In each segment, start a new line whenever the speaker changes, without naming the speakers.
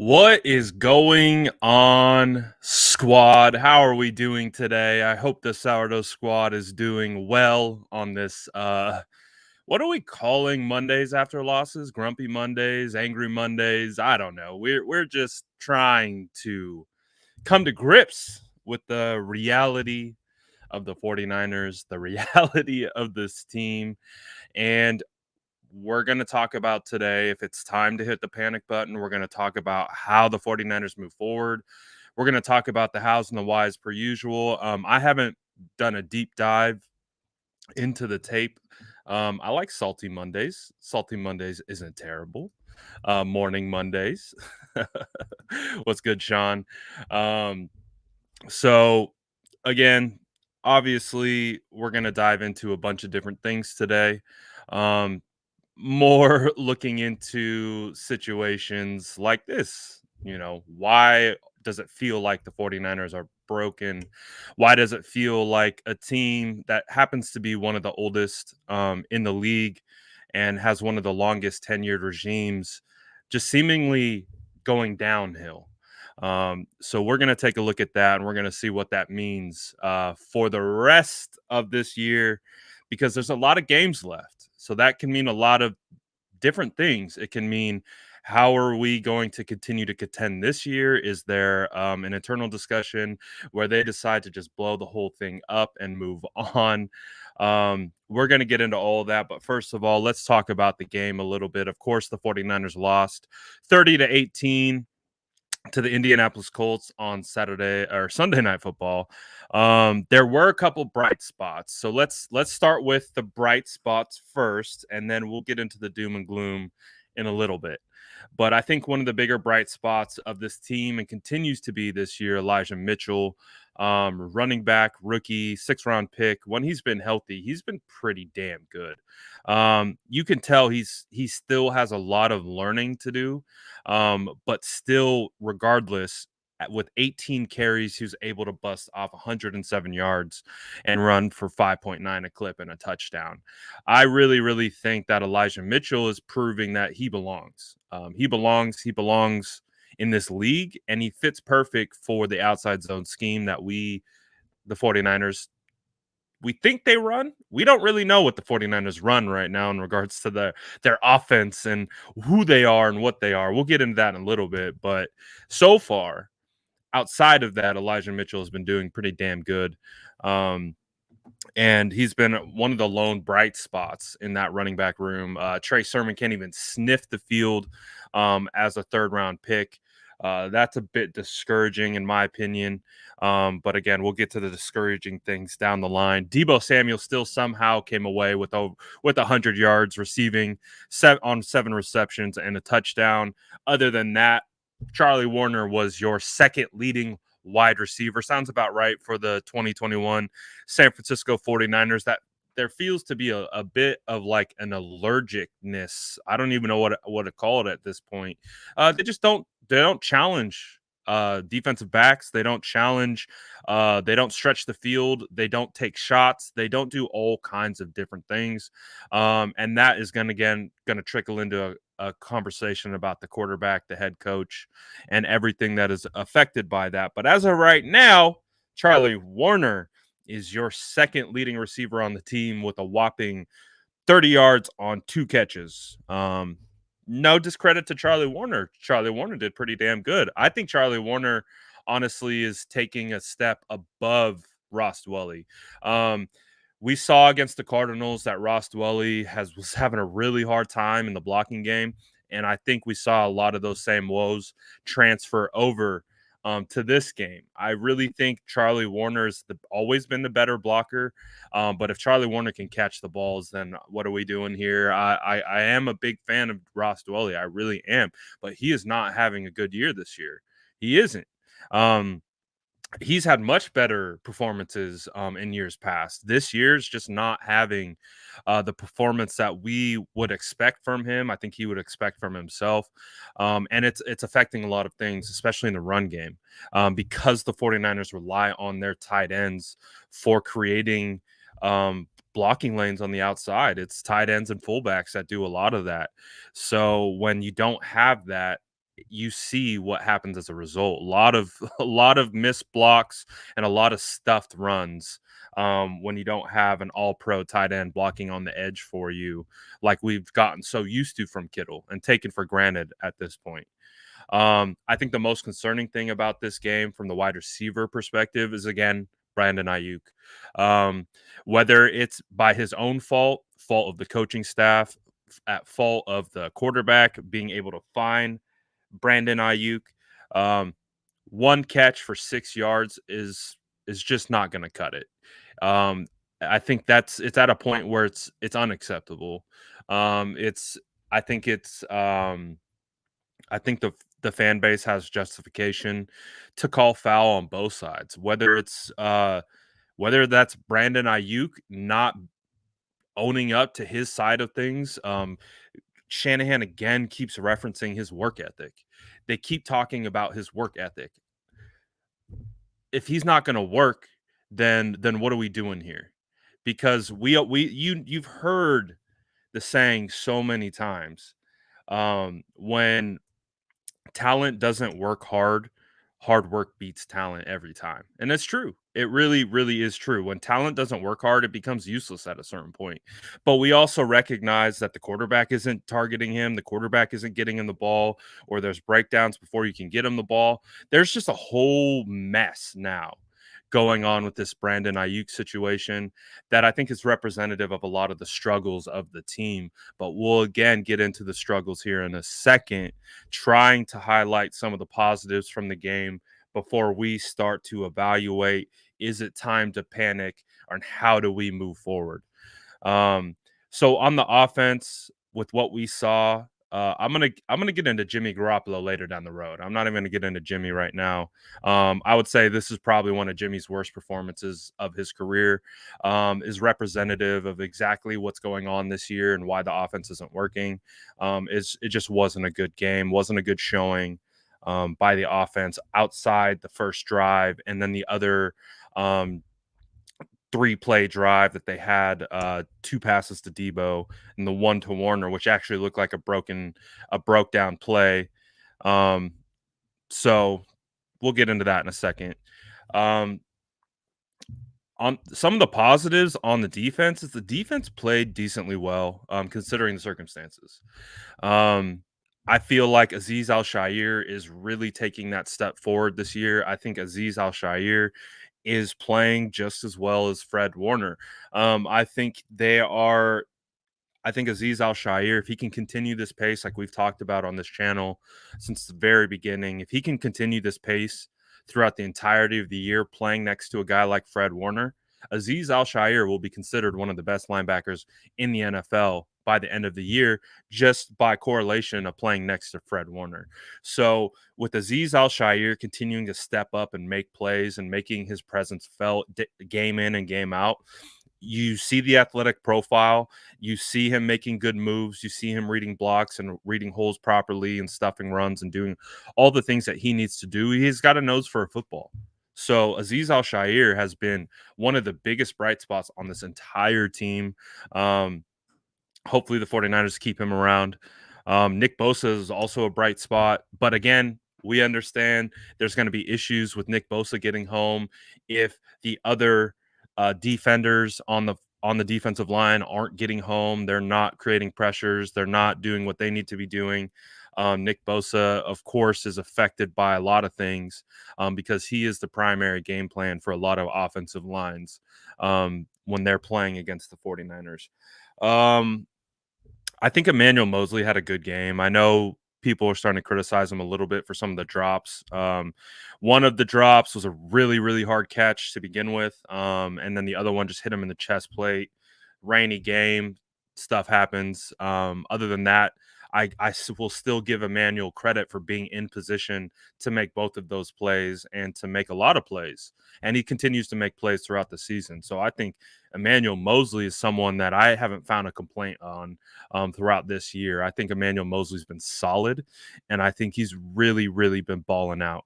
What is going on, squad? How are we doing today? I hope the Sourdough Squad is doing well on this. What are we calling Mondays after losses? Grumpy Mondays, Angry Mondays? I don't know. We're just trying to come to grips with the reality of the 49ers, the reality of this team, and we're going to talk about today if it's time to hit the panic button. We're going to talk about how the 49ers move forward. We're going to talk about the hows and the whys per usual. I haven't done a deep dive into the tape. I like Salty Mondays. Salty Mondays isn't terrible. Morning Mondays. What's good, Sean? Um, so, again, obviously, we're going to dive into a bunch of different things today. Um, more looking into situations like this. Why does it feel like the 49ers are broken? Why does it feel like a team that happens to be one of the oldest in the league and has one of the longest tenured regimes just seemingly going downhill? So we're going to take a look at that and we're going to see what that means for the rest of this year because there's a lot of games left. So that can mean a lot of different things. It can mean how are we going to continue to contend this year? Is there an internal discussion where they decide to just blow the whole thing up and move on? We're going to get into all of that. But first of all, let's talk about the game a little bit. Of course, the 49ers lost 30-18 to the Indianapolis Colts on Saturday or Sunday Night Football. There were a couple bright spots. So let's start with the bright spots first, and then we'll get into the doom and gloom in a little bit. But I think one of the bigger bright spots of this team and continues to be this year, Elijah Mitchell, running back, rookie, 6th-round pick. When he's been healthy, he's been pretty damn good. You can tell he still has a lot of learning to do, but still, regardless, with 18 carries, he was able to bust off 107 yards and run for 5.9 a clip and a touchdown. I really, really think that Elijah Mitchell is proving that he belongs. He belongs. He belongs in this league, and he fits perfect for the outside zone scheme that the 49ers, we think they run. We don't really know what the 49ers run right now in regards to their offense and who they are and what they are. We'll get into that in a little bit. But so far, outside of that, Elijah Mitchell has been doing pretty damn good. And he's been one of the lone bright spots in that running back room. Trey Sermon can't even sniff the field as a 3rd-round pick. That's a bit discouraging in my opinion. But again, we'll get to the discouraging things down the line. Deebo Samuel still somehow came away with 100 yards receiving on 7 receptions and a touchdown. Other than that, Charlie Warner was your second leading wide receiver. Sounds about right for the 2021 San Francisco 49ers. That there feels to be a bit of like an allergicness. I don't even know what to call it at this point. They don't challenge defensive backs. They don't challenge. They don't stretch the field. They don't take shots. They don't do all kinds of different things. And that is going to trickle into a conversation about the quarterback, the head coach, and everything that is affected by that. But as of right now, Charlie Warner is your second leading receiver on the team with a whopping 30 yards on 2 catches. No discredit to Charlie Warner. Charlie Warner did pretty damn good. I think Charlie Warner honestly is taking a step above Ross Dwelly. We saw against the Cardinals that Ross Dwelly was having a really hard time in the blocking game, and I think we saw a lot of those same woes transfer over to this game. I really think Charlie Warner has always been the better blocker, but if Charlie Warner can catch the balls, then what are we doing here? I am a big fan of Ross Dwelly. I really am, but he is not having a good year this year. He isn't. He's had much better performances in years past. This year's just not having the performance that we would expect from him. I think he would expect from himself. And it's affecting a lot of things, especially in the run game, because the 49ers rely on their tight ends for creating blocking lanes on the outside. It's tight ends and fullbacks that do a lot of that. So when you don't have that, you see what happens as a result. A lot of a lot of missed blocks and a lot of stuffed runs when you don't have an all-pro tight end blocking on the edge for you, like we've gotten so used to from Kittle and taken for granted at this point. I think the most concerning thing about this game from the wide receiver perspective is again Brandon Ayuk. Um, Whether it's by his own fault, fault of the coaching staff, at fault of the quarterback being able to find Brandon Ayuk, um, one catch for 6 yards is just not going to cut it. Um, I think it's at a point where it's unacceptable. It's I think it's I think the fan base has justification to call foul on both sides, whether that's Brandon Ayuk not owning up to his side of things. Shanahan again keeps referencing his work ethic. They keep talking about his work ethic. If he's not going to work, then what are we doing here? Because you've heard the saying so many times, when talent doesn't work hard, hard work beats talent every time. And it's true. It really, really is true. When talent doesn't work hard, it becomes useless at a certain point. But we also recognize that the quarterback isn't targeting him, the quarterback isn't getting him the ball, or there's breakdowns before you can get him the ball. There's just a whole mess now going on with this Brandon Ayuk situation that I think is representative of a lot of the struggles of the team. But we'll again get into the struggles here in a second, trying to highlight some of the positives from the game before we start to evaluate, is it time to panic, and how do we move forward? Um, so on the offense, with what we saw, I'm gonna get into Jimmy Garoppolo later down the road. I'm not even gonna get into Jimmy right now. I would say this is probably one of Jimmy's worst performances of his career. Is representative of exactly what's going on this year and why the offense isn't working. It just wasn't a good game, wasn't a good showing by the offense outside the first drive, and then the other um, three-play drive that they had, two passes to Debo and the one to Warner, which actually looked like a broke down play. Um, so we'll get into that in a second. Um, on some of the positives on the defense is the defense played decently well, considering the circumstances. Um, I feel like Aziz Al-Shaair is really taking that step forward this year. I think Aziz Al-Shaair is playing just as well as Fred Warner. I think they are I think Aziz Al-Shaair, if he can continue this pace like we've talked about on this channel since the very beginning, if he can continue this pace throughout the entirety of the year playing next to a guy like Fred Warner, Aziz Al-Shaair will be considered one of the best linebackers in the NFL by the end of the year, just by correlation of playing next to Fred Warner. So with Aziz Al-Shaair continuing to step up and make plays and making his presence felt game in and game out, you see the athletic profile, you see him making good moves, you see him reading blocks and reading holes properly and stuffing runs and doing all the things that he needs to do. He's got a nose for a football. So Aziz Al-Shaair has been one of the biggest bright spots on this entire team. Um, Hopefully the 49ers keep him around. Nick Bosa is also a bright spot, but again, we understand there's going to be issues with Nick Bosa getting home if the other defenders on the defensive line aren't getting home. They're not creating pressures. They're not doing what they need to be doing. Nick Bosa, of course, is affected by a lot of things because he is the primary game plan for a lot of offensive lines when they're playing against the 49ers. Um, I think Emmanuel Mosley had a good game. I know people are starting to criticize him a little bit for some of the drops. One of the drops was a really, really hard catch to begin with, and then the other one just hit him in the chest plate. Rainy game, stuff happens. Other than that, will still give Emmanuel credit for being in position to make both of those plays and to make a lot of plays. And he continues to make plays throughout the season. So I think Emmanuel Mosley is someone that I haven't found a complaint on throughout this year. I think Emmanuel Mosley's been solid, and I think he's really, really been balling out.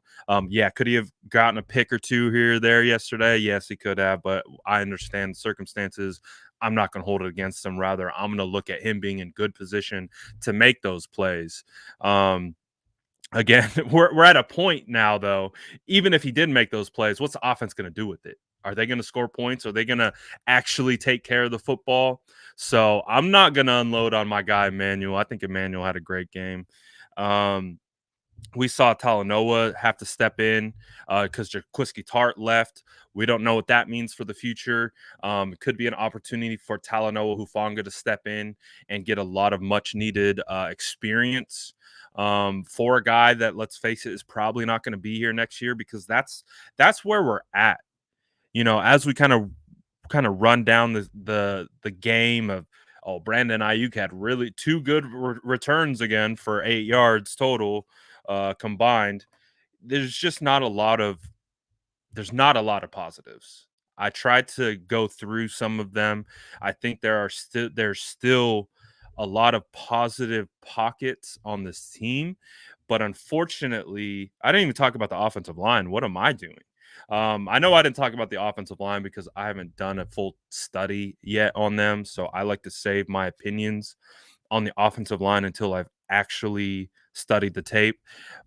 Yeah, could he have gotten a pick or two here or there yesterday? Yes, he could have, but I understand the circumstances. I'm not going to hold it against him. Rather, I'm going to look at him being in good position to make those plays. Again, we're at a point now though, even if he did make those plays, what's the offense gonna do with it? Are they gonna score points? Are they gonna actually take care of the football? So, I'm not gonna unload on my guy Emmanuel. I think Emmanuel had a great game. Um, we saw Talanoa have to step in because Jaquiski Tart left. We don't know what that means for the future. It could be an opportunity for Talanoa Hufanga to step in and get a lot of much needed experience for a guy that, let's face it, is probably not going to be here next year because that's where we're at. As we kind of run down the game of, oh, Brandon Ayuk had really two good returns again for 8 yards total combined. There's just not a lot of positives. I tried to go through some of them. I think there's still a lot of positive pockets on this team, but unfortunately, I didn't even talk about the offensive line. What am I doing? I know I didn't talk about the offensive line because I haven't done a full study yet on them, so I like to save my opinions on the offensive line until I've actually studied the tape.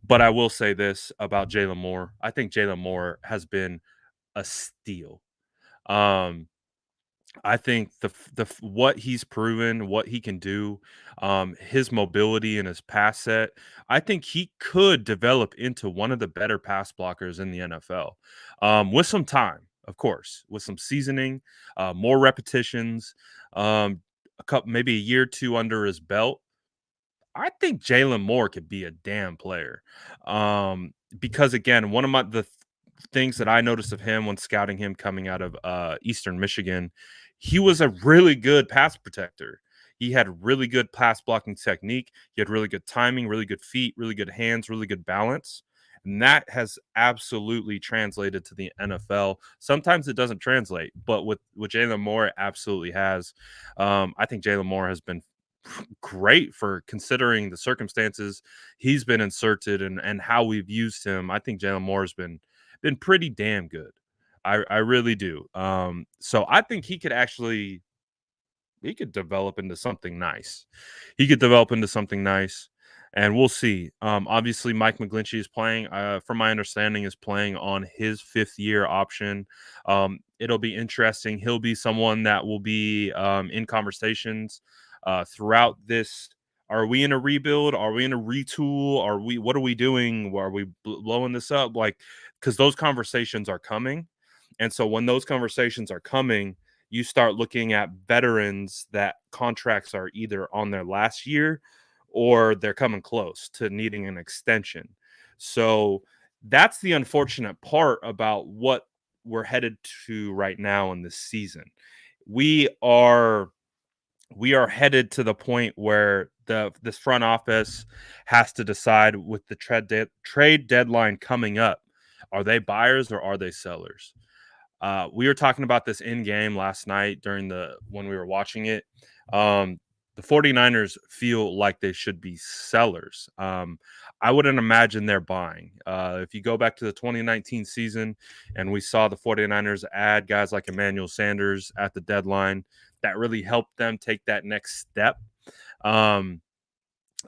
But I will say this about Jalen Moore. I think Jalen Moore has been a steal. Um, I think what he's proven, what he can do, his mobility and his pass set, I think he could develop into one of the better pass blockers in the NFL, with some time, of course, with some seasoning, more repetitions, a couple, maybe a year or two under his belt. I think Jalen Moore could be a damn player. Because again, one of things that I noticed of him when scouting him coming out of Eastern Michigan, he was a really good pass protector. He had really good pass blocking technique. He had really good timing, really good feet, really good hands, really good balance. And that has absolutely translated to the NFL. Sometimes it doesn't translate, but with Jalen Moore, it absolutely has. I think Jalen Moore has been great for considering the circumstances he's been inserted and how we've used him. I think Jalen Moore has been pretty damn good. I really do. So I think he could develop into something nice. He could develop into something nice, and we'll see. Obviously, Mike McGlinchey is playing. From my understanding, is playing on his 5th-year option. It'll be interesting. He'll be someone that will be in conversations throughout this. Are we in a rebuild? Are we in a retool? Are we? What are we doing? Are we blowing this up? Like, because those conversations are coming, and so when those conversations are coming, you start looking at veterans that contracts are either on their last year or they're coming close to needing an extension. So that's the unfortunate part about what we're headed to right now in this season. We are we are headed to the point where this front office has to decide with the trade deadline coming up. Are they buyers or are they sellers? We were talking about this in game last night during the when we were watching it. Um, the 49ers feel like they should be sellers. I wouldn't imagine they're buying. If you go back to the 2019 season and we saw the 49ers add guys like Emmanuel Sanders at the deadline, that really helped them take that next step. Um,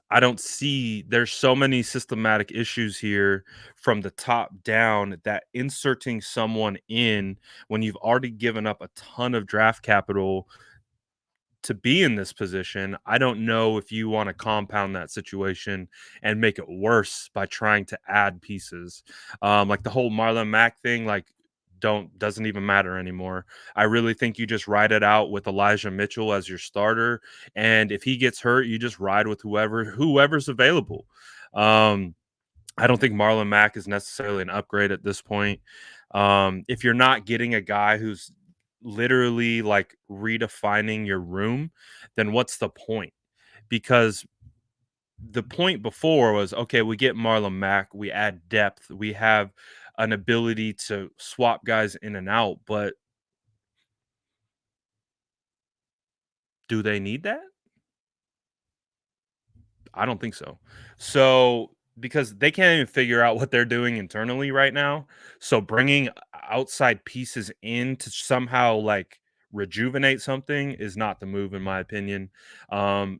I don't see there's so many systematic issues here from the top down that inserting someone in when you've already given up a ton of draft capital to be in this position. I don't know if you want to compound that situation and make it worse by trying to add pieces. Like the whole Marlon Mack thing, like don't doesn't even matter anymore. I really think you just ride it out with Elijah Mitchell as your starter, and if he gets hurt, you just ride with whoever's available. Um, I don't think Marlon Mack is necessarily an upgrade at this point. If you're not getting a guy who's literally like redefining your room, then what's the point? Because the point before was okay, we get Marlon Mack, we add depth, we have an ability to swap guys in and out, but do they need that? I don't think so. So, because they can't even figure out what they're doing internally right now. So, bringing outside pieces in to somehow like rejuvenate something is not the move, in my opinion.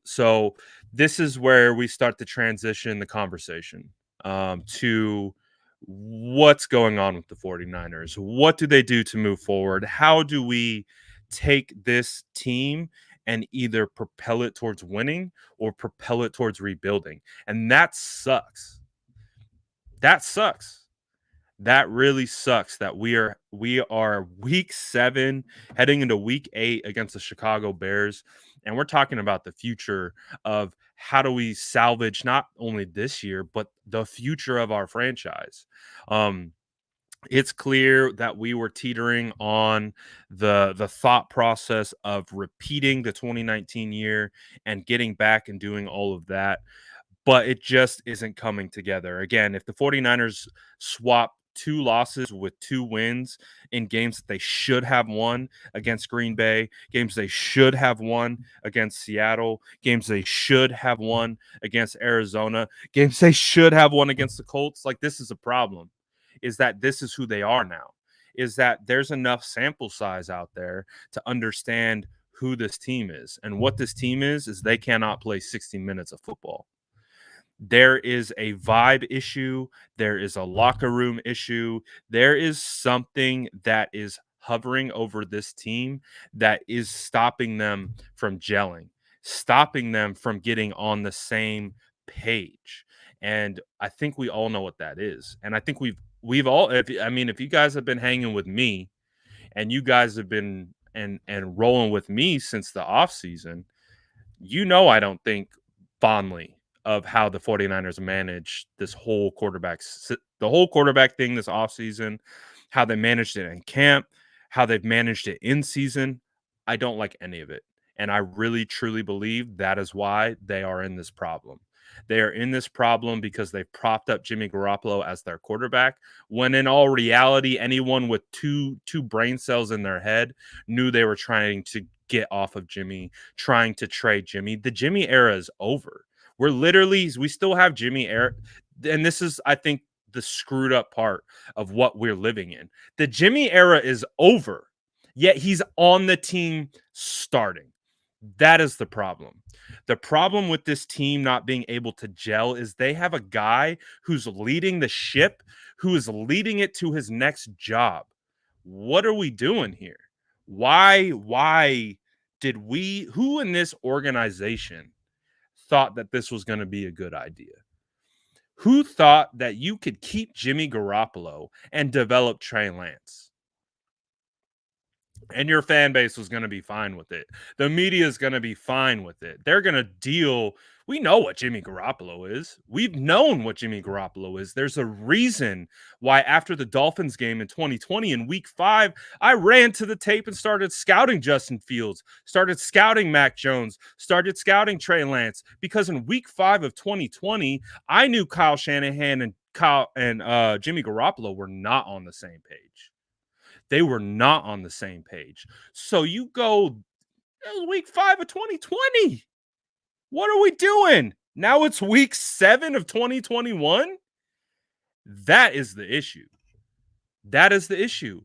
So, this is where we start to transition the conversation. to what's going on with the 49ers. What do they do to move forward? How do we take this team and either propel it towards winning or propel it towards rebuilding? And that sucks. That sucks. That really sucks that we are week 7 heading into week 8 against the Chicago Bears, and we're talking about the future of how do we salvage not only this year but the future of our franchise. Um it's clear that we were teetering on the thought process of repeating the 2019 year and getting back and doing all of that, but it just isn't coming together. Again, if the 49ers swap 2 losses with 2 wins in games that they should have won against Green Bay, games they should have won against Seattle, games they should have won against Arizona, games they should have won against the Colts, like, this is a problem. Is that this is who they are now. Is that there's enough sample size out there to understand who this team is. And what this team is they cannot play 60 minutes of football. There is a vibe issue, there is a locker room issue, there is something that is hovering over this team that is stopping them from gelling, stopping them from getting on the same page. And I think we all know what that is. And I think we've all if you guys have been hanging with me and you guys have been and rolling with me since the off season, I don't think fondly of how the 49ers managed this whole the whole quarterback thing this offseason, how they managed it in camp, how they've managed it in season. I don't like any of it. And I really truly believe that is why they are in this problem. They are in this problem because they've propped up Jimmy Garoppolo as their quarterback, when in all reality, anyone with two brain cells in their head knew they were trying to get off of Jimmy, trying to trade Jimmy. The Jimmy era is over. We still have Jimmy era. And this is, I think, the screwed up part of what we're living in. The Jimmy era is over, yet he's on the team starting. That is the problem. The problem with this team not being able to gel is they have a guy who's leading the ship, who is leading it to his next job. What are we doing here? Why did who in this organization thought that this was going to be a good idea? Who thought that you could keep Jimmy Garoppolo and develop Trey Lance? And your fan base was going to be fine with it. The media is going to be fine with it. They're going to deal. We know what Jimmy Garoppolo is. We've known what Jimmy Garoppolo is. There's a reason why after the Dolphins game in 2020 in week 5, I ran to the tape and started scouting Justin Fields, started scouting Mac Jones, started scouting Trey Lance, because in week 5 of 2020, I knew Kyle Shanahan and Jimmy Garoppolo were not on the same page. They were not on the same page. So you go, it was week 5 of 2020. What are we doing? Now it's week 7 of 2021. That is the issue. That is the issue.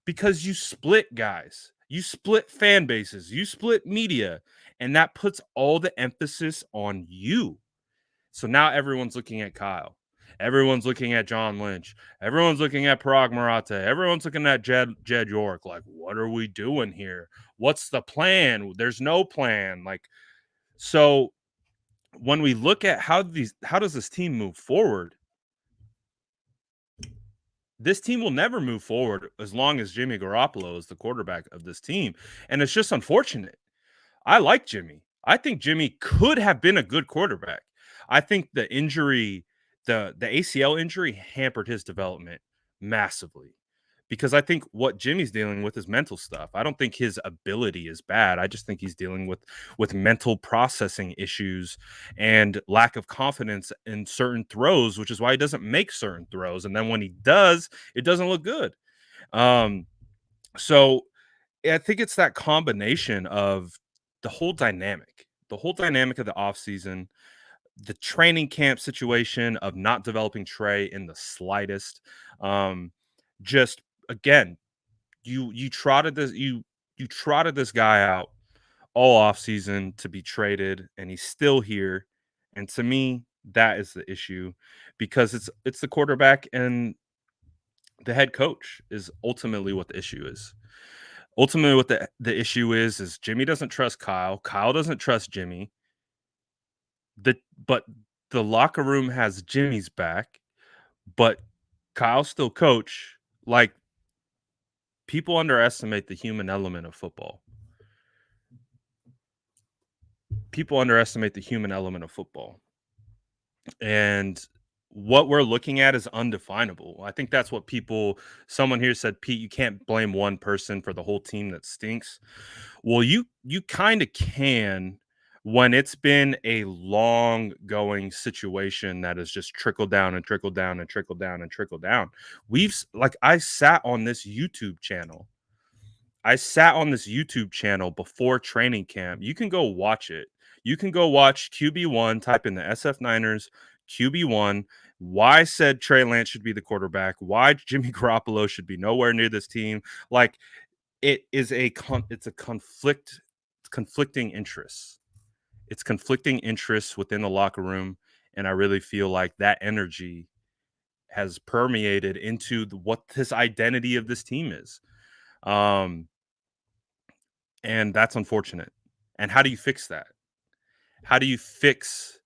Because you split guys, you split fan bases, you split media, and that puts all the emphasis on you. So now everyone's looking at Kyle. Everyone's looking at John Lynch. Everyone's looking at Parag Marata. Everyone's looking at Jed York. Like, what are we doing here? What's the plan? There's no plan. Like, so when we look at how does this team move forward? This team will never move forward as long as Jimmy Garoppolo is the quarterback of this team. And it's just unfortunate. I like Jimmy. I think Jimmy could have been a good quarterback. I think the injury, the ACL injury hampered his development massively, because I think what Jimmy's dealing with is mental stuff. I don't think his ability is bad. I just think he's dealing with mental processing issues and lack of confidence in certain throws, which is why he doesn't make certain throws. And then when he does, it doesn't look good. Um, so I think it's that combination of the whole dynamic of the offseason, the training camp situation of not developing Trey in the slightest. Um, just again, you trotted you trotted this guy out all offseason to be traded, and he's still here. And to me, That is the issue because it's the quarterback and the head coach is ultimately what the issue is. Ultimately, what the issue is Jimmy doesn't trust Kyle. Kyle doesn't trust Jimmy. The but the locker room has Jimmy's back, but Kyle's still coach. Like, people underestimate the human element of football. People underestimate the human element of football. And what we're looking at is undefinable. I think that's what people someone here said, Pete, you can't blame one person for the whole team that stinks. Well, you kind of can when it's been a long going situation that has just trickled down and trickled down and trickled down and trickled down. Like I sat on this YouTube channel. I sat on this YouTube channel before training camp. You can go watch it. You can go watch QB1, type in the SF Niners QB1, why said Trey Lance should be the quarterback, why Jimmy Garoppolo should be nowhere near this team. Like, it's a conflicting interests. It's conflicting interests within the locker room, and I really feel like that energy has permeated into what this identity of this team is. Um, and that's unfortunate. And how do you fix that? How do you fix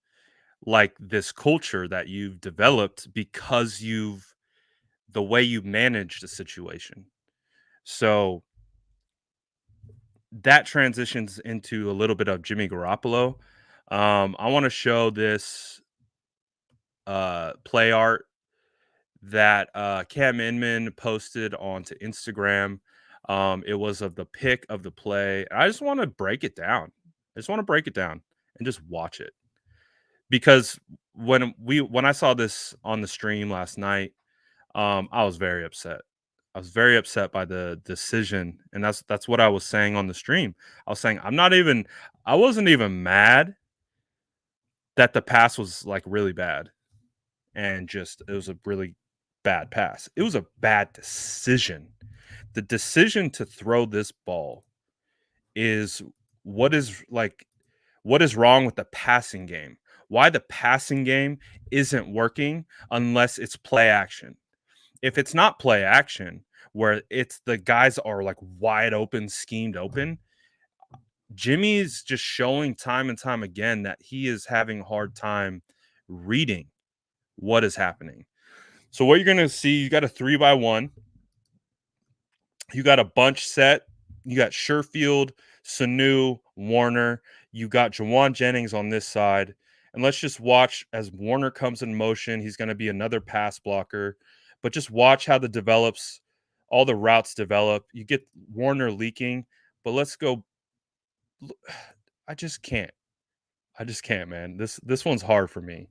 like this culture that you've developed because you've the way you manage the situation? So that transitions into a little bit of Jimmy Garoppolo. I want to show this play art that Cam Inman posted onto Instagram. It was of the pick of the play. I just want to break it down. I just want to break it down and just watch it because when I saw this on the stream last night, I was very upset. I was very upset by the decision, and that's what I was saying on the stream. I was saying I wasn't even mad that the pass was like really bad and just it was a really bad pass. It was a bad decision. The decision to throw this ball is what is like what is wrong with the passing game? Why the passing game isn't working unless it's play action. If it's not play action, where it's the guys are like wide open, schemed open, Jimmy's just showing time and time again that he is having a hard time reading what is happening. So what you're gonna see, you got a 3-by-1, you got a bunch set, you got Sherfield, Sanu, Warner, you got Jawan Jennings on this side. And let's just watch as Warner comes in motion. He's going to be another pass blocker, but just watch how the develops, all the routes develop. You get Warner leaking, but let's go. I just can't. I just can't, man. This one's hard for me.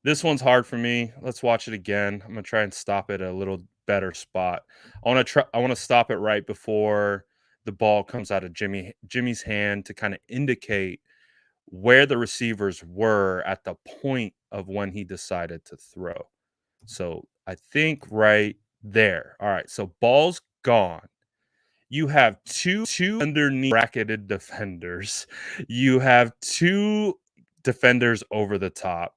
This one's hard for me. Let's watch it again. I'm gonna try and stop it at a little better spot. I want to stop it right before the ball comes out of Jimmy's hand to kind of indicate where the receivers were at the point of when he decided to throw. So I think right there. All right. So ball's gone. You have two underneath bracketed defenders. You have two defenders over the top.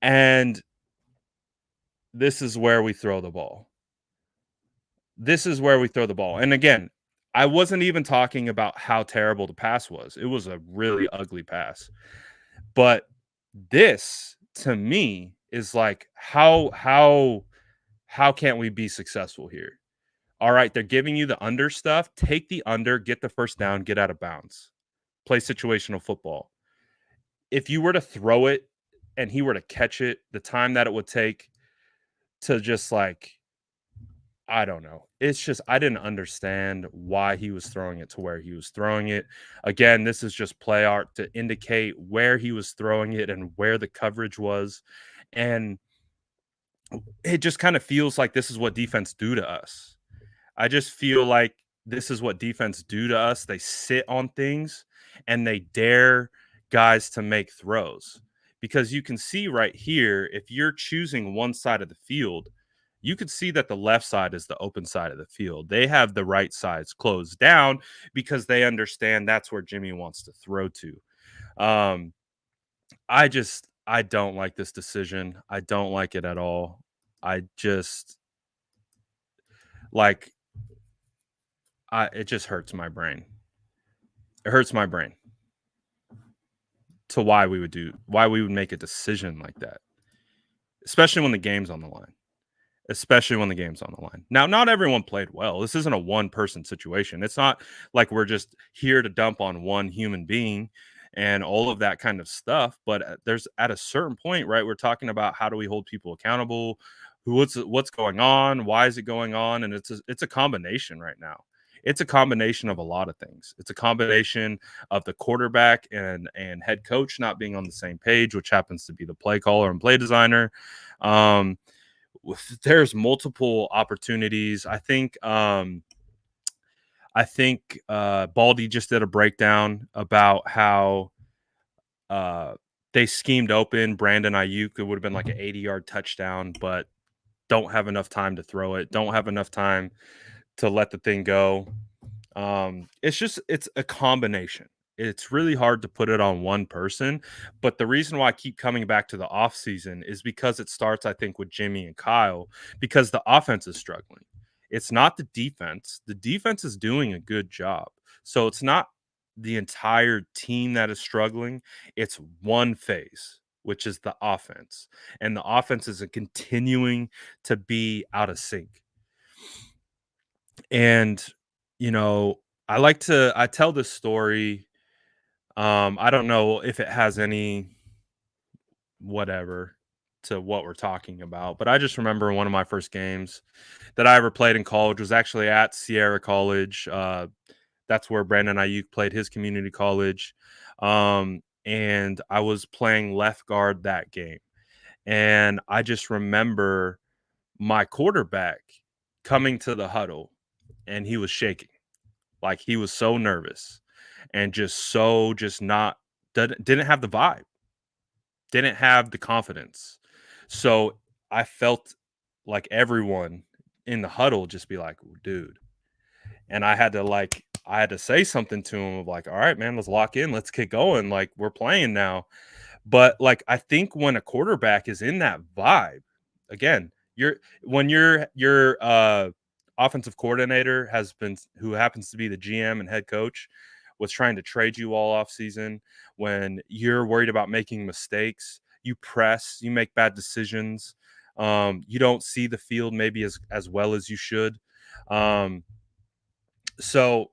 And this is where we throw the ball. This is where we throw the ball. And again, I wasn't even talking about how terrible the pass was. It was a really ugly pass. But this to me is like how can't we be successful here? All right, they're giving you the under stuff. Take the under, get the first down, get out of bounds. Play situational football. If you were to throw it and he were to catch it, the time that it would take to just like I don't know. It's just I didn't understand why he was throwing it to where he was throwing it. Again, this is just play art to indicate where he was throwing it and where the coverage was. And it just kind of feels like this is what defense do to us. I just feel like this is what defense do to us. They sit on things and they dare guys to make throws. Because you can see right here, if you're choosing one side of the field, you could see that the left side is the open side of the field. They have the right sides closed down because they understand that's where Jimmy wants to throw to. Um, I don't like this decision. I don't like it at all. I just like I it just hurts my brain. It hurts my brain to why we would make a decision like that, especially when the game's on the line. Especially when the game's on the line. Now, not everyone played well. This isn't a one person situation. It's not like we're just here to dump on one human being and all of that kind of stuff. But there's at a certain point, right? We're talking about how do we hold people accountable? What's going on? Why is it going on? And it's a combination right now. It's a combination of a lot of things. It's a combination of the quarterback and head coach not being on the same page, which happens to be the play caller and play designer. Um, there's multiple opportunities. I think Baldy just did a breakdown about how uh they schemed open Brandon Ayuk. It would have been like an 80-yard touchdown, but don't have enough time to throw it. Don't have enough time to let the thing go. It's a combination. It's really hard to put it on one person, but the reason why I keep coming back to the offseason is because it starts, I think, with Jimmy and Kyle, because the offense is struggling. It's not the defense. The defense is doing a good job. So it's not the entire team that is struggling. It's one phase, which is the offense. And the offense is continuing to be out of sync. And, you know, I tell this story. I don't know if it has any whatever to what we're talking about, but I just remember one of my first games that I ever played in college was actually at Sierra College. That's where Brandon Ayuk played his community college. And I was playing left guard that game. And I just remember my quarterback coming to the huddle and he was shaking. Like he was so nervous and just not didn't have the vibe, didn't have the confidence. So I felt like everyone in the huddle just be like, dude. And I had to say something to him of like, all right, man, let's lock in, let's get going. Like we're playing now. But, like, I think when a quarterback is in that vibe, again, your offensive coordinator has been who happens to be the GM and head coach, was trying to trade you all off season, when you're worried about making mistakes, you press, you make bad decisions, you don't see the field maybe as well as you should. Um, so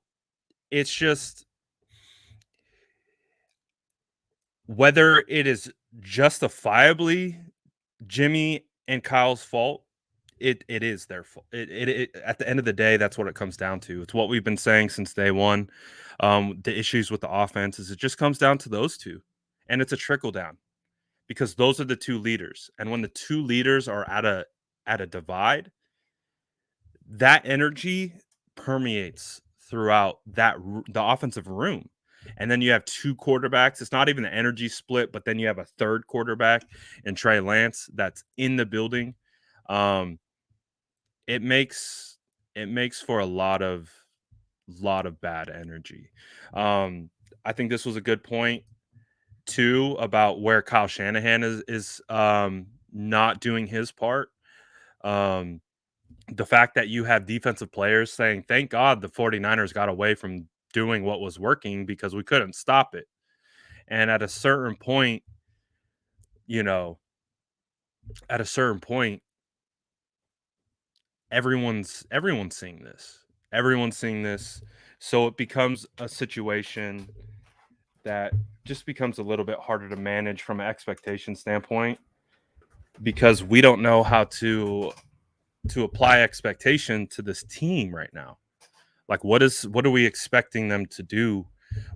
it's just whether it is justifiably Jimmy and Kyle's fault, it is their fault. It at the end of the day, that's what it comes down to. It's what we've been saying since day one. The issues with the offense is it just comes down to those two, and it's a trickle down because those are the two leaders. And when the two leaders are at a divide, that energy permeates throughout the offensive room. And then you have two quarterbacks. It's not even an energy split, but then you have a third quarterback and Trey Lance that's in the building. Um, it makes for a lot of bad energy. Um, I think this was a good point too about where Kyle Shanahan is not doing his part. Um, the fact that you have defensive players saying, "Thank God the 49ers got away from doing what was working because we couldn't stop it." And at a certain point, you know, at a certain point, everyone's seeing this. Everyone's seeing this. So it becomes a situation that just becomes a little bit harder to manage from an expectation standpoint because we don't know how to apply expectation to this team right now. Like what are we expecting them to do?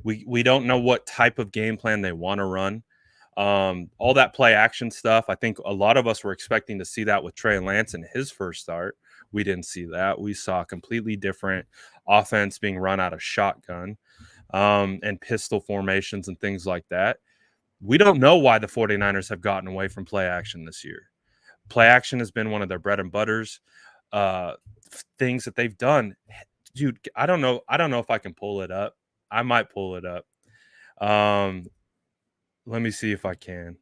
We don't know what type of game plan they want to run. All that play action stuff. I think a lot of us were expecting to see that with Trey Lance in his first start. We didn't see that. We saw a completely different offense being run out of shotgun and pistol formations and things like that. We don't know why the 49ers have gotten away from play action this year. Play action has been one of their bread and butters uh, things that they've done. Dude, I don't know. I don't know if I can pull it up. I might pull it up. Um, let me see if I can.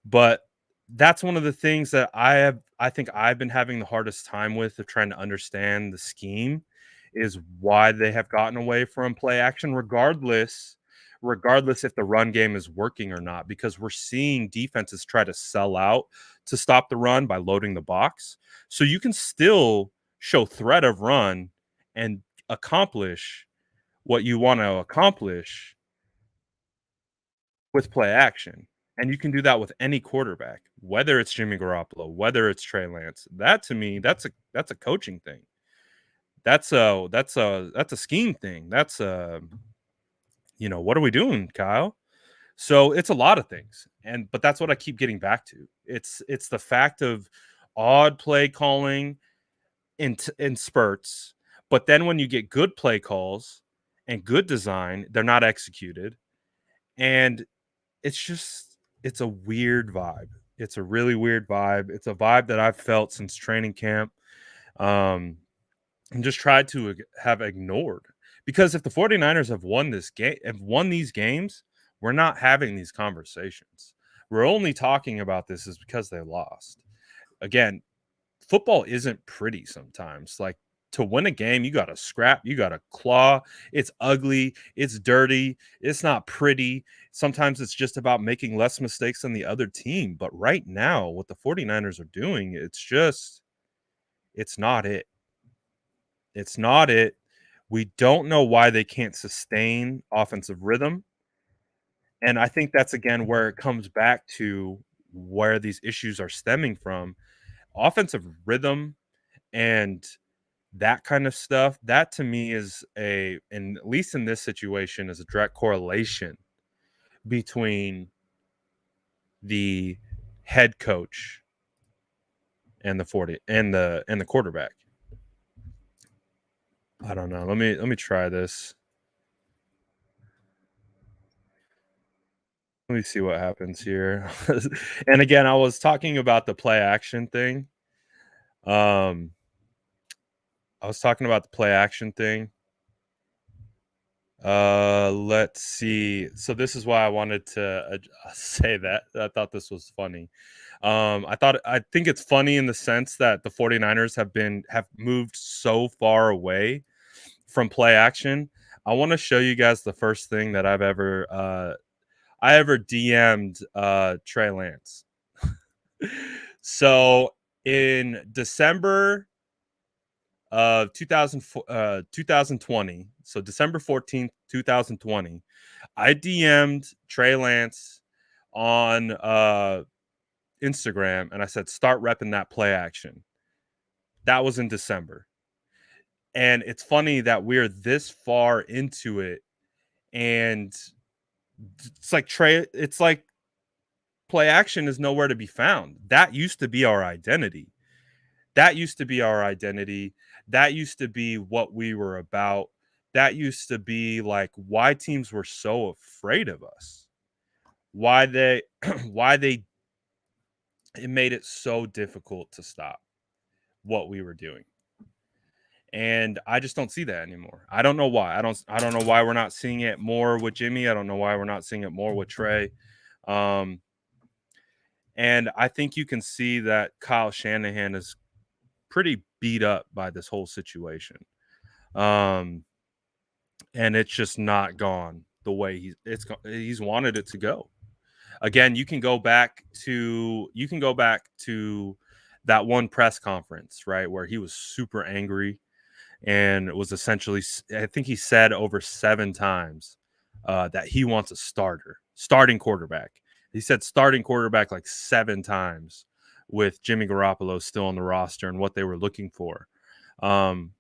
But that's one of the things that I think I've been having the hardest time with of trying to understand the scheme is why they have gotten away from play action regardless if the run game is working or not, because we're seeing defenses try to sell out to stop the run by loading the box. So you can still show threat of run and accomplish what you want to accomplish with play action. And you can do that with any quarterback, whether it's Jimmy Garoppolo, whether it's Trey Lance. That to me, that's a coaching thing. That's a scheme thing. That's a what are we doing, Kyle? So it's a lot of things. But that's what I keep getting back to. It's the fact of odd play calling in spurts, but then when you get good play calls and good design, they're not executed. And it's a weird vibe. It's a really weird vibe. It's a vibe that I've felt since training camp, and just tried to have ignored. Because if the 49ers have won these games, we're not having these conversations. We're only talking about this is because they lost. Again, football isn't pretty sometimes. Like to win a game, you got to scrap, you got to claw. It's ugly, it's dirty, it's not pretty. Sometimes it's just about making less mistakes than the other team. But right now, what the 49ers are doing, it's not it. It's not it. We don't know why they can't sustain offensive rhythm. And I think that's again where it comes back to where these issues are stemming from. Offensive rhythm and that kind of stuff, that to me is and at least in this situation, is a direct correlation between the head coach and the 40 and the quarterback. I don't know. Let me try this. Let me see what happens here. And again, I was talking about the play action thing. Um I was talking about the play action thing. Let's see. So this is why I wanted to say that. I thought this was funny. I think it's funny in the sense that the 49ers have moved so far away from play action. I want to show you guys the first thing that I ever DM'd Trey Lance. So in December of 2020, so December 14th, 2020, I DM'd Trey Lance on Instagram and I said, start repping that play action. That was in December. And it's funny that we're this far into it. And it's like play action is nowhere to be found. That used to be our identity. That used to be our identity. That used to be what we were about. That used to be like why teams were so afraid of us. Why they why they it made it so difficult to stop what we were doing. And I just don't see that anymore. I don't know why. I don't know why we're not seeing it more with Jimmy. I don't know why we're not seeing it more with Trey. Um, and I think you can see that Kyle Shanahan is pretty beat up by this whole situation. Um, and it's just not gone the way he's wanted it to go. Again, you can go back to that one press conference, right, where he was super angry and it was essentially, I think he said over 7 times that he wants a starting quarterback. He said starting quarterback like 7 times with Jimmy Garoppolo still on the roster and what they were looking for. Um,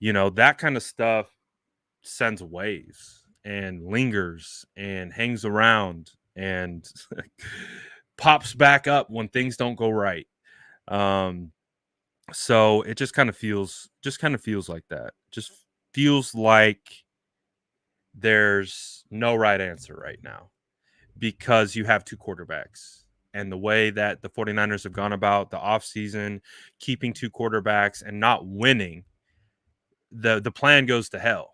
that kind of stuff sends waves and lingers and hangs around and pops back up when things don't go right. Um, so it just kind of feels like that. Just feels like there's no right answer right now because you have two quarterbacks. And the way that the 49ers have gone about the offseason, keeping two quarterbacks and not winning, the plan goes to hell.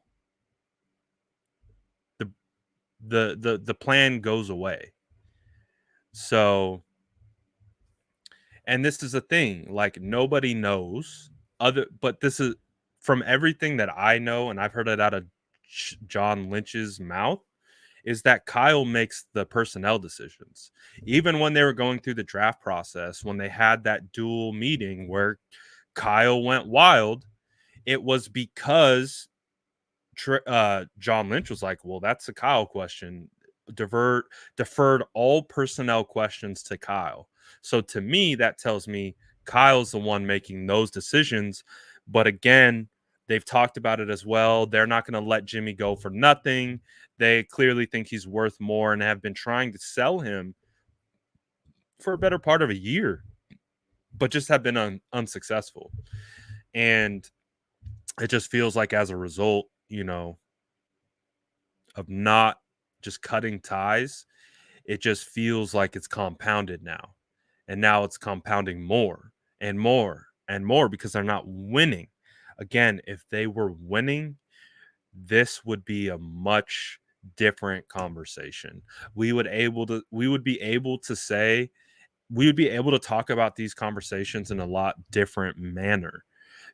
The the plan goes away. So, and this is a thing, like nobody knows but this is from everything that I know, and I've heard it out of John Lynch's mouth, is that Kyle makes the personnel decisions. Even when they were going through the draft process, when they had that dual meeting where Kyle went wild, it was because John Lynch was like, "Well, that's a Kyle question. Deferred all personnel questions to Kyle." So to me, that tells me Kyle's the one making those decisions. But again, they've talked about it as well. They're not going to let Jimmy go for nothing. They clearly think he's worth more and have been trying to sell him for a better part of a year, but just have been unsuccessful. And it just feels like as a result, of not just cutting ties, it just feels like it's compounded now. And now it's compounding more and more and more because they're not winning. Again, if they were winning, this would be a much different conversation. We would be able to talk about these conversations in a lot different manner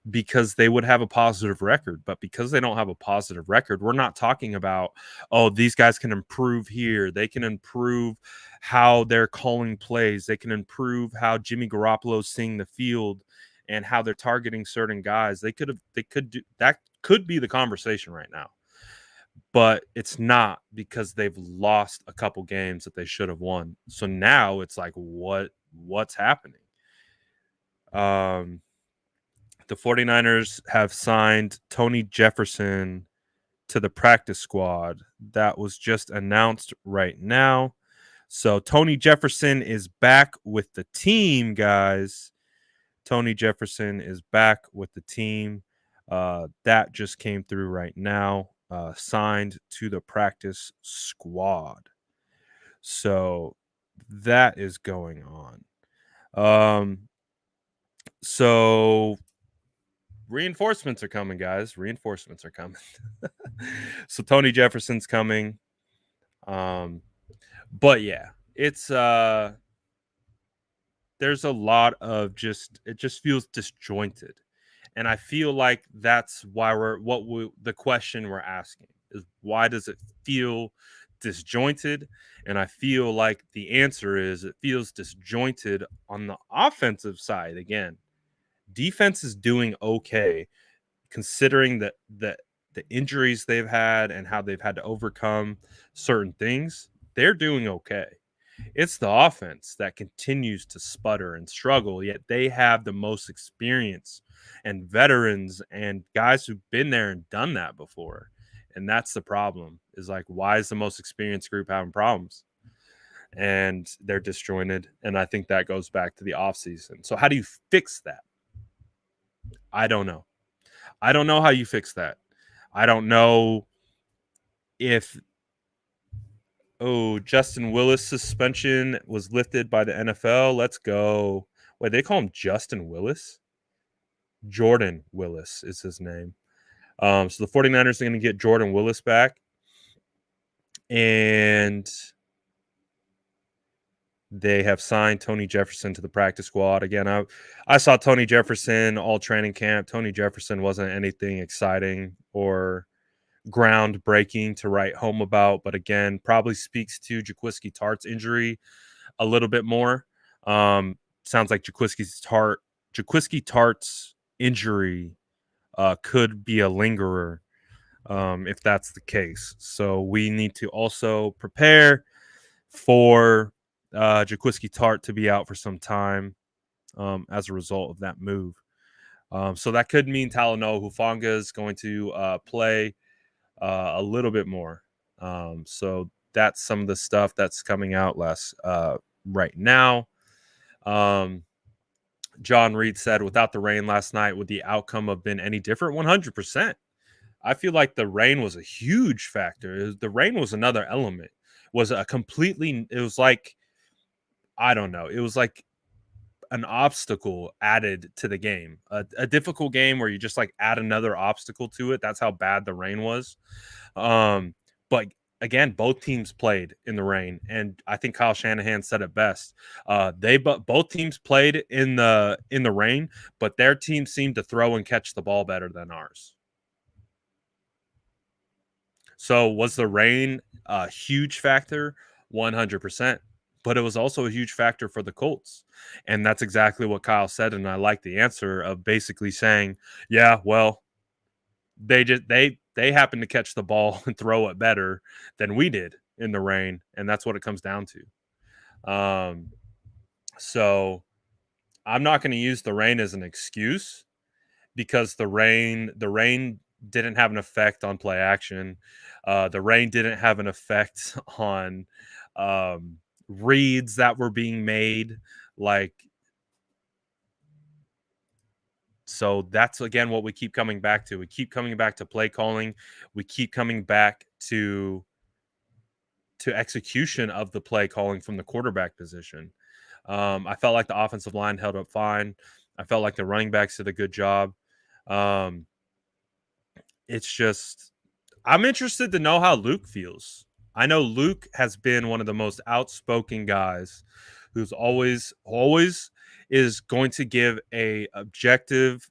because they would have a positive record. But because they don't have a positive record, we're not talking about, oh, these guys can improve here. They can improve how they're calling plays. They can improve how Jimmy Garoppolo's seeing the field and how they're targeting certain guys. They could do that, could be the conversation right now. But it's not because they've lost a couple games that they should have won. So now it's like what's happening? Um the 49ers have signed Tony Jefferson to the practice squad. That was just announced right now. So Tony Jefferson is back with the team, guys. Tony Jefferson is back with the team. That just came through right now. Signed to the practice squad. So that is going on. So reinforcements are coming, guys. Reinforcements are coming. So Tony Jefferson's coming. But yeah, it's there's a lot of it just feels disjointed. And I feel like that's why the question we're asking is, why does it feel disjointed? And I feel like the answer is it feels disjointed on the offensive side. Again, defense is doing okay considering the injuries they've had and how they've had to overcome certain things. They're doing okay. It's the offense that continues to sputter and struggle, yet they have the most experience and veterans and guys who've been there and done that before. And that's the problem, is like, why is the most experienced group having problems? And they're disjointed. And I think that goes back to the offseason. So how do you fix that? I don't know. I don't know how you fix that. I don't know if Justin Willis suspension was lifted by the NFL. Let's go. Wait, they call him Justin Willis? Jordan Willis is his name. So the 49ers are going to get Jordan Willis back. And they have signed Tony Jefferson to the practice squad. Again, I saw Tony Jefferson all training camp. Tony Jefferson wasn't anything exciting or groundbreaking to write home about, but again, probably speaks to Jaquiski Tartt's injury a little bit more. Sounds like Jaquiski Tartt's injury could be a lingerer if that's the case. So we need to also prepare for Jaquiski Tartt to be out for some time as a result of that move. So that could mean Talanoa Hufanga is going to play a little bit more. So that's some of the stuff that's coming out right now. John Reed said, without the rain last night, would the outcome have been any different? 100%. I feel like the rain was a huge factor. The rain was another element. It was like, I don't know. It was like an obstacle added to the game, a difficult game where you just like add another obstacle to it. That's how bad the rain was. Um, but again, both teams played in the rain, and I think Kyle Shanahan said it best. Both teams played in the rain, but their team seemed to throw and catch the ball better than ours. So was the rain a huge factor? 100%. But it was also a huge factor for the Colts. And that's exactly what Kyle said. And I like the answer of basically saying, yeah, well, they happened to catch the ball and throw it better than we did in the rain. And that's what it comes down to. So I'm not going to use the rain as an excuse because the rain didn't have an effect on play action. The rain didn't have an effect on reads that were being made. Like, so that's again what we keep coming back to. We keep coming back to play calling. We keep coming back to execution of the play calling from the quarterback position. I felt like the offensive line held up fine. I felt like the running backs did a good job. Um, it's just I'm interested to know how Luke feels. I know Luke has been one of the most outspoken guys who's always is going to give a objective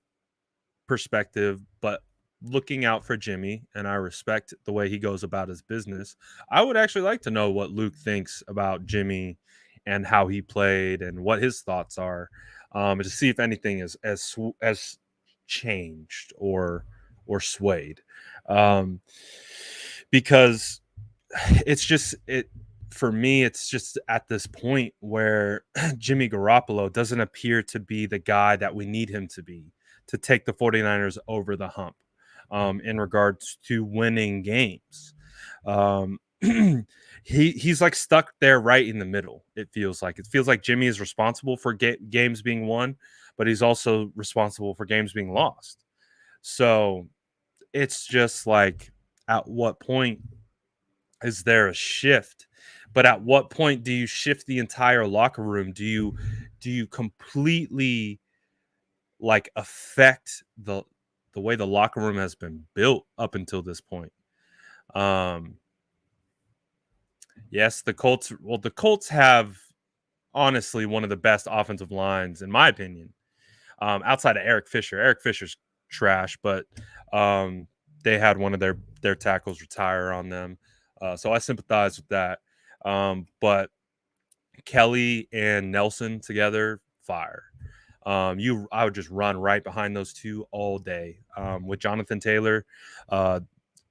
perspective, but looking out for Jimmy, and I respect the way he goes about his business. I would actually like to know what Luke thinks about Jimmy and how he played and what his thoughts are, to see if anything is as changed or swayed, um, because it's just it for me. It's just at this point where Jimmy Garoppolo doesn't appear to be the guy that we need him to be to take the 49ers over the hump, in regards to winning games. He's like stuck there right in the middle. It feels like Jimmy is responsible for games being won, but he's also responsible for games being lost. So it's just like, at what point is there a shift? But at what point do you shift the entire locker room? Do you completely like affect the way the locker room has been built up until this point? Um yes, the Colts have honestly one of the best offensive lines in my opinion. Outside of Eric Fisher. Eric Fisher's trash, but um they had one of their tackles retire on them. So I sympathize with that. But Kelly and Nelson together, fire. I would just run right behind those two all day. With Jonathan Taylor, uh,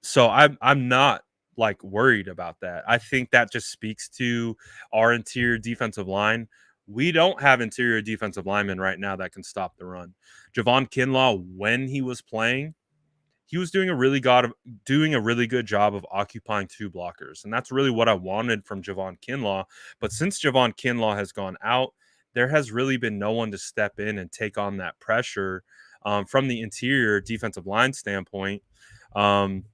so I'm not like worried about that. I think that just speaks to our interior defensive line. We don't have interior defensive linemen right now that can stop the run. Javon Kinlaw, when he was playing, he was doing a really good job of occupying two blockers, and that's really what I wanted from Javon Kinlaw. But since Javon Kinlaw has gone out, there has really been no one to step in and take on that pressure, from the interior defensive line standpoint. Um,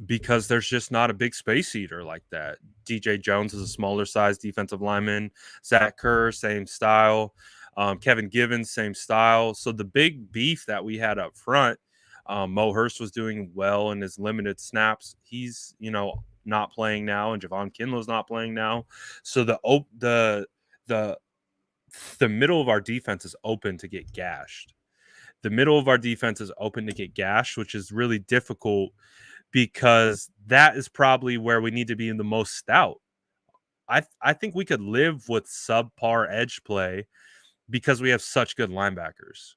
because there's just not a big space eater like that. DJ Jones is a smaller size defensive lineman. Zach Kerr, same style. Kevin Givens, same style. So the big beef that we had up front, Mo Hurst was doing well in his limited snaps. He's not playing now, and Javon Kinlow's not playing now. So the the middle of our defense is open to get gashed. The middle of our defense is open to get gashed, which is really difficult because that is probably where we need to be in the most stout. I think we could live with subpar edge play because we have such good linebackers.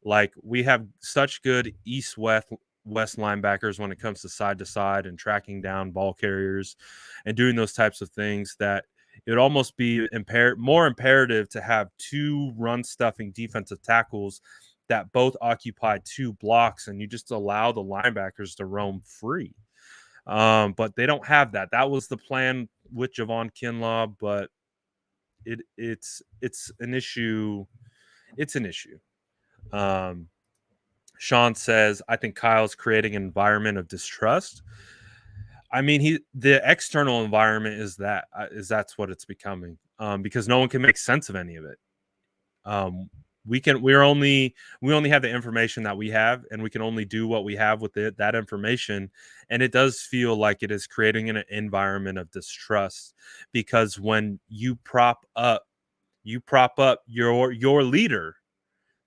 Like, we have such good east west linebackers when it comes to side and tracking down ball carriers and doing those types of things, that it would almost be more imperative to have two run stuffing defensive tackles that both occupy two blocks, and you just allow the linebackers to roam free. But they don't have that. That was the plan with Javon Kinlaw, but it's an issue. It's an issue. Um, Sean says, I think Kyle's creating an environment of distrust. I mean, the external environment is that's what it's becoming, because no one can make sense of any of it. Um, we only have the information that we have, and we can only do what we have with that information. And it does feel like it is creating an environment of distrust, because when you prop up your leader,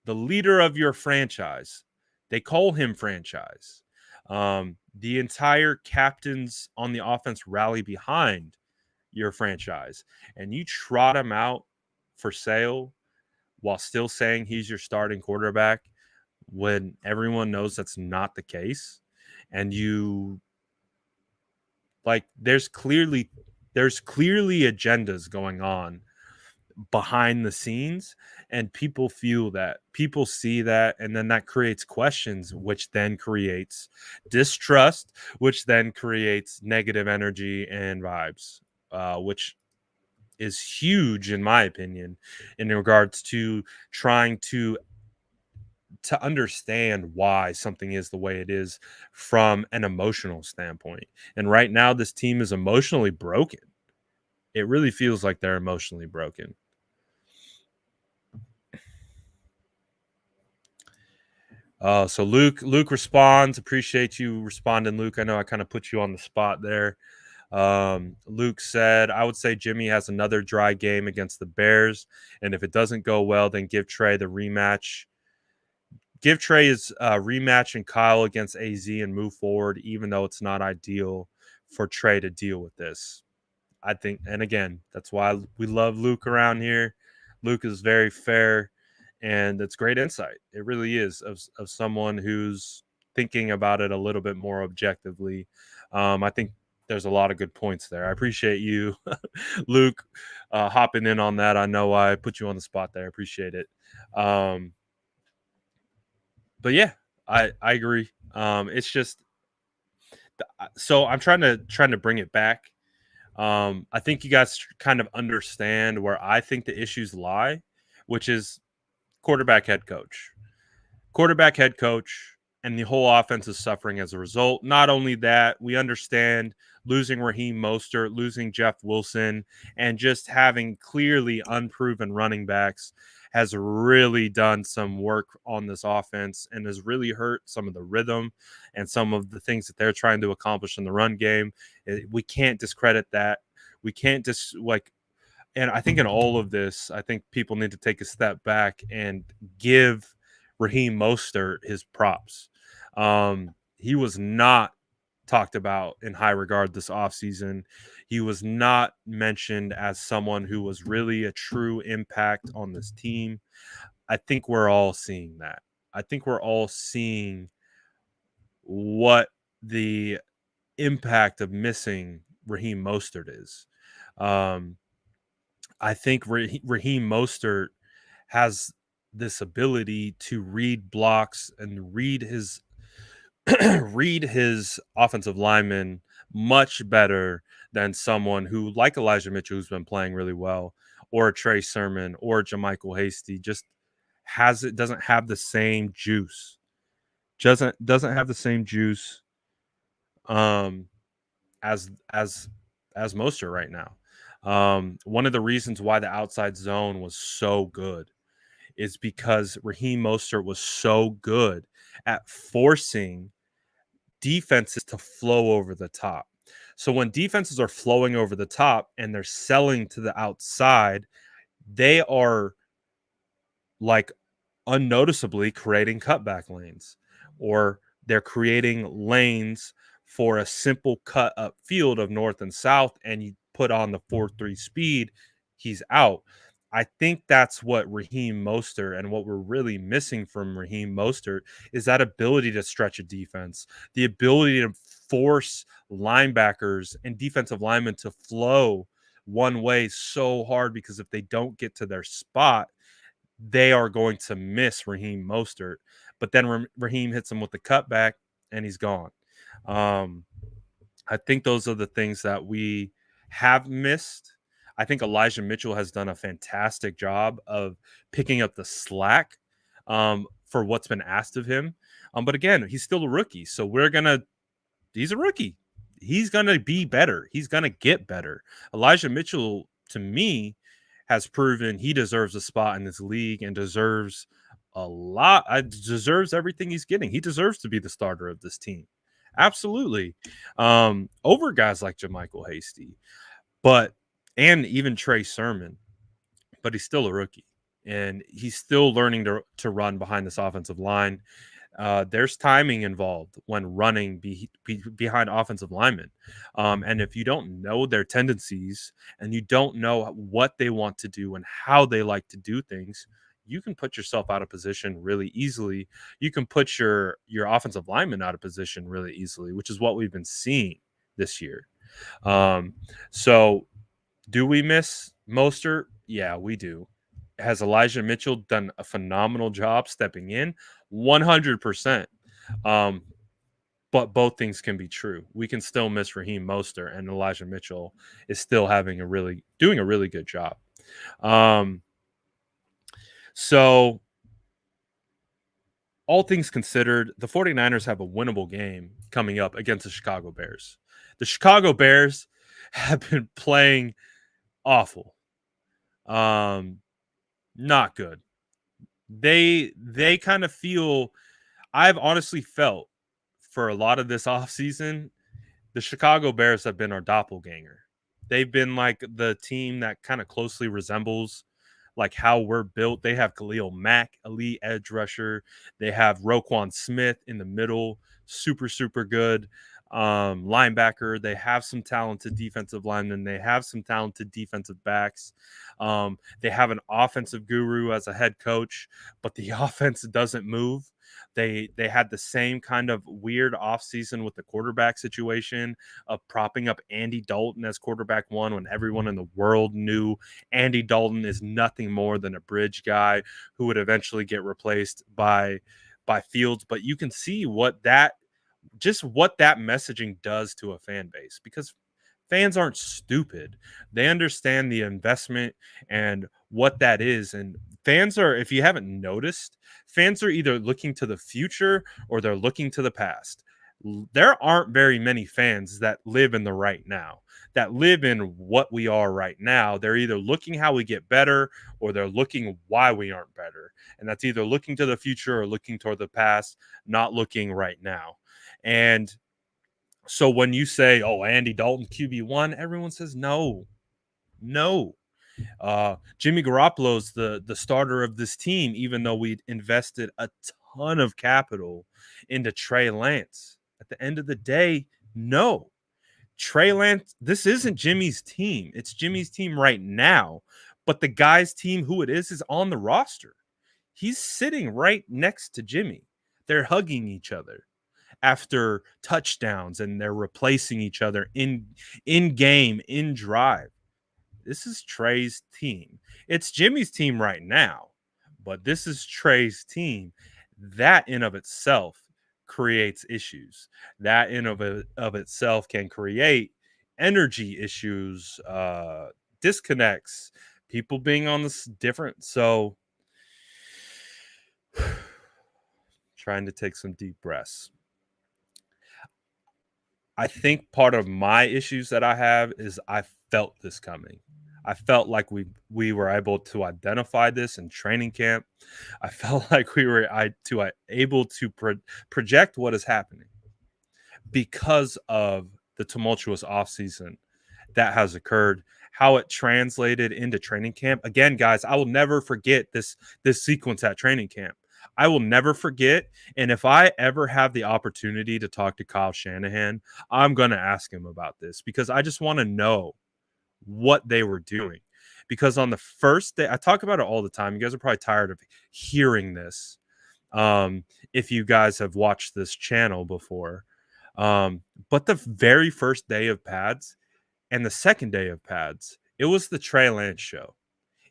the leader of your franchise. They call him franchise. The entire captains on the offense rally behind your franchise, and you trot him out for sale while still saying he's your starting quarterback when everyone knows that's not the case. And you like there's clearly agendas going on behind the scenes, and people see that, and then that creates questions, which then creates distrust, which then creates negative energy and vibes, which is huge in my opinion in regards to trying to understand why something is the way it is from an emotional standpoint. And right now this team is emotionally broken. It really feels like they're emotionally broken. So Luke responds. Appreciate you responding, Luke. I know I kind of put you on the spot there. Luke said, I would say Jimmy has another dry game against the Bears, and if it doesn't go well, then give Trey the rematch. Give Trey his rematch and Kyle against AZ and move forward, even though it's not ideal for Trey to deal with this. I think, and again, that's why we love Luke around here. Luke is very fair, and it's great insight. It really is of someone who's thinking about it a little bit more objectively. I think there's a lot of good points there. I appreciate you, Luke, hopping in on that. I know I put you on the spot there. I appreciate it. Um, but yeah, I agree. It's just so I'm trying to bring it back. I think you guys kind of understand where I think the issues lie, which is quarterback, head coach, quarterback, head coach, and the whole offense is suffering as a result. Not only that, we understand losing Raheem Mostert, losing Jeff Wilson, and just having clearly unproven running backs has really done some work on this offense and has really hurt some of the rhythm and some of the things that they're trying to accomplish in the run game. We can't discredit that. We can't just like, and I think in all of this, I think people need to take a step back and give Raheem Mostert his props. He was not talked about in high regard this offseason. He was not mentioned as someone who was really a true impact on this team. I think we're all seeing that. I think we're all seeing what the impact of missing Raheem Mostert is. Um, I think Raheem Mostert has this ability to read blocks and read his read his offensive lineman much better than someone who, like Elijah Mitchell, who's been playing really well, or Trey Sermon, or Jamichael Hasty, just doesn't have the same juice. Doesn't have the same juice um as Mostert right now. One of the reasons why the outside zone was so good is because Raheem Mostert was so good at forcing defenses to flow over the top. So when defenses are flowing over the top and they're selling to the outside, they are like unnoticeably creating cutback lanes, or they're creating lanes for a simple cut up field of north and south, and you put on the 4-3 speed, he's out. I think that's what Raheem Mostert, and what we're really missing from Raheem Mostert, is that ability to stretch a defense, the ability to force linebackers and defensive linemen to flow one way so hard, because if they don't get to their spot, they are going to miss Raheem Mostert. But then Raheem hits him with the cutback and he's gone. Um, I think those are the things that we have missed. I think Elijah Mitchell has done a fantastic job of picking up the slack for what's been asked of him. But again, he's still a rookie. So he's a rookie. He's going to be better. He's going to get better. Elijah Mitchell, to me, has proven he deserves a spot in this league and deserves deserves everything he's getting. He deserves to be the starter of this team. Absolutely. Over guys like JaMychal Hasty, but and even Trey Sermon, but he's still a rookie and he's still learning to run behind this offensive line. There's timing involved when running behind offensive linemen. And if you don't know their tendencies and you don't know what they want to do and how they like to do things, you can put yourself out of position really easily. You can put your offensive lineman out of position really easily, which is what we've been seeing this year. Um, so do we miss Mostert? Yeah, we do. Has Elijah Mitchell done a phenomenal job stepping in? 100%. Um, but both things can be true. We can still miss Raheem Mostert, and Elijah Mitchell is still doing a really good job. Um, so all things considered, the 49ers have a winnable game coming up against the Chicago Bears. The Chicago Bears have been playing awful. Not good. They kind of feel I've honestly felt for a lot of this offseason, the Chicago Bears have been our doppelganger. They've been like the team that kind of closely resembles like how we're built. They have Khalil Mack, elite edge rusher. They have Roquan Smith in the middle, super, super good linebacker. They have some talented defensive linemen. They have some talented defensive backs. They have an offensive guru as a head coach, but the offense doesn't move. They had the same kind of weird offseason with the quarterback situation of propping up Andy Dalton as quarterback one when everyone in the world knew Andy Dalton is nothing more than a bridge guy who would eventually get replaced by Fields. But you can see what that messaging does to a fan base, because fans aren't stupid. They understand the investment and what that is. And fans are, if you haven't noticed, fans are either looking to the future or they're looking to the past. There aren't very many fans that live in the right now, that live in what we are right now. They're either looking how we get better or they're looking why we aren't better. And that's either looking to the future or looking toward the past, not looking right now. And so when you say, "Oh, Andy Dalton QB1," everyone says no. No. Jimmy Garoppolo's the starter of this team, even though we invested a ton of capital into Trey Lance. At the end of the day, no. Trey Lance, this isn't Jimmy's team. It's Jimmy's team right now, but the guy's team, who it is on the roster. He's sitting right next to Jimmy. They're hugging each other after touchdowns and they're replacing each other in game, in drive. This is Trey's team. It's Jimmy's team right now, but this is Trey's team. That in of itself creates issues. That in of itself can create energy issues, disconnects, people being on this different. So trying to take some deep breaths. I think part of my issues that I have is I felt this coming. I felt like we were able to identify this in training camp. I felt like we were able to project what is happening because of the tumultuous offseason that has occurred, how it translated into training camp. Again, guys, I will never forget this sequence at training camp. I will never forget. And if I ever have the opportunity to talk to Kyle Shanahan, I'm going to ask him about this because I just want to know what they were doing. Because on the first day, I talk about it all the time. You guys are probably tired of hearing this. If you guys have watched this channel before. But the very first day of pads and the second day of pads, it was the Trey Lance show.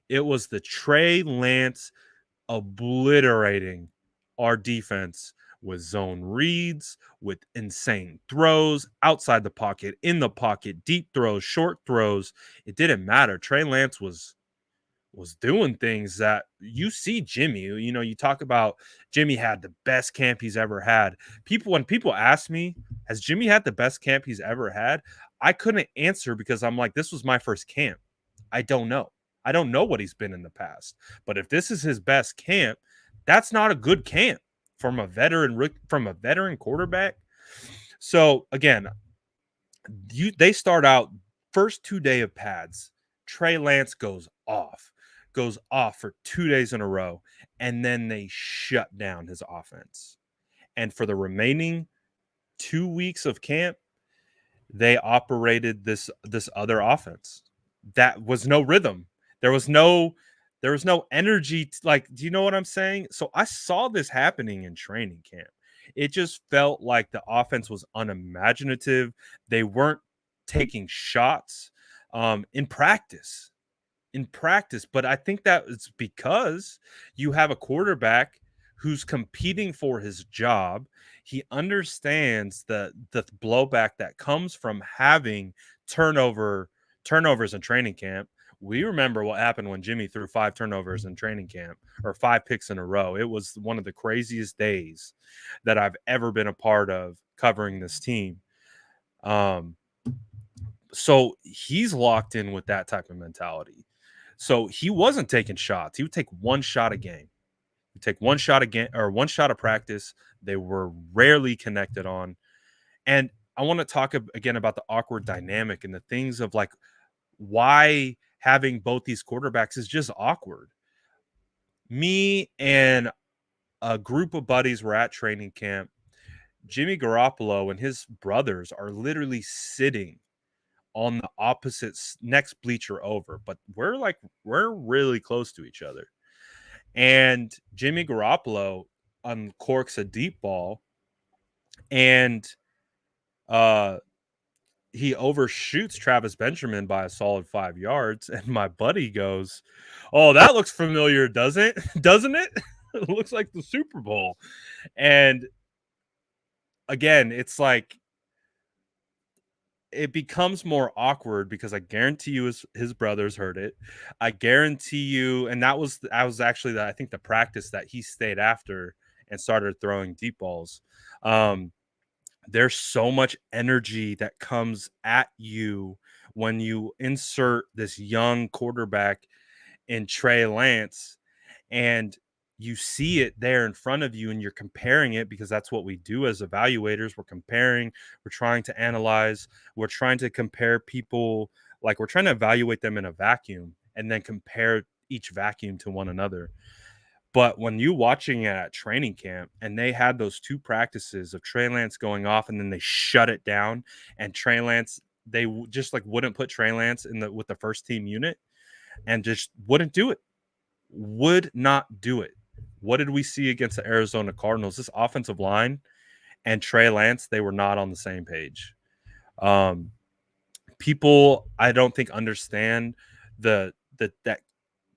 It was the Trey Lance obliterating our defense with zone reads, with insane throws, outside the pocket, in the pocket, deep throws, short throws. It didn't matter. Trey Lance was doing things that you see Jimmy. You know, you talk about Jimmy had the best camp he's ever had. When people ask me, has Jimmy had the best camp he's ever had? I couldn't answer because I'm like, this was my first camp. I don't know. I don't know what he's been in the past. But if this is his best camp, that's not a good camp from a veteran quarterback. So again, they start out first 2 day of pads. Trey Lance goes off for 2 days in a row, and then they shut down his offense. And for the remaining 2 weeks of camp, they operated this other offense that was no rhythm. There was no energy. Like, do you know what I'm saying? So I saw this happening in training camp. It just felt like the offense was unimaginative. They weren't taking shots in practice. But I think that it's because you have a quarterback who's competing for his job. He understands the blowback that comes from having turnovers in training camp. We remember what happened when Jimmy threw 5 turnovers in training camp, or 5 picks in a row. It was one of the craziest days that I've ever been a part of covering this team. Um, so he's locked in with that type of mentality. So he wasn't taking shots. He would take one shot a game. He'd take one shot again, or one shot of practice. They were rarely connected on. And I want to talk again about the awkward dynamic and the things of like why having both these quarterbacks is just awkward. Me and a group of buddies were at training camp. Jimmy Garoppolo and his brothers are literally sitting on the opposite next bleacher over, but we're really close to each other. And Jimmy Garoppolo uncorks a deep ball, and uh he overshoots Travis Benjamin by a solid 5 yards. And my buddy goes, "Oh, that looks familiar, doesn't doesn't it? It looks like the Super Bowl." And again, it's like it becomes more awkward because I guarantee you his brothers heard it. I guarantee you, and that was actually I think the practice that he stayed after and started throwing deep balls. Um, there's so much energy that comes at you when you insert this young quarterback in Trey Lance, and you see it there in front of you, and you're comparing it because that's what we do as evaluators. We're comparing, we're trying to analyze, we're trying to compare people, like we're trying to evaluate them in a vacuum and then compare each vacuum to one another. But when you watching it at training camp and they had those 2 practices of Trey Lance going off and then they shut it down, and Trey Lance, they just like wouldn't put Trey Lance in the with the first team unit and just wouldn't do it. Would not do it. What did we see against the Arizona Cardinals? This offensive line and Trey Lance, they were not on the same page. Um, People, I don't think, understand that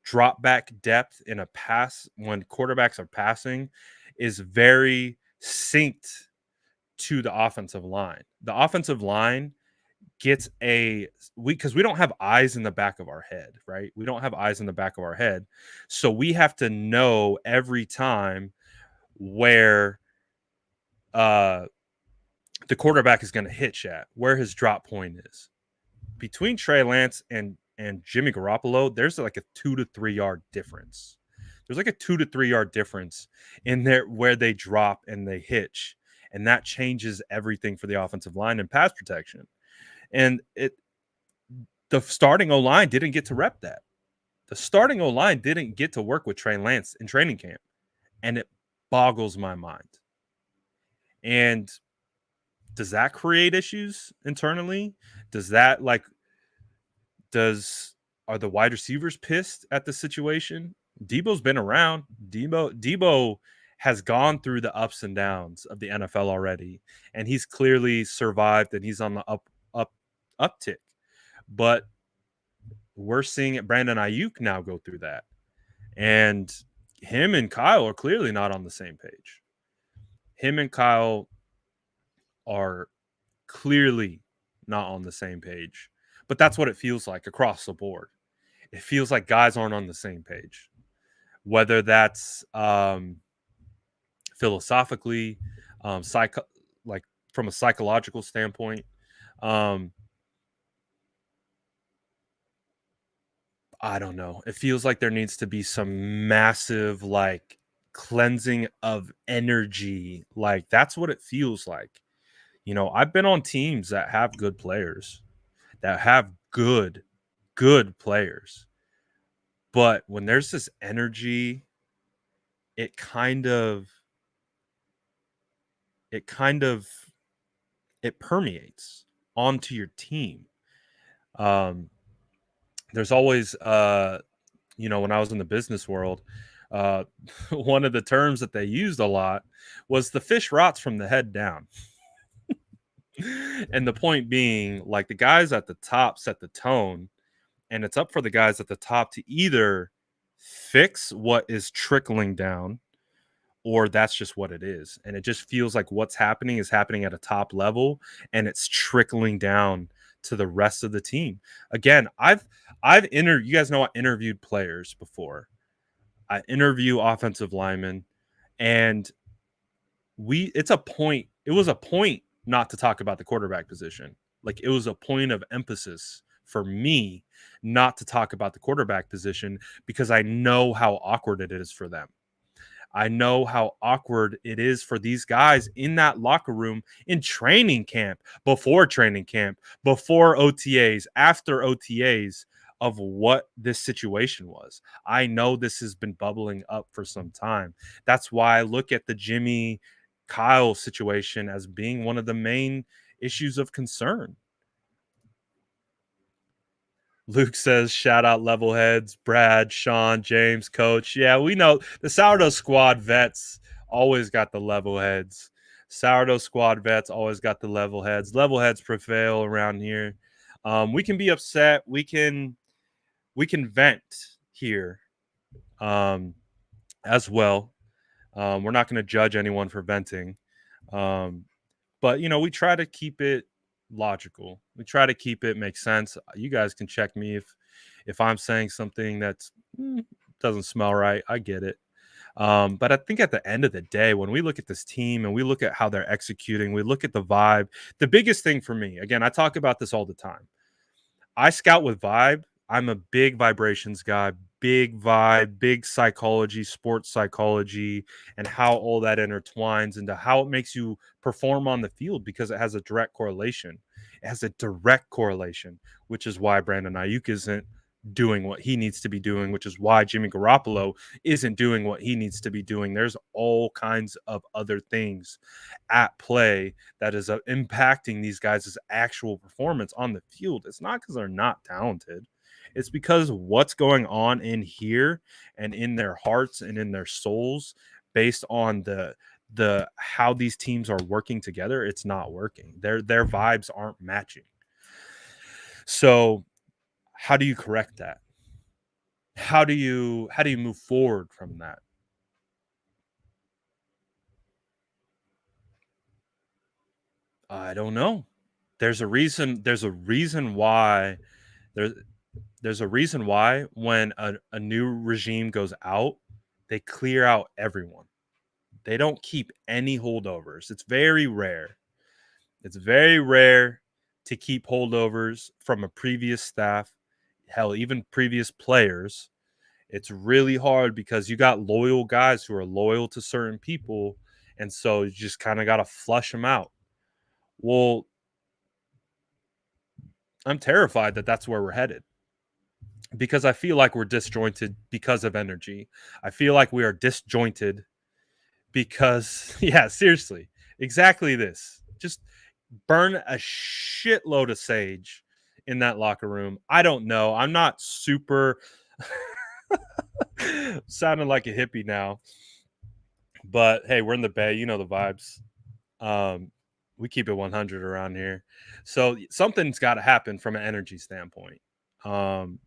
drop back depth in a pass when quarterbacks are passing is very synced to the offensive line. The offensive line gets because we don't have eyes in the back of our head, right? We don't have eyes in the back of our head. So we have to know every time where uh the quarterback is going to hitch at, where his drop point is. Between Trey Lance and Jimmy Garoppolo, there's like a 2 to 3 yard difference. There's like a 2 to 3 yard difference in there where they drop and they hitch, and that changes everything for the offensive line and pass protection. And the starting O line didn't get to rep that. The starting O line didn't get to work with Trey Lance in training camp, and it boggles my mind. And does that create issues internally? Does that like does are the wide receivers pissed at the situation? Debo's been around. Debo has gone through the ups and downs of the NFL already, and he's clearly survived and he's on the uptick. But we're seeing it. Brandon Ayuk now go through that, and him and Kyle are clearly not on the same page. Him and Kyle are clearly not on the same page, but that's what it feels like across the board. It feels like guys aren't on the same page, whether that's philosophically, like from a psychological standpoint. Um, I don't know. It feels like there needs to be some massive, like, cleansing of energy. Like, that's what it feels like. I've been on teams that have good players, that have good players. But when there's this energy, it kind of it kind of it permeates onto your team. Um, there's always when I was in the business world, uh, one of the terms that they used a lot was the fish rots from the head down. And the point being, like, the guys at the top set the tone, and it's up for the guys at the top to either fix what is trickling down, or that's just what it is. And it just feels like what's happening is happening at a top level, and it's trickling down to the rest of the team. Again, you guys know I interviewed players before. I interview offensive linemen, and it was a point not to talk about the quarterback position. Like, it was a point of emphasis for me not to talk about the quarterback position, because I know how awkward it is for them. I know how awkward it is for these guys in that locker room, in training camp, before OTAs, after OTAs, of what this situation was. I know this has been bubbling up for some time. That's why I look at the Jimmy Kyle situation as being one of the main issues of concern. Luke says, shout out level heads, Brad, Sean, James, coach. Yeah, we know the Sourdough Squad vets always got the level heads. Sourdough Squad vets always got the level heads. Level heads prevail around here. We can be upset. We can vent here, um, as well. We're not going to judge anyone for venting. Um, but we try to keep it logical. We try to keep it make sense. You guys can check me if I'm saying something that's doesn't smell right. I get it. But I think at the end of the day, when we look at this team and we look at how they're executing, we look at the vibe. The biggest thing for me, again, I talk about this all the time. I scout with vibe. I'm a big vibrations guy, big vibe, big psychology, sports psychology, and how all that intertwines into how it makes you perform on the field, because it has a direct correlation. It has a direct correlation, which is why Brandon Ayuk isn't doing what he needs to be doing, which is why Jimmy Garoppolo isn't doing what he needs to be doing. There's all kinds of other things at play that is impacting these guys' actual performance on the field. It's not because they're not talented. It's because what's going on in here and in their hearts and in their souls, based on the how these teams are working together, it's not working. Their vibes aren't matching. So how do you correct that? How do you move forward from that? I don't know. There's a reason why there's there's a reason why when a new regime goes out, they clear out everyone. They don't keep any holdovers. It's very rare. It's very rare to keep holdovers from a previous staff, hell, even previous players. It's really hard because you got loyal guys who are loyal to certain people, and so you just kind of got to flush them out. Well, I'm terrified that that's where we're headed, because I feel like we're disjointed because of energy. I feel like we are disjointed because, yeah, seriously, exactly this. Just burn a shitload of sage in that locker room. I don't know. I'm not super sounding like a hippie now, but hey, we're in the Bay. You know the vibes. Um, we keep it 100 around here. So something's got to happen from an energy standpoint. Um,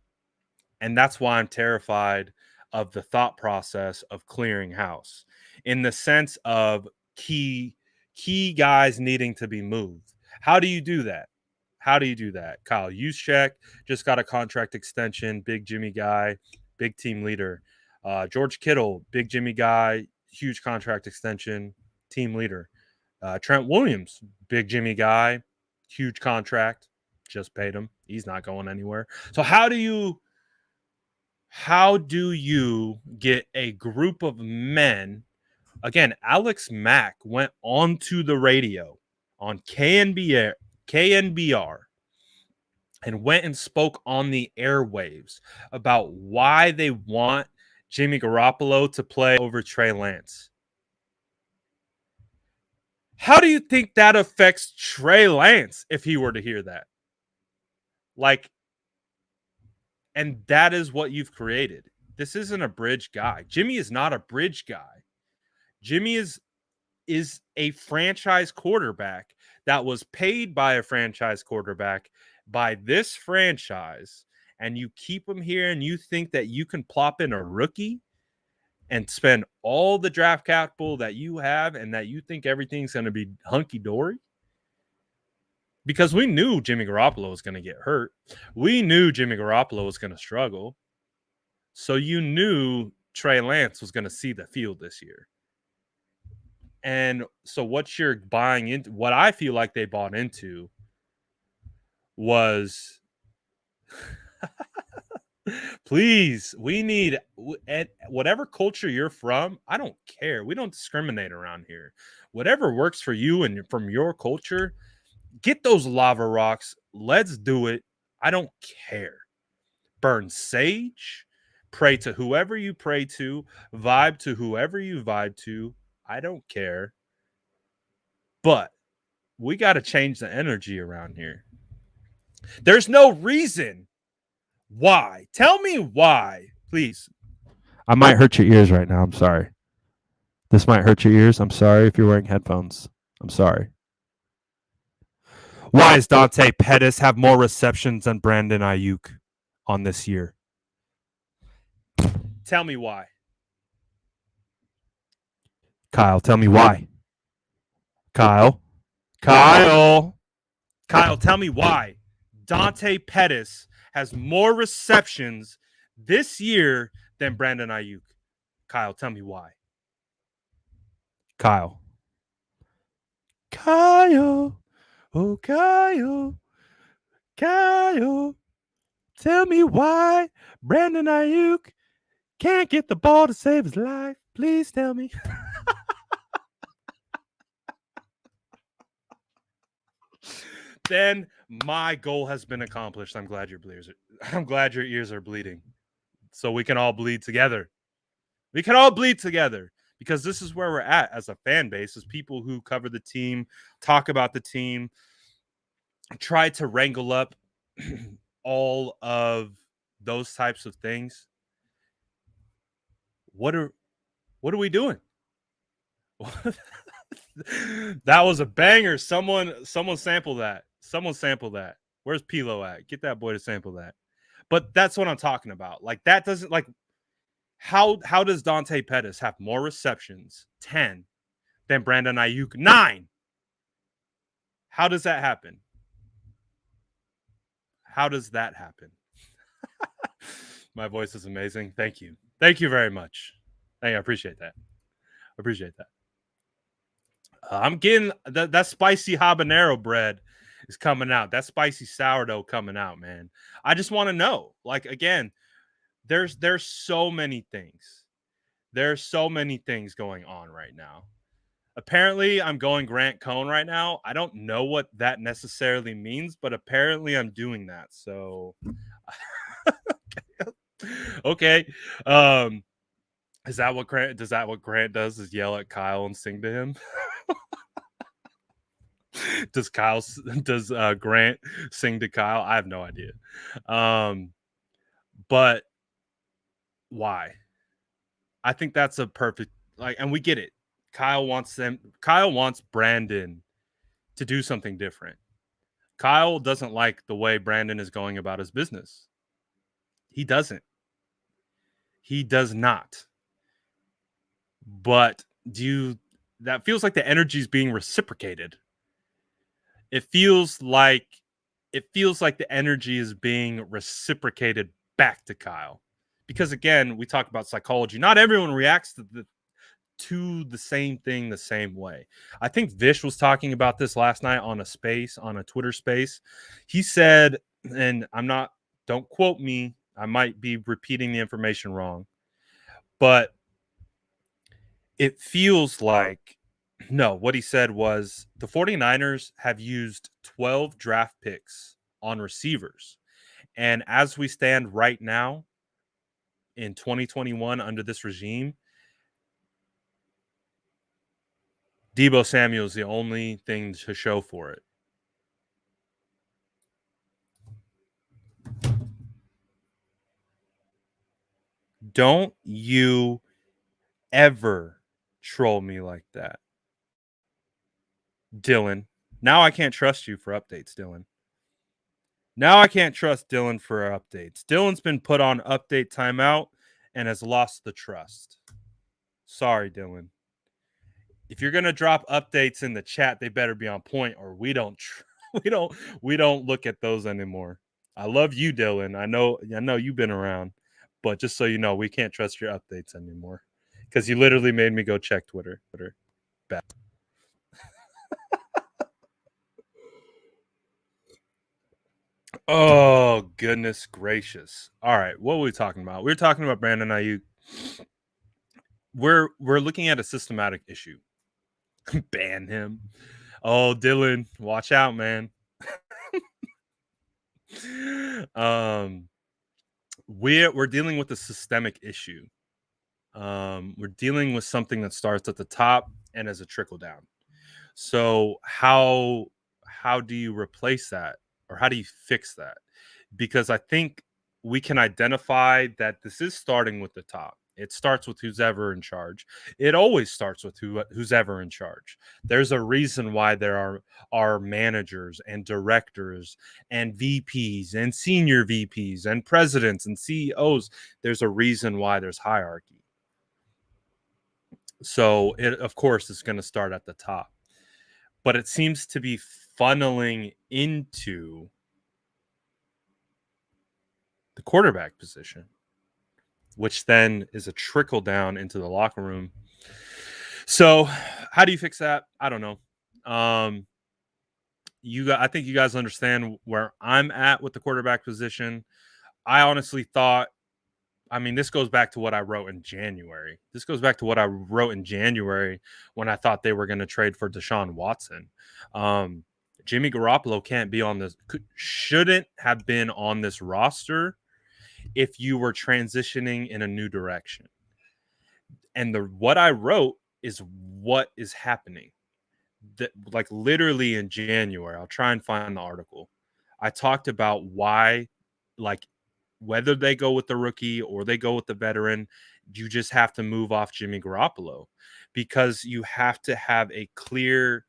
and that's why I'm terrified of the thought process of clearing house, in the sense of key guys needing to be moved. How do you do that? How do you do that? Kyle Juszczyk just got a contract extension, big Jimmy guy, big team leader. George Kittle, big Jimmy guy, huge contract extension, team leader. Trent Williams, big Jimmy guy, huge contract, just paid him. He's not going anywhere. So How do you get a group of men? Again, Alex Mack went onto the radio on KNBR and went and spoke on the airwaves about why they want Jimmy Garoppolo to play over Trey Lance. How do you think that affects Trey Lance if he were to hear that? Like, and that is what you've created. This isn't a bridge guy. Jimmy is not a bridge guy. Jimmy is a franchise quarterback that was paid by a franchise quarterback by this franchise, and you keep him here and you think that you can plop in a rookie and spend all the draft capital that you have and that you think everything's going to be hunky-dory? Because we knew Jimmy Garoppolo was going to get hurt. We knew Jimmy Garoppolo was going to struggle. So you knew Trey Lance was going to see the field this year. And so what you're buying into, what I feel like they bought into was, please, we need, whatever culture you're from, I don't care. We don't discriminate around here. Whatever works for you and from your culture, get those lava rocks. Let's do it. I don't care. Burn sage, pray to whoever you pray to, vibe to whoever you vibe to. I don't care. But we got to change the energy around here. There's no reason why. Tell me why, please. I might hurt your ears right now. I'm sorry. This might hurt your ears. I'm sorry if you're wearing headphones. I'm sorry. Why does Dante Pettis have more receptions than Brandon Ayuk on this year? Tell me why. Kyle, tell me why. Kyle, tell me why Dante Pettis has more receptions this year than Brandon Ayuk. Kyle, tell me why. Kyle, oh Kyle, tell me why Brandon Ayuk can't get the ball to save his life. Please tell me. Then my goal has been accomplished. I'm glad your ears are bleeding. So we can all bleed together. We can all bleed together because this is where we're at as a fan base, as people who cover the team, talk about the team, try to wrangle up all of those types of things. What are we doing? That was a banger. Someone sample that. Someone sample that. Where's Pilo at? Get that boy to sample that. But that's what I'm talking about. Like, that doesn't, like, how does Dante Pettis have more receptions, 10, than Brandon Ayuk, 9? How does that happen? How does that happen? My voice is amazing. Thank you. Thank you very much. I appreciate that. I'm getting that spicy habanero bread is coming out. That spicy sourdough coming out, man. I just want to know. Like, again, there's so many things. There's so many things going on right now. Apparently, I'm going Grant Cohn right now. I don't know what that necessarily means, but apparently I'm doing that. So, okay. Is that what Grant does? Is yell at Kyle and sing to him? Does Grant sing to Kyle? I have no idea. But why? I think that's a perfect, like, and we get it. Kyle wants Brandon to do something different. Kyle doesn't like the way Brandon is going about his business. He doesn't. He does not. But that feels like the energy is being reciprocated. It feels like the energy is being reciprocated back to Kyle. Because, again, we talk about psychology. Not everyone reacts to the same thing the same way. I think Vish was talking about this last night on a Twitter space. He said, and don't quote me, I might be repeating the information wrong, but it feels like no, what he said was the 49ers have used 12 draft picks on receivers. And as we stand right now in 2021 under this regime, Debo Samuel is the only thing to show for it. Don't you ever troll me like that, Dylan. Now I can't trust you for updates, Dylan. Now I can't trust Dylan for updates. Dylan's been put on update timeout and has lost the trust. Sorry, Dylan. If you're gonna drop updates in the chat, they better be on point, or we don't we don't we don't look at those anymore. I love you, Dylan. I know you've been around, but just so you know, we can't trust your updates anymore because you literally made me go check Twitter. Bad. Oh goodness gracious! All right, what were we talking about? We were talking about Brandon Ayuk. We're looking at a systematic issue. Ban him. Oh, Dylan, watch out, man. um, we're dealing with a systemic issue. We're dealing with something that starts at the top and as a trickle down. So how do you replace that, or how do you fix that? Because I think we can identify that this is starting with the top. It starts with who's ever in charge. It always starts with who's ever in charge. There's a reason why there are managers and directors and VPs and senior VPs and presidents and CEOs. There's a reason why there's hierarchy. So it of course is going to start at the top. But it seems to be funneling into the quarterback position, which then is a trickle down into the locker room. So, how do you fix that? I don't know. I think you guys understand where I'm at with the quarterback position. I honestly thought, I mean, this goes back to what I wrote in January. This goes back to what I wrote in January when I thought they were going to trade for Deshaun Watson. Jimmy Garoppolo can't be on this, shouldn't have been on this roster if you were transitioning in a new direction. And what I wrote is what is happening. Like literally in January, I'll try and find the article. I talked about why, like, whether they go with the rookie or they go with the veteran, you just have to move off Jimmy Garoppolo because you have to have a clear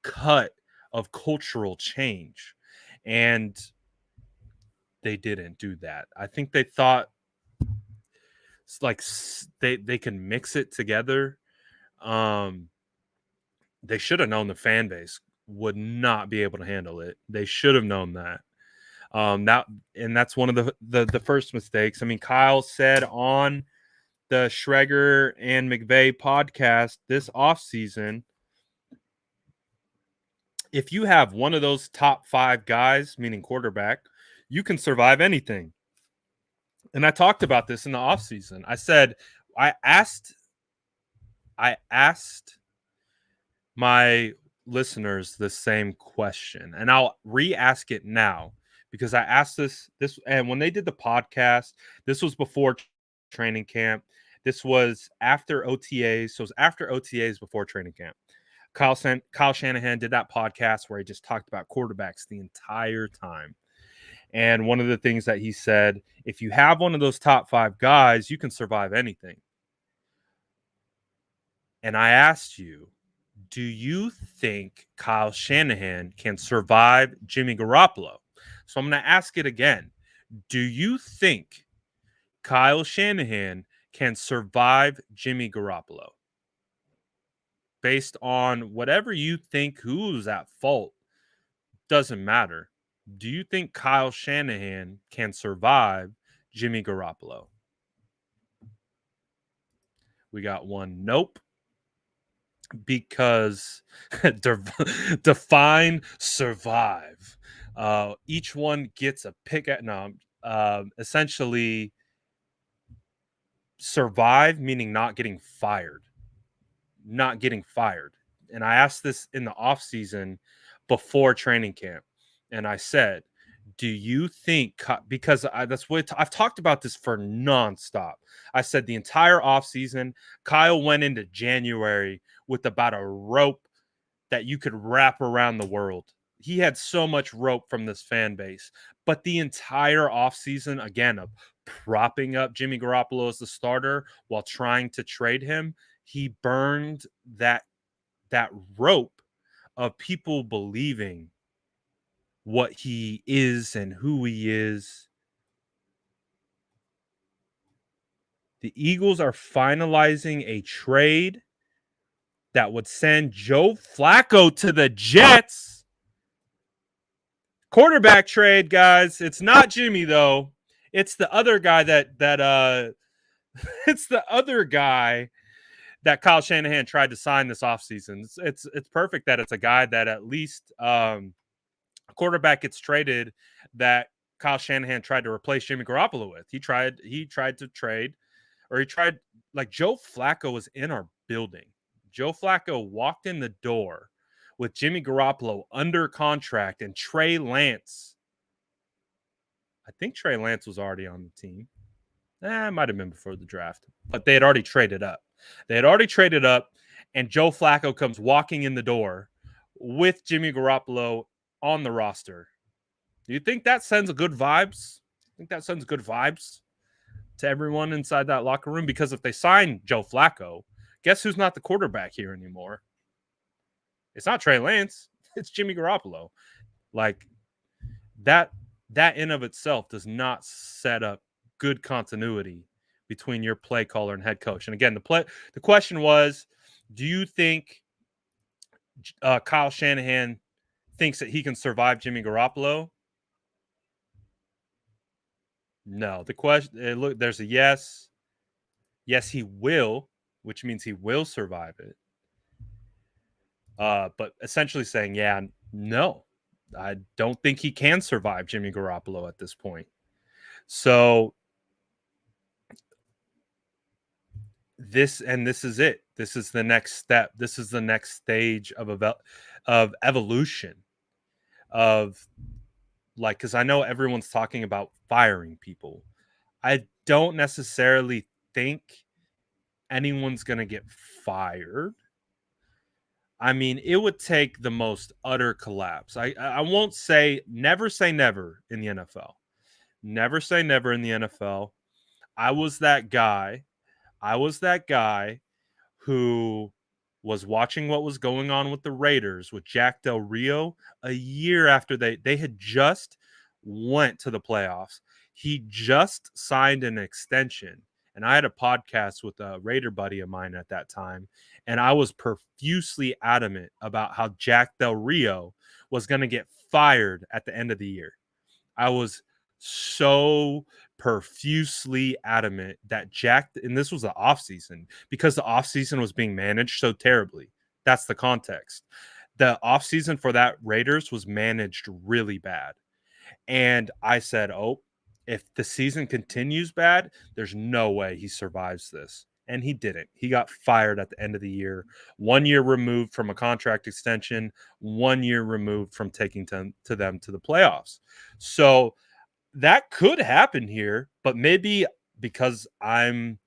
cut of cultural change. And they didn't do that. I think they thought like they can mix it together. They should have known the fan base would not be able to handle it. They should have known that. That and that's one of the first mistakes. I mean, Kyle said on the Schreger and McVay podcast this offseason, if you have one of those top 5 guys, meaning quarterback, you can survive anything. And I talked about this in the offseason. I said, I asked my listeners the same question, and I'll re-ask it now because I asked this and when they did the podcast, this was before training camp. This was after OTAs, so it was after OTAs before training camp. Kyle Shanahan did that podcast where he just talked about quarterbacks the entire time. And one of the things that he said, if you have one of those top 5 guys, you can survive anything. And I asked you, do you think Kyle Shanahan can survive Jimmy Garoppolo? So I'm going to ask it again. Do you think Kyle Shanahan can survive Jimmy Garoppolo? Based on whatever you think who's at fault, doesn't matter. Do you think Kyle Shanahan can survive Jimmy Garoppolo? We got one nope. Because define survive. Each one gets a pick at no. essentially survive, meaning not getting fired. And I asked this in the off season before training camp, and I said, "Do you think?" Because that's what I've talked about this for nonstop. I said the entire off season, Kyle went into January with about a rope that you could wrap around the world. He had so much rope from this fan base, but the entire offseason, again, of propping up Jimmy Garoppolo as the starter while trying to trade him, he burned that rope of people believing what he is and who he is. The Eagles are finalizing a trade that would send Joe Flacco to the Jets. Quarterback trade, guys. It's not Jimmy though. It's the other guy that it's the other guy that Kyle Shanahan tried to sign this offseason. It's perfect that it's a guy that at least a quarterback gets traded that Kyle Shanahan tried to replace Jimmy Garoppolo with. He tried to trade, or he tried, like, Joe Flacco was in our building. Joe Flacco walked in the door with Jimmy Garoppolo under contract and Trey Lance. I think Trey Lance was already on the team. It might have been before the draft, but they had already traded up. And Joe Flacco comes walking in the door with Jimmy Garoppolo on the roster. Do you think that sends good vibes? I think that sends good vibes to everyone inside that locker room, because if they sign Joe Flacco, guess who's not the quarterback here anymore? It's not Trey Lance. It's Jimmy Garoppolo. Like, that in of itself does not set up good continuity between your play caller and head coach. And again, the question was, do you think Kyle Shanahan thinks that he can survive Jimmy Garoppolo? No. The question, look, there's a yes. Yes, he will, which means he will survive it. But essentially saying, yeah, no, I don't think he can survive Jimmy Garoppolo at this point. So this is it. This is the next step. This is the next stage of evolution of, like, because I know everyone's talking about firing people. I don't necessarily think anyone's going to get fired. I mean, it would take the most utter collapse. I won't say never in the NFL. Never say never in the NFL. I was that guy. I was that guy who was watching what was going on with the Raiders with Jack Del Rio a year after they had just went to the playoffs. He just signed an extension. And I had a podcast with a Raider buddy of mine at that time, and I was profusely adamant about how Jack Del Rio was going to get fired at the end of the year. I was so profusely adamant that and this was the offseason, because the offseason was being managed so terribly. That's the context. The offseason for that Raiders was managed really bad. And I said, oh, if the season continues bad, there's no way he survives this. And he didn't. He got fired at the end of the year, 1 year removed from a contract extension, 1 year removed from taking them to the playoffs. So that could happen here, but maybe because I'm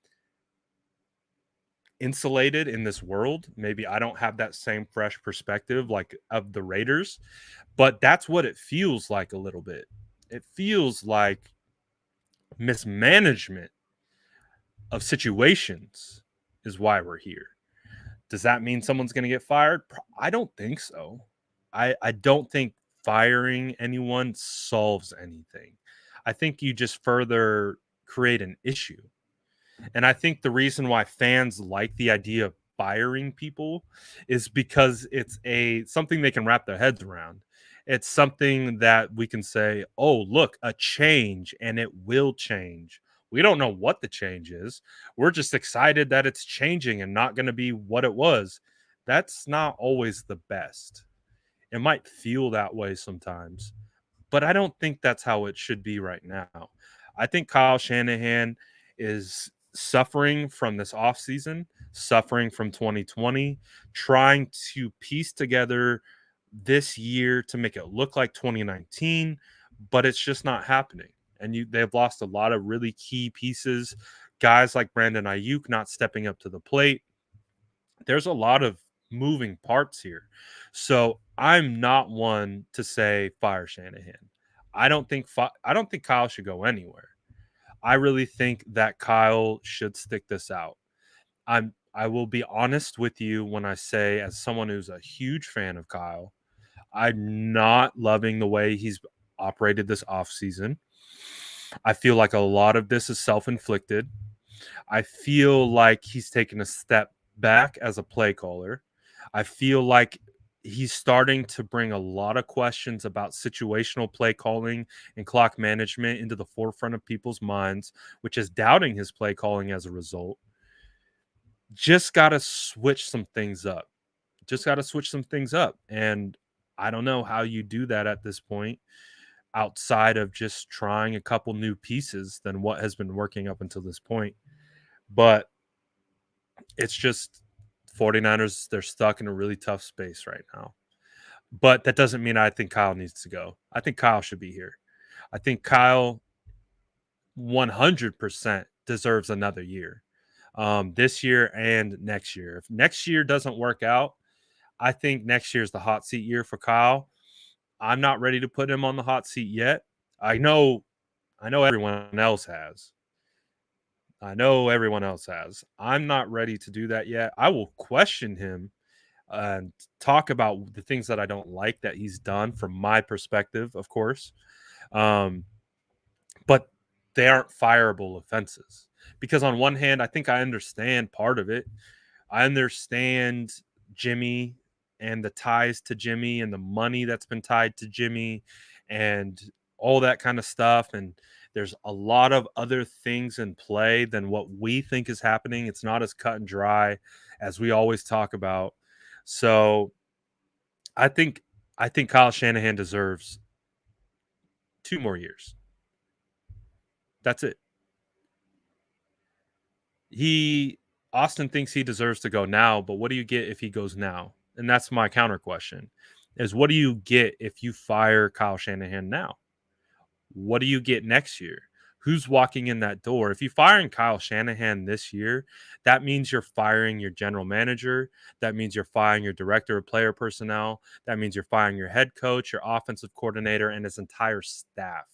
insulated in this world, maybe I don't have that same fresh perspective like of the Raiders, but that's what it feels like a little bit. It feels like mismanagement of situations is why we're here. Does that mean someone's going to get fired? I don't think so. I don't think firing anyone solves anything. I think you just further create an issue. And I think the reason why fans like the idea of firing people is because it's something they can wrap their heads around. It's something that we can say, oh, look, a change, and it will change. We don't know what the change is. We're just excited that it's changing and not going to be what it was. That's not always the best. It might feel that way sometimes, but I don't think that's how it should be right now. I think Kyle Shanahan is suffering from this offseason, suffering from 2020, trying to piece together this year to make it look like 2019, but it's just not happening. And they've lost a lot of really key pieces. Guys like Brandon Ayuk not stepping up to the plate. There's a lot of moving parts here. So I'm not one to say fire Shanahan. I don't think Kyle should go anywhere. I really think that Kyle should stick this out. I will be honest with you when I say, as someone who's a huge fan of Kyle, I'm not loving the way he's operated this offseason. I feel like a lot of this is self-inflicted. I feel like he's taken a step back as a play caller. I feel like he's starting to bring a lot of questions about situational play calling and clock management into the forefront of people's minds, which is doubting his play calling as a result. Just got to switch some things up. Just got to switch some things up. And I don't know how you do that at this point outside of just trying a couple new pieces than what has been working up until this point. But it's just 49ers, they're stuck in a really tough space right now. But that doesn't mean I think Kyle needs to go. I think Kyle should be here. I think Kyle 100% deserves another year. This year and next year. If next year doesn't work out, I think next year is the hot seat year for Kyle. I'm not ready to put him on the hot seat yet. I know everyone else has. I know everyone else has. I'm not ready to do that yet. I will question him and talk about the things that I don't like that he's done from my perspective, of course. Um, but they aren't fireable offenses. Because on one hand, I think I understand part of it. I understand Jimmy and the ties to Jimmy and the money that's been tied to Jimmy and all that kind of stuff. And there's a lot of other things in play than what we think is happening. It's not as cut and dry as we always talk about. So I think I think Kyle Shanahan deserves 2 more years. That's it. He Austin thinks he deserves to go now, but what do you get if he goes now? And that's my counter question is what do you get if you fire Kyle Shanahan now? What do you get next year? Who's walking in that door? If you're firing Kyle Shanahan this year, that means you're firing your general manager. That means you're firing your director of player personnel. That means you're firing your head coach, your offensive coordinator, and his entire staff.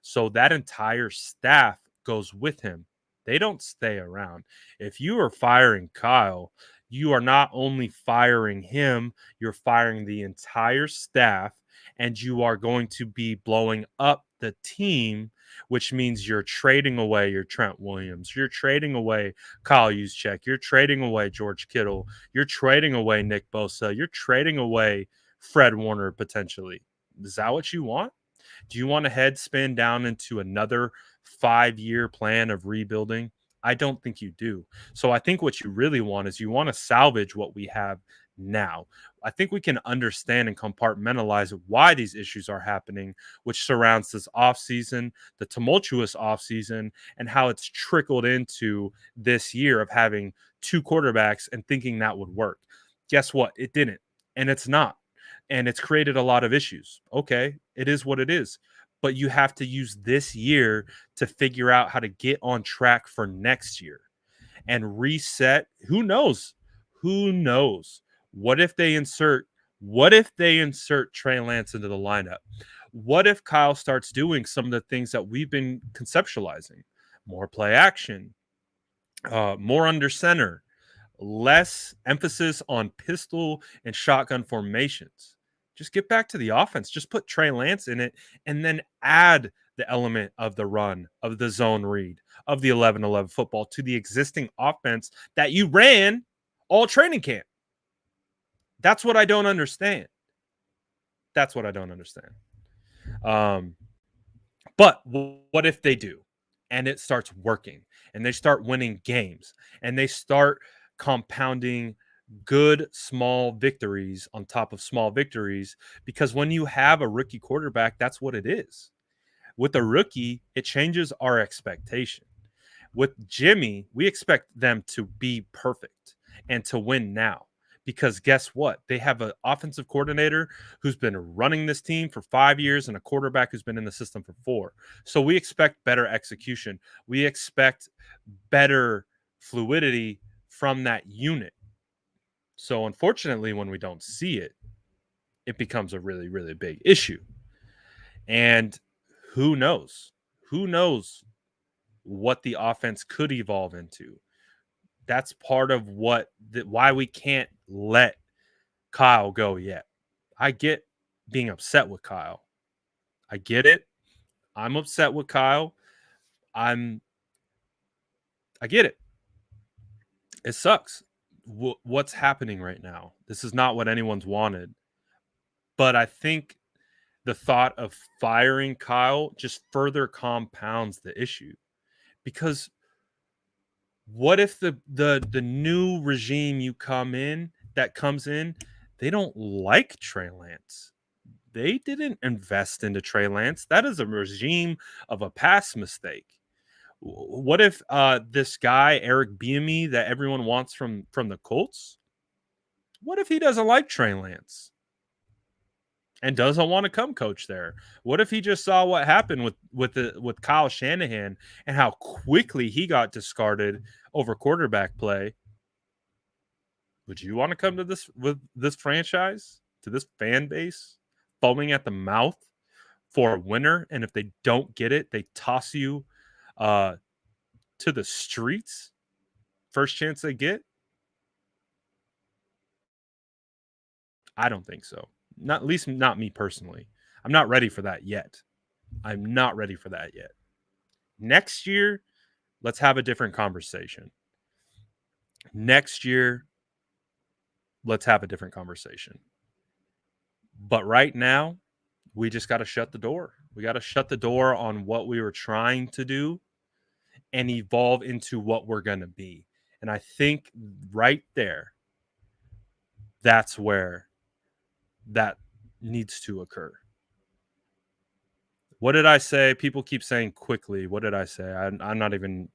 So that entire staff goes with him. They don't stay around. If you are firing Kyle, you are not only firing him, you're firing the entire staff, and you are going to be blowing up the team, which means you're trading away your Trent Williams, you're trading away Kyle Juszczyk, you're trading away George Kittle, you're trading away Nick Bosa, you're trading away Fred Warner potentially. Is that what you want? Do you want to head spin down into another 5-year plan of rebuilding? I don't think you do. So I think what you really want is you want to salvage what we have now. I think we can understand and compartmentalize why these issues are happening, which surrounds this offseason, the tumultuous offseason, and how it's trickled into this year of having two quarterbacks and thinking that would work. Guess what? It didn't. And it's not. And it's created a lot of issues. Okay, it is what it is. But you have to use this year to figure out how to get on track for next year and reset. Who knows? Who knows? What if they insert Trey Lance into the lineup? What if Kyle starts doing some of the things that we've been conceptualizing? More play action, more under center, less emphasis on pistol and shotgun formations. Just get back to the offense. Just put Trey Lance in it and then add the element of the run, of the zone read, of the 11-11 football to the existing offense that you ran all training camp. That's what I don't understand. That's what I don't understand. Um, but what if they do and it starts working and they start winning games and they start compounding good small victories on top of small victories, because when you have a rookie quarterback, that's what it is. With a rookie, it changes our expectation. With Jimmy, we expect them to be perfect and to win now. Because guess what? They have an offensive coordinator who's been running this team for 5 years and a quarterback who's been in the system for 4. So we expect better execution. We expect better fluidity from that unit. So unfortunately, when we don't see it, it becomes a really, really big issue. And who knows? Who knows what the offense could evolve into? That's part of why we can't let Kyle go yet. I get being upset with Kyle. I get it. I'm upset with Kyle. I'm I get it. It sucks. What's happening right now? This is not what anyone's wanted. But I think the thought of firing Kyle just further compounds the issue, because what if the new regime that comes in, they don't like Trey Lance? They didn't invest into Trey Lance. That is a regime of a past mistake. What if this guy Eric Bieniemy that everyone wants from the Colts? What if he doesn't like Trey Lance and doesn't want to come coach there? What if he just saw what happened with Kyle Shanahan and how quickly he got discarded over quarterback play? Would you want to come to this franchise, to this fan base, foaming at the mouth for a winner? And if they don't get it, they toss you to the streets first chance they get? I don't think so. Not at least not me personally. I'm not ready for that yet. I'm not ready for that yet. Next year, let's have a different conversation. Next year, let's have a different conversation. But right now, we just got to shut the door. We got to shut the door on what we were trying to do and evolve into what we're going to be. And I think right there, that's where that needs to occur. What did I say? People keep saying quickly. What did I say? I'm not even,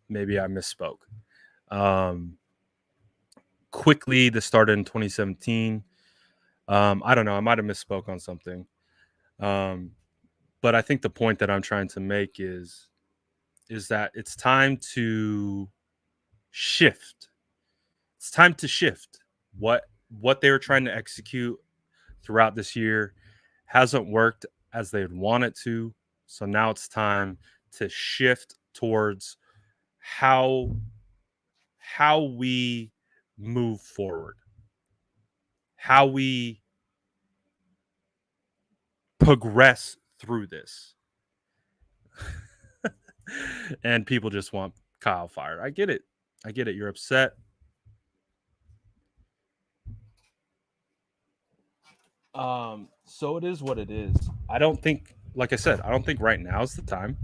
maybe I misspoke. Quickly, this started in 2017. I don't know. I might have misspoke on something. But I think the point that I'm trying to make is that it's time to shift. It's time to shift. What they were trying to execute throughout this year hasn't worked as they'd want it to. So now it's time to shift towards how we move forward, how we progress through this. And people just want Kyle fired. I get it. I get it. You're upset. So it is what it is. I don't think, like I said, I don't think right now is the time.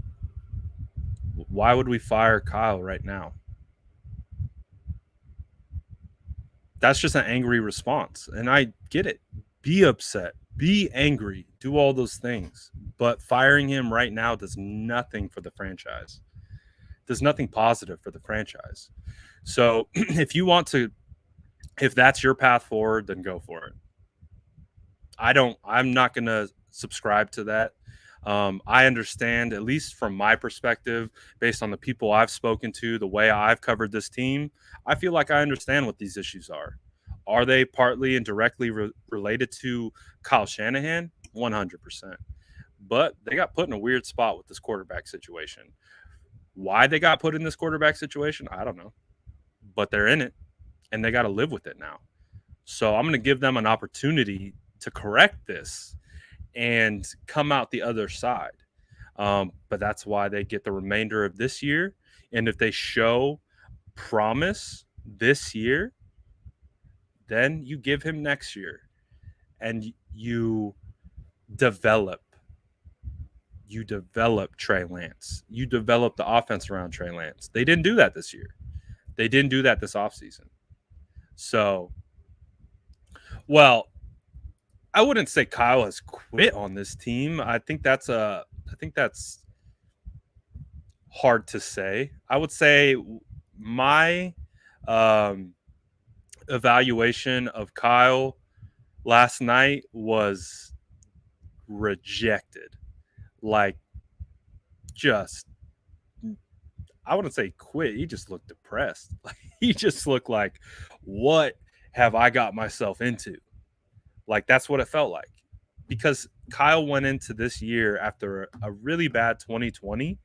Why would we fire Kyle right now? That's just an angry response. And I get it. Be upset, be angry, do all those things. But firing him right now does nothing for the franchise. Does nothing positive for the franchise. So if that's your path forward, then go for it. I'm not going to subscribe to that. I understand, at least from my perspective, based on the people I've spoken to, the way I've covered this team, I feel like I understand what these issues are. Are they partly and directly related to Kyle Shanahan? 100%. But they got put in a weird spot with this quarterback situation. Why they got put in this quarterback situation, I don't know. But they're in it, and they got to live with it now. So I'm going to give them an opportunity to correct this and come out the other side. But that's why they get the remainder of this year. And if they show promise this year, then you give him next year and you develop Trey Lance. You develop the offense around Trey Lance. They didn't do that this year. They didn't do that this offseason. So Well, I wouldn't say Kyle has quit on this team. I think that's hard to say. I would say my um, evaluation of Kyle last night was rejected. Like, just, I wouldn't say quit. He just looked depressed. Like, he just looked like, what have I got myself into? Like, that's what it felt like. Because Kyle went into this year after a really bad 2020,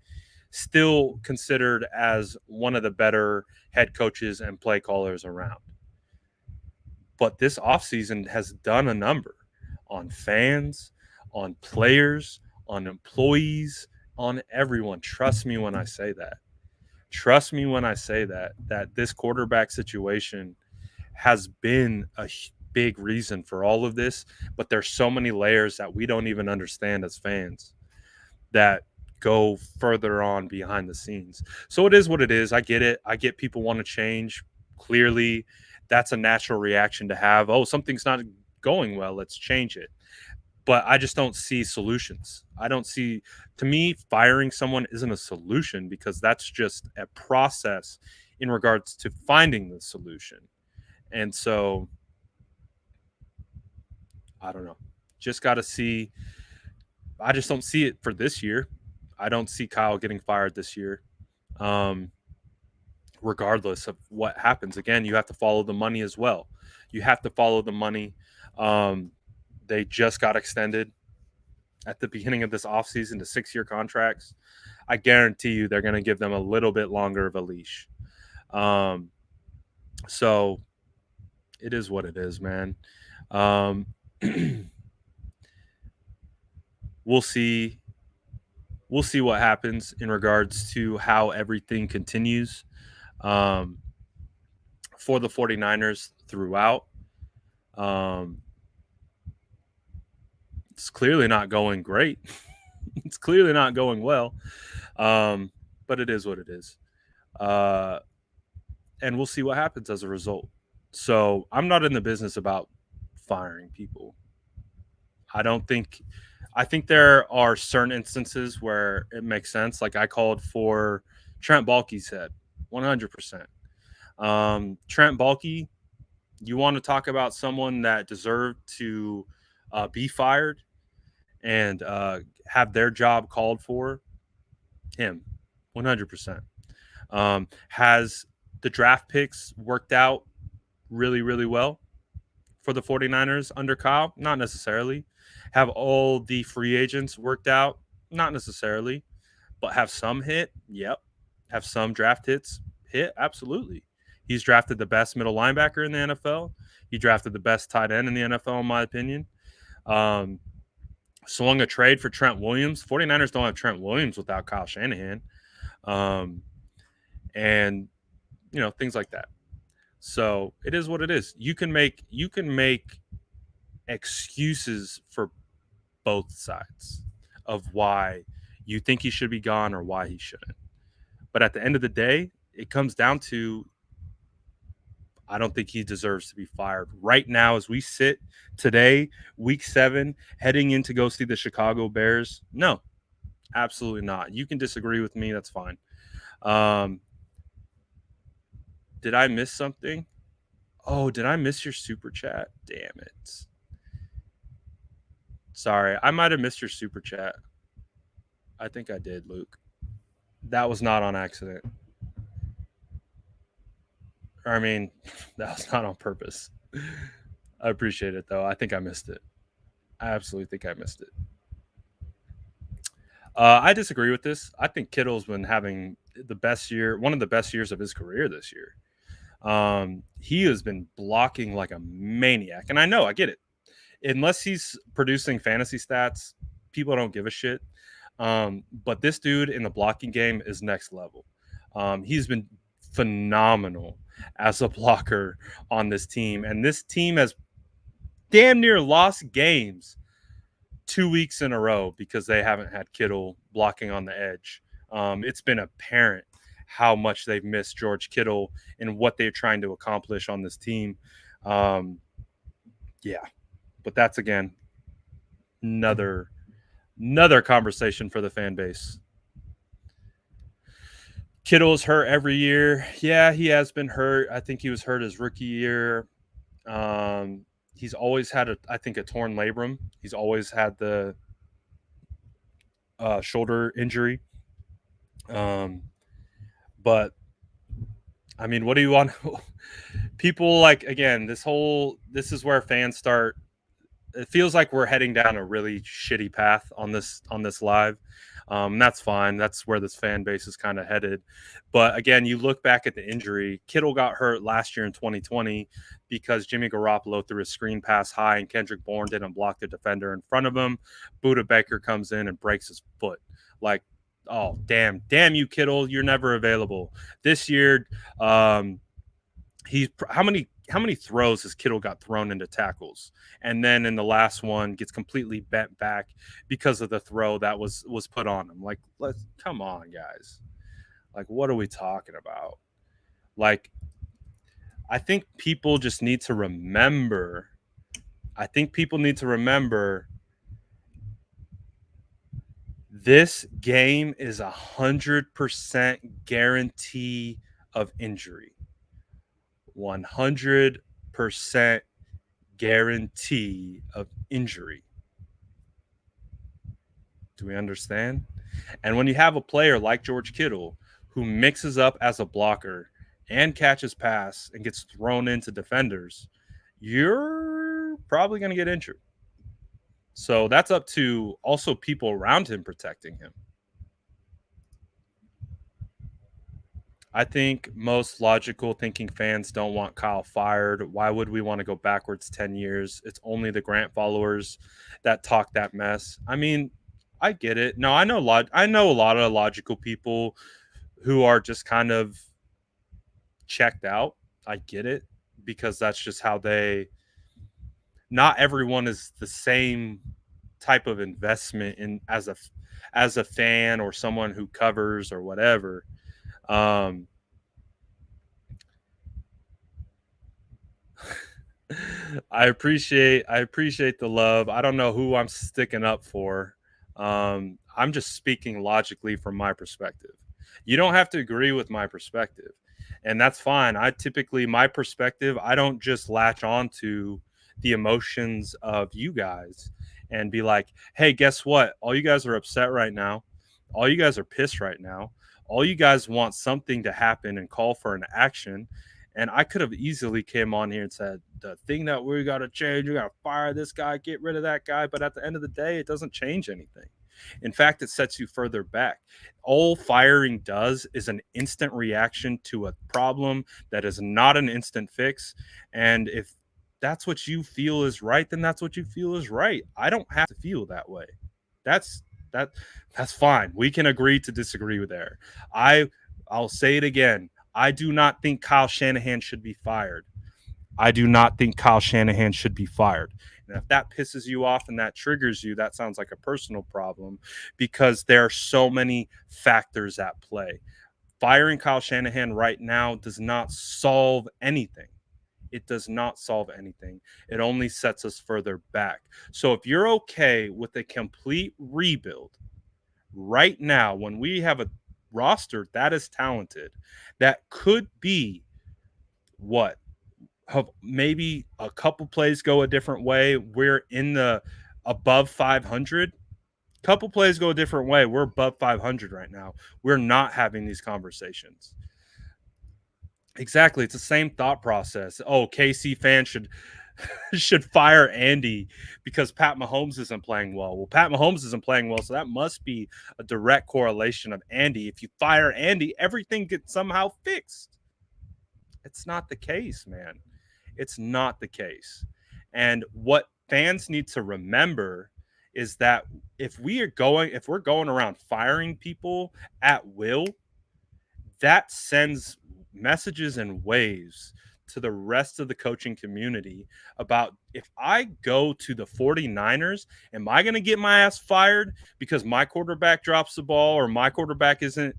still considered as one of the better head coaches and play callers around. But this offseason has done a number on fans, on players, on employees, on everyone. Trust me when I say that. Trust me when I say that this quarterback situation has been a big reason for all of this, but there's so many layers that we don't even understand as fans that go further on behind the scenes. So it is what it is. I get it. I get people want to change. Clearly, that's a natural reaction to have. Oh, something's not going well. Let's change it. But I just don't see solutions. I don't see, to me, firing someone isn't a solution because that's just a process in regards to finding the solution. And so I don't know. Just got to see. I just don't see it for this year. I don't see Kyle getting fired this year. Um, Regardless of what happens. Again, you have to follow the money as well. You have to follow the money. Um, they just got extended at the beginning of this offseason to 6-year contracts. I guarantee you they're going to give them a little bit longer of a leash. Um, so it is what it is, man. Um, we'll see. We'll see what happens in regards to how everything continues um, for the 49ers throughout. Um, it's clearly not going great. It's clearly not going well, but it is what it is. Uh, and we'll see what happens as a result. So I'm not in the business about firing people. I don't think. I think there are certain instances where it makes sense. Like I called for Trent Baalke's head, 100%. Trent Baalke, you want to talk about someone that deserved to be fired and have their job called for? Him, 100%. Has the draft picks worked out really, really well for the 49ers under Kyle? Not necessarily. Have all the free agents worked out? Not necessarily. But have some hit? Yep. Have some draft hits hit? Absolutely. He's drafted the best middle linebacker in the NFL. He drafted the best tight end in the NFL, in my opinion. Um, Swung a trade for Trent Williams. 49ers don't have Trent Williams without Kyle Shanahan. Um, and, things like that. So it is what it is. You can make excuses for both sides of why you think he should be gone or why he shouldn't. But at the end of the day, it comes down to I don't think he deserves to be fired. Right now, as we sit today, week 7, heading in to go see the Chicago Bears, no, absolutely not. You can disagree with me. That's fine. Um, did I miss something? Oh, did I miss your super chat? Damn it. Sorry, I might have missed your super chat. I think I did, Luke. That was not on accident. I mean, that was not on purpose. I appreciate it, though. I think I missed it. I absolutely think I missed it. I disagree with this. I think Kittle's been having the best year, one of the best years of his career this year. He has been blocking like a maniac. And I know, I get it. Unless he's producing fantasy stats, people don't give a shit. But this dude in the blocking game is next level. He's been phenomenal as a blocker on this team. And this team has damn near lost games 2 weeks in a row because they haven't had Kittle blocking on the edge. It's been apparent how much they've missed George Kittle and what they're trying to accomplish on this team. Um, Yeah, but that's again another another conversation for the fan base. Kittle's hurt every year. Yeah, he has been hurt. I think he was hurt his rookie year. He's always had I think a torn labrum. He's always had the shoulder injury. Um, but I mean, what do you want? People like again. This is where fans start. It feels like we're heading down a really shitty path on this live. That's fine. That's where this fan base is kind of headed. But again, you look back at the injury. Kittle got hurt last year in 2020 because Jimmy Garoppolo threw a screen pass high and Kendrick Bourne didn't block the defender in front of him. Buda Baker comes in and breaks his foot. Like, oh damn you, Kittle, you're never available this year. He's how many throws has Kittle got thrown into tackles, and then in the last one gets completely bent back because of the throw that was put on him. Like, let's come on, guys. Like, what are we talking about? Like, I think people just need to remember. I think people need to remember this game is 100% guarantee of injury. 100% guarantee of injury. Do we understand? And when you have a player like George Kittle who mixes up as a blocker and catches pass and gets thrown into defenders, you're probably going to get injured. So that's up to also people around him protecting him. I think most logical thinking fans don't want Kyle fired. Why would we want to go backwards 10 years? It's only the Grant followers that talk that mess. I mean, I get it. No, I know a lot of logical people who are just kind of checked out. I get it because that's just how they not everyone is the same type of investment in as a fan or someone who covers or whatever. Um I appreciate the love. I don't know who I'm sticking up for. I'm just speaking logically from my perspective. You don't have to agree with my perspective, and that's fine. I typically my perspective. I don't just latch on to the emotions of you guys and be like, "Hey, guess what? All you guys are upset right now. All you guys are pissed right now. All you guys want something to happen and call for an action." And I could have easily came on here and said, the thing that we got to change, we got to fire this guy, get rid of that guy. But at the end of the day, it doesn't change anything. In fact, it sets you further back. All firing does is an instant reaction to a problem that is not an instant fix. And if that's what you feel is right, then that's what you feel is right. I don't have to feel that way. That's that that's fine. We can agree to disagree with there. I'll say it again. I do not think Kyle Shanahan should be fired. I do not think Kyle Shanahan should be fired. And if that pisses you off and that triggers you, that sounds like a personal problem because there are so many factors at play. Firing Kyle Shanahan right now does not solve anything. It does not solve anything. It only sets us further back. So if you're okay with a complete rebuild right now, when we have a roster that is talented, that could be what maybe a couple plays go a different way. We're in the above 500. Couple plays go a different way. We're above 500 right now. We're not having these conversations. Exactly. It's the same thought process. Oh, KC fans should fire Andy because Pat Mahomes isn't playing well. Well, Pat Mahomes isn't playing well, so that must be a direct correlation of Andy. If you fire Andy, everything gets somehow fixed. It's not the case, man. It's not the case. And what fans need to remember is that if we're going around firing people at will, that sends messages and waves to the rest of the coaching community about if I go to the 49ers, am I going to get my ass fired because my quarterback drops the ball or my quarterback isn't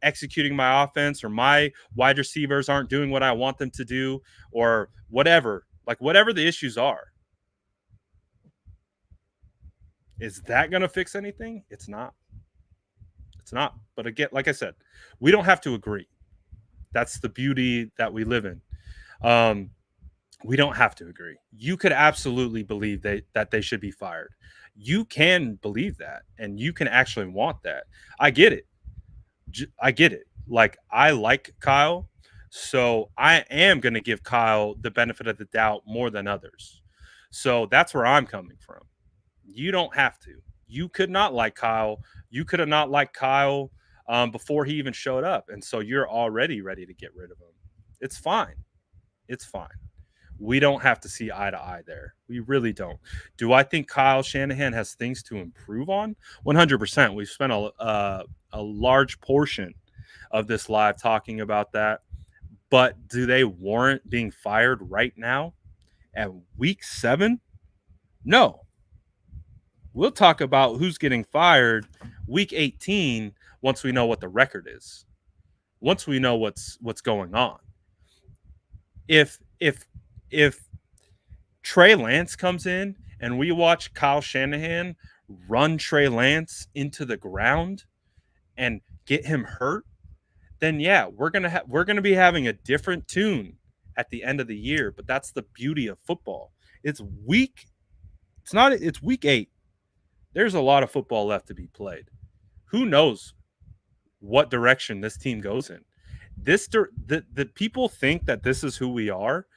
executing my offense or my wide receivers aren't doing what I want them to do or whatever, like whatever the issues are. Is that going to fix anything? It's not. It's not. But again, like I said, we don't have to agree. That's the beauty that we live in. Um, we don't have to agree. You could absolutely believe that they should be fired. You can believe that, and you can actually want that. I get it. I get it. Like I like Kyle, so I am going to give Kyle the benefit of the doubt more than others. So that's where I'm coming from. You don't have to. You could not like Kyle. You could have not liked Kyle before he even showed up, and so you're already ready to get rid of him. It's fine. It's fine. We don't have to see eye to eye there. We really don't. Do I think Kyle Shanahan has things to improve on? 100%. We've spent a large portion of this live talking about that. But do they warrant being fired right now at week 7? No. We'll talk about who's getting fired week 18 once we know what the record is. Once we know what's going on. If Trey Lance comes in and we watch Kyle Shanahan run Trey Lance into the ground and get him hurt, then yeah, we're gonna be having a different tune at the end of the year. But that's the beauty of football. It's week. It's not. It's week 8. There's a lot of football left to be played. Who knows what direction this team goes in? The people think that this is who we are.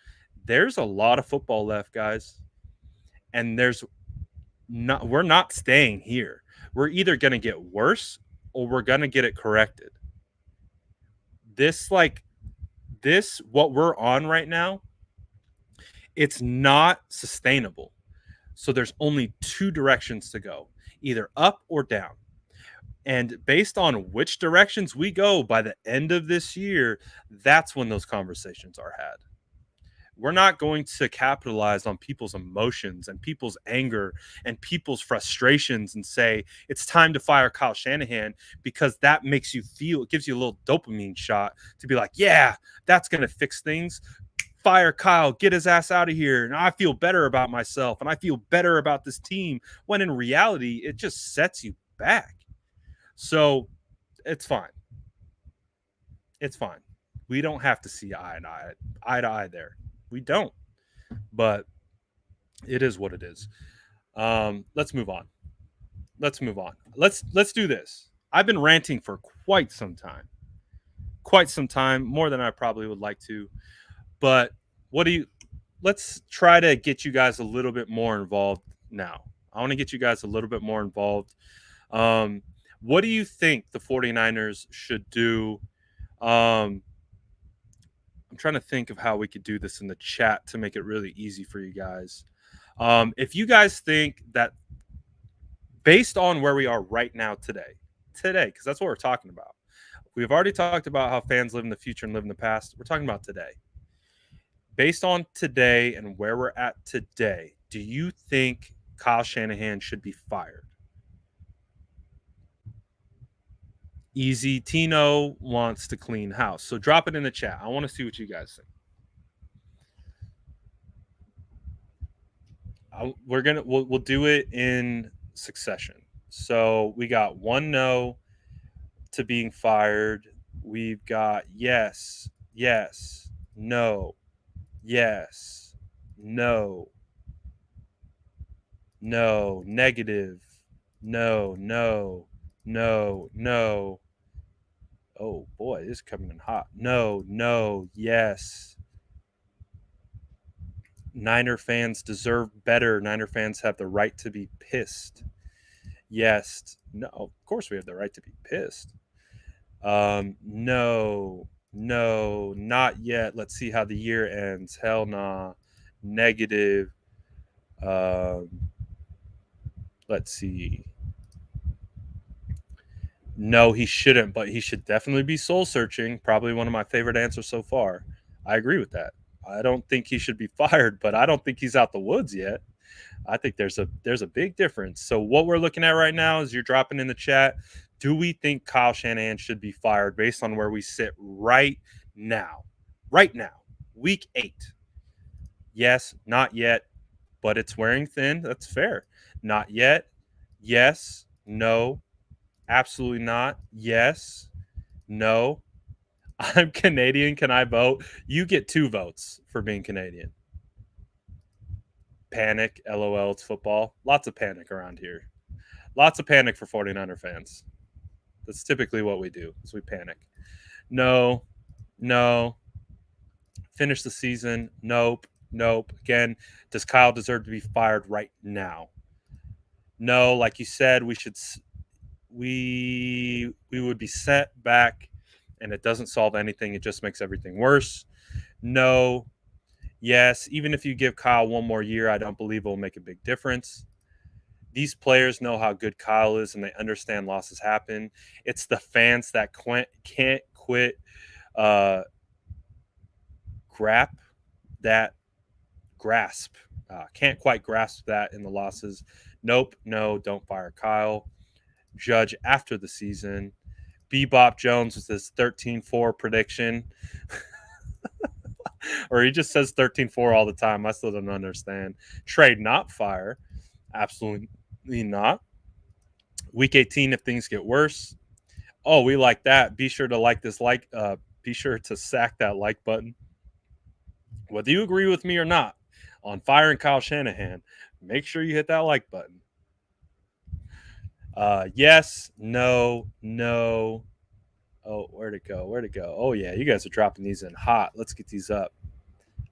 There's a lot of football left, guys, and we're not staying here. We're either going to get worse or we're going to get it corrected. This what we're on right now, it's not sustainable. So there's only 2 directions to go, either up or down. And based on which directions we go by the end of this year, that's when those conversations are had. We're not going to capitalize on people's emotions and people's anger and people's frustrations and say it's time to fire Kyle Shanahan because that makes you feel, it gives you a little dopamine shot to be like, yeah, that's going to fix things. Fire Kyle, get his ass out of here. And I feel better about myself and I feel better about this team. When in reality, it just sets you back. So it's fine. It's fine. We don't have to see eye to eye there. We don't. But it is what it is. Let's move on. Let's move on. Let's do this. I've been ranting for quite some time. Quite some time, more than I probably would like to. But what do you let's try to get you guys a little bit more involved now. I want to get you guys a little bit more involved. Um, what do you think the 49ers should do? Um, I'm trying to think of how we could do this in the chat to make it really easy for you guys. If you guys think that based on where we are right now today, because that's what we're talking about. We've already talked about how fans live in the future and live in the past. We're talking about today. Based on today and where we're at today, do you think Kyle Shanahan should be fired? Easy Tino wants to clean house. So drop it in the chat. I want to see what you guys think. We'll do it in succession. So we got 1 no to being fired. We've got yes, yes, no, yes, no, no, negative, no, no, no, no. Oh boy, this is coming in hot. No, no, yes. Niner fans deserve better. Niner fans have the right to be pissed. Yes. No, of course we have the right to be pissed. No, no, not yet. Let's see how the year ends. Hell nah. Negative. Um, let's see. No, he shouldn't, but he should definitely be soul searching. Probably one of my favorite answers so far. I agree with that. I don't think he should be fired, but I don't think he's out the woods yet. I think there's a big difference. So what we're looking at right now is you're dropping in the chat. Do we think Kyle Shanahan should be fired based on where we sit right now? Right now, week 8. Yes, not yet, but it's wearing thin. That's fair. Not yet. Yes. No. Absolutely not. Yes. No. I'm Canadian. Can I vote? You get 2 votes for being Canadian. Panic. LOL. It's football. Lots of panic around here. Lots of panic for 49er fans. That's typically what we do, is we panic. No. No. Finish the season. Nope. Nope. Again, does Kyle deserve to be fired right now? No. Like you said, we would be set back, and it doesn't solve anything. It just makes everything worse. No. Yes. Even if you give Kyle one more year, I don't believe it will make a big difference. These players know how good Kyle is, and they understand losses happen. It's the fans that can't quit uh, grab that grasp. Can't quite grasp that in the losses. Nope, no, don't fire Kyle. Judge after the season. Bebop Jones with his 13-4 prediction. Or he just says 13-4 all the time. I still don't understand. Trade, not fire. Absolutely not. Week 18 if things get worse. Oh, we like that. Be sure to be sure to sack that like button. Whether you agree with me or not on firing Kyle Shanahan, make sure you hit that like button. Yes, no, no. Oh, where'd it go? Where'd it go? Oh yeah, you guys are dropping these in hot. Let's get these up.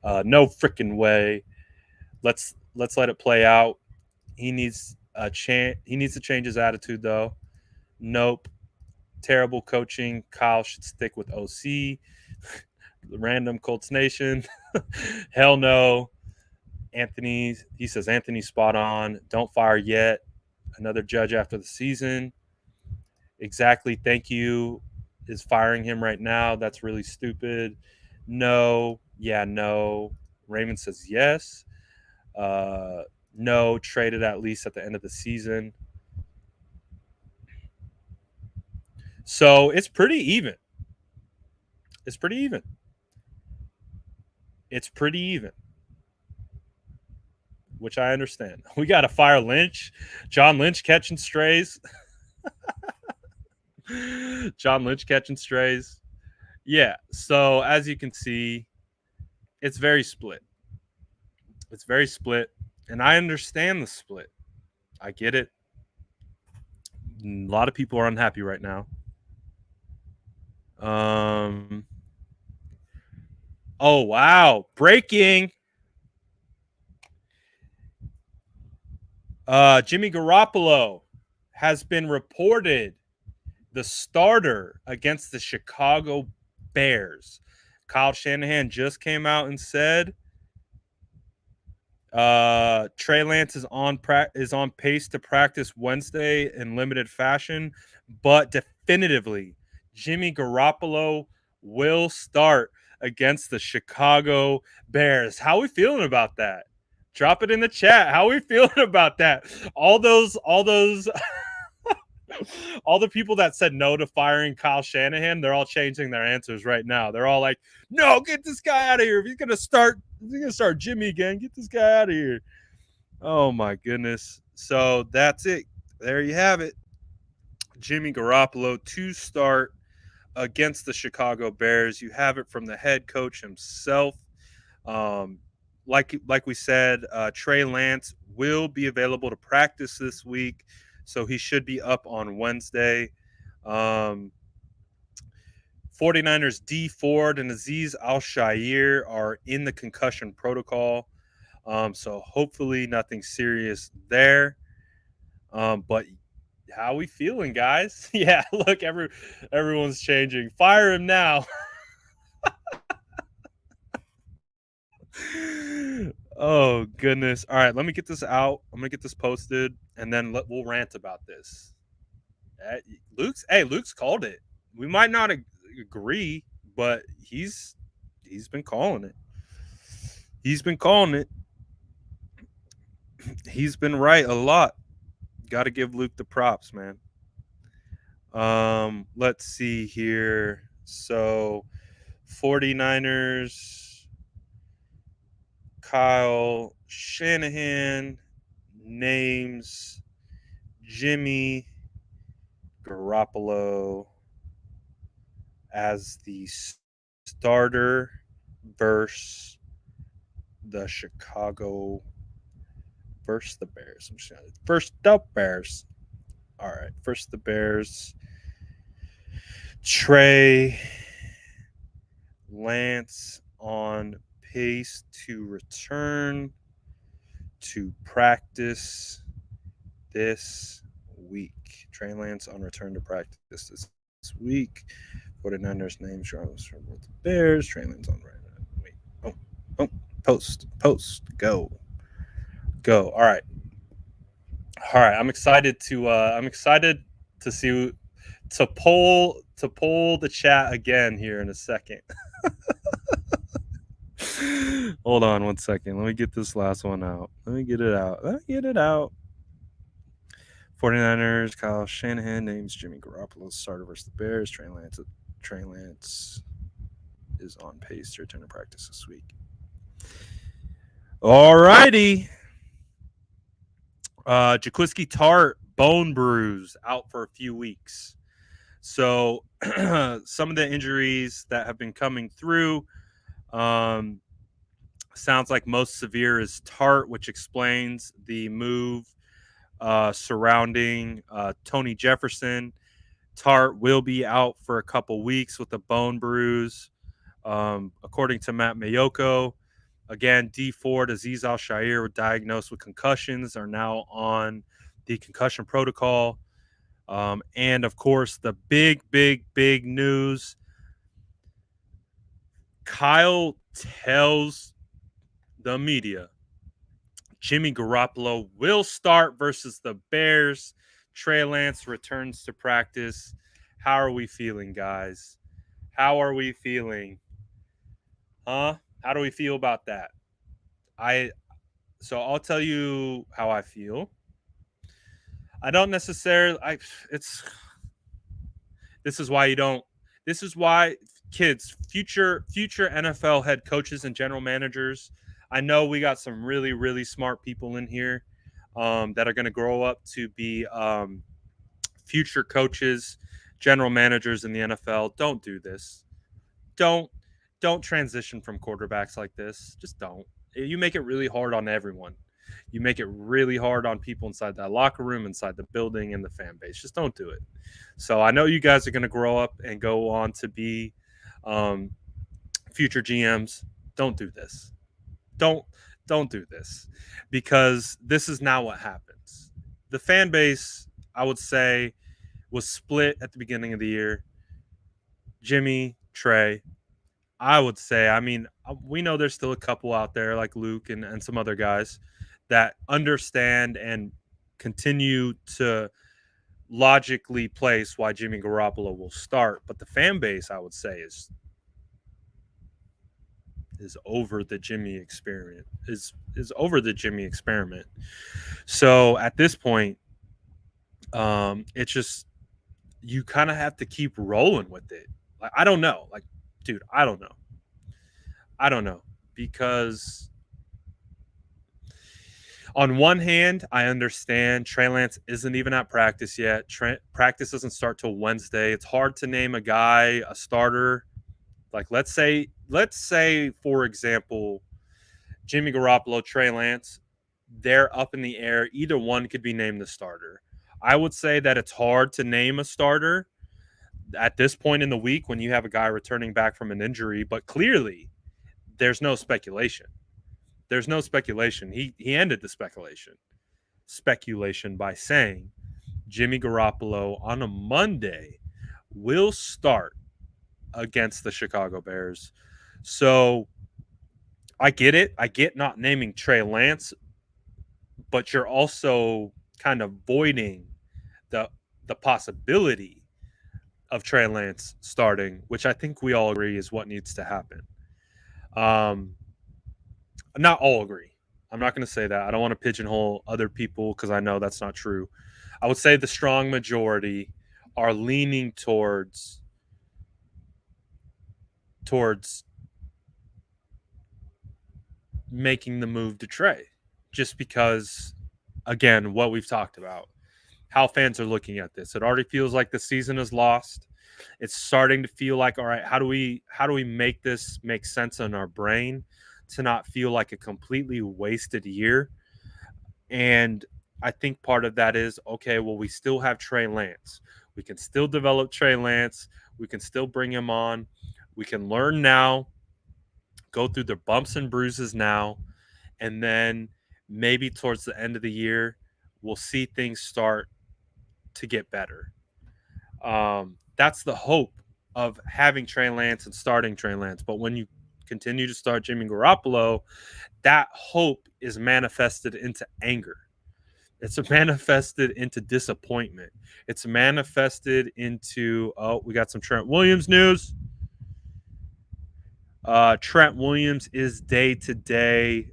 No freaking way. Let's let it play out. He needs He needs to change his attitude though. Nope. Terrible coaching. Kyle should stick with OC. The random Colts Nation. Hell no. He says Anthony's spot on. Don't fire yet. Another judge after the season. Exactly. Thank you. Is firing him right now. That's really stupid. No. Yeah, no. Raymond says yes. Uh, no. Traded at least at the end of the season. So it's pretty even. It's pretty even. It's pretty even. Which I understand. We got to fire Lynch. John Lynch catching strays. John Lynch catching strays. Yeah. So as you can see, it's very split. It's very split. And I understand the split. I get it. A lot of people are unhappy right now. Oh wow. Breaking. Jimmy Garoppolo has been reported the starter against the Chicago Bears. Kyle Shanahan just came out and said Trey Lance is on pace to practice Wednesday in limited fashion, but definitively Jimmy Garoppolo will start against the Chicago Bears. How are we feeling about that? Drop it in the chat. How are we feeling about that? All those all the people that said no to firing Kyle Shanahan, they're all changing their answers right now. They're all like, "No, get this guy out of here. If he's gonna start Jimmy again. Get this guy out of here." Oh my goodness. So that's it. There you have it. Jimmy Garoppolo to start against the Chicago Bears. You have it from the head coach himself. Um, like we said, Trey Lance will be available to practice this week, so he should be up on Wednesday. 49ers D Ford and Aziz Al-Shaair are in the concussion protocol. So hopefully nothing serious there. But how we feeling, guys? Yeah, look, everyone's changing. Fire him now. Oh goodness. All right, let me get this out. I'm gonna get this posted, and then we'll rant about this. Luke's called it. We might not agree, but he's been calling it. He's been calling it. He's been right a lot. Got to give Luke the props, man. Let's see here. So 49ers, Kyle Shanahan names Jimmy Garoppolo as the starter versus the Chicago versus the Bears. First the Bears. All right, first the Bears. Trey Lance on pace to return to practice this week. Trey Lance on return to practice this week. 49ers name Charles from the Bears. Trey Lance on right. Wait. Oh, post. Go. All right. I'm excited to see to poll the chat again here in a second. Hold on 1 second. Let me get this last one out. Let me get it out. 49ers, Kyle Shanahan names Jimmy Garoppolo starter versus the Bears. Trey Lance is on pace to return to practice this week. All righty. Jaquiski Tart, bone bruise, out for a few weeks. So some of the injuries that have been coming through, sounds like most severe is Tart, which explains the move surrounding Tony Jefferson. Tart will be out for a couple weeks with a bone bruise. According to Matt Mayoko, again, D Ford, Aziz Al-Shaair were diagnosed with concussions, are now on the concussion protocol. And, of course, the big news, Kyle tells the media Jimmy Garoppolo will start versus the Bears. Trey Lance returns to practice. How are we feeling, guys? How are we feeling? Huh? How do we feel about that? So I'll tell you how I feel. I don't necessarily this is why you don't this is why kids, future NFL head coaches and general managers, I know we got some really smart people in here that are going to grow up to be future coaches, general managers in the NFL. Don't do this. Don't transition from quarterbacks like this. Just don't. You make it really hard on everyone. You make it really hard on people inside that locker room, inside the building, and the fan base. Just don't do it. So I know you guys are going to grow up and go on to be future GMs. Don't do this. Don't do this, because this is now what happens. The fan base, I would say, was split at the beginning of the year. Jimmy, Trey, I would say, I mean, we know there's still a couple out there like Luke and some other guys that understand and continue to logically place why Jimmy Garoppolo will start. But the fan base, I would say, is over the Jimmy experiment. Is over the Jimmy experiment. So at this point, it's just, you kind of have to keep rolling with it. Like, I don't know. Like, dude, I don't know, because on one hand, I understand Trey Lance isn't even at practice yet. Practice doesn't start till Wednesday. It's hard to name a guy a starter. Like, let's say, for example, Jimmy Garoppolo, Trey Lance, they're up in the air. Either one could be named the starter. I would say that it's hard to name a starter at this point in the week when you have a guy returning back from an injury, but clearly there's no speculation. He ended the speculation by saying Jimmy Garoppolo on a Monday will start against the Chicago Bears. So I get it. I get not naming Trey Lance, but you're also kind of voiding the possibility of Trey Lance starting, which I think we all agree is what needs to happen. Not all agree. I'm not going to say that. I don't want to pigeonhole other people because I know that's not true. I would say the strong majority are leaning towards making the move to Trey, just because, again, what we've talked about. how fans are looking at this. It already feels like the season is lost. It's starting to feel like, all right, how do we make this make sense in our brain to not feel like a completely wasted year? And I think part of that is, okay, well, we still have Trey Lance. We can still develop Trey Lance. We can still bring him on. We can learn now, go through the bumps and bruises now, and then maybe towards the end of the year, we'll see things start to get better. That's the hope of having Trey Lance and starting Trey Lance. But when you continue to start Jimmy Garoppolo, that hope is manifested into anger. It's manifested into disappointment. It's manifested into, oh, we got some Trent Williams news. Trent Williams is day to day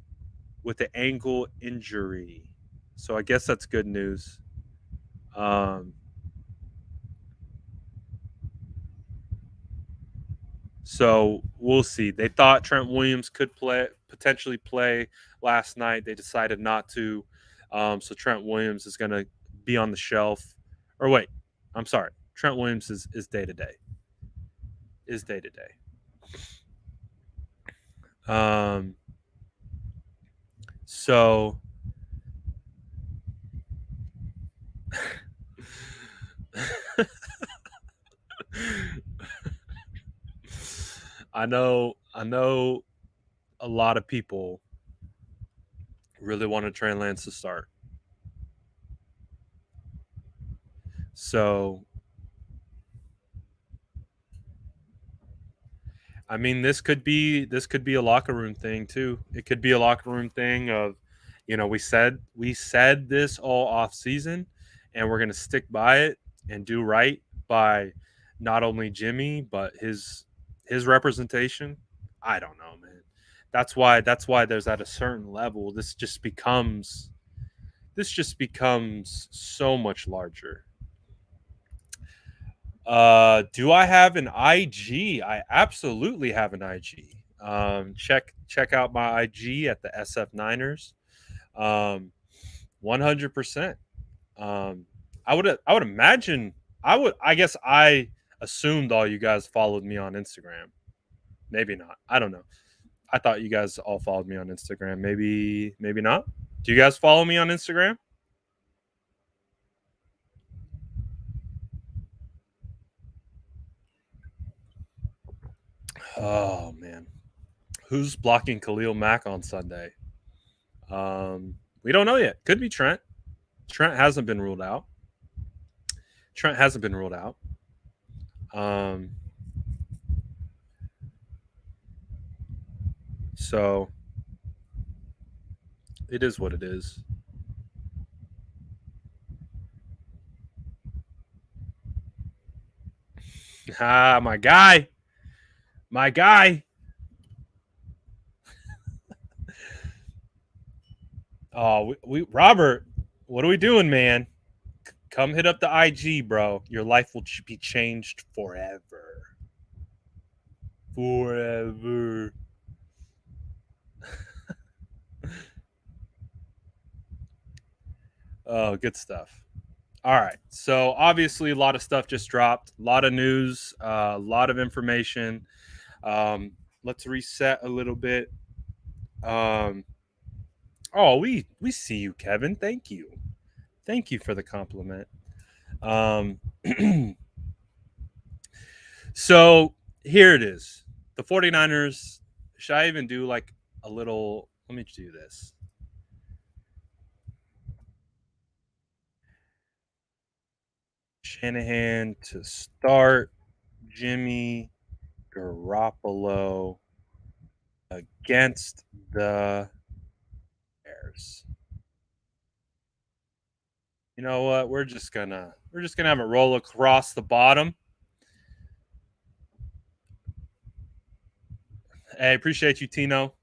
with an ankle injury. So I guess that's good news. Um, so we'll see. They thought Trent Williams could potentially play last night. They decided not to. So Trent Williams is going to be on the shelf. Or wait, I'm sorry. Trent Williams is day to day. Is day to day. So I know a lot of people really wanted Trey Lance to start. So I mean, this could be a locker room thing too. It could be a locker room thing of, we said this all off season, and we're gonna stick by it and do right by not only Jimmy but his representation. I don't know, man. That's why there's at a certain level this just becomes so much larger. Do I have an IG? I absolutely have an IG. Check out my IG at the SF Niners. 100%. I would imagine I guess I assumed all you guys followed me on Instagram. Maybe not. I don't know. I thought you guys all followed me on Instagram. Maybe not. Do you guys follow me on Instagram? Oh man. Who's blocking Khalil Mack on Sunday? We don't know yet. Could be Trent. Trent hasn't been ruled out. Trent hasn't been ruled out. Um, so it is what it is. Ah, my guy, my guy. Oh, we Robert, what are we doing, man? Come hit up the IG, bro. Your life will be changed forever. Forever. Oh, good stuff. All right. So obviously, a lot of stuff just dropped. A lot of news. A lot of information. Let's reset a little bit. Um, oh, we see you, Kevin. Thank you. Thank you for the compliment. Um, so here it is. The 49ers. Should I even do like a little? Let me do this. Shanahan to start. Jimmy Garoppolo against the Bears. You know what? We're just gonna have it roll across the bottom. Hey, appreciate you, Tino.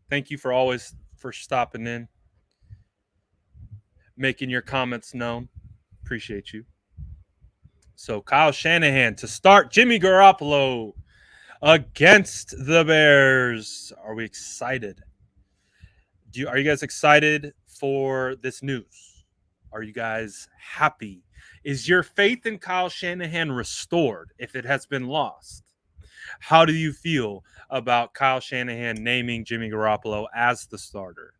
Thank you for stopping in, making your comments known. Appreciate you. So Kyle Shanahan to start Jimmy Garoppolo against the Bears. Are we excited? Are you guys excited for this news? Are you guys happy? Is your faith in Kyle Shanahan restored if it has been lost? How do you feel about Kyle Shanahan naming Jimmy Garoppolo as the starter?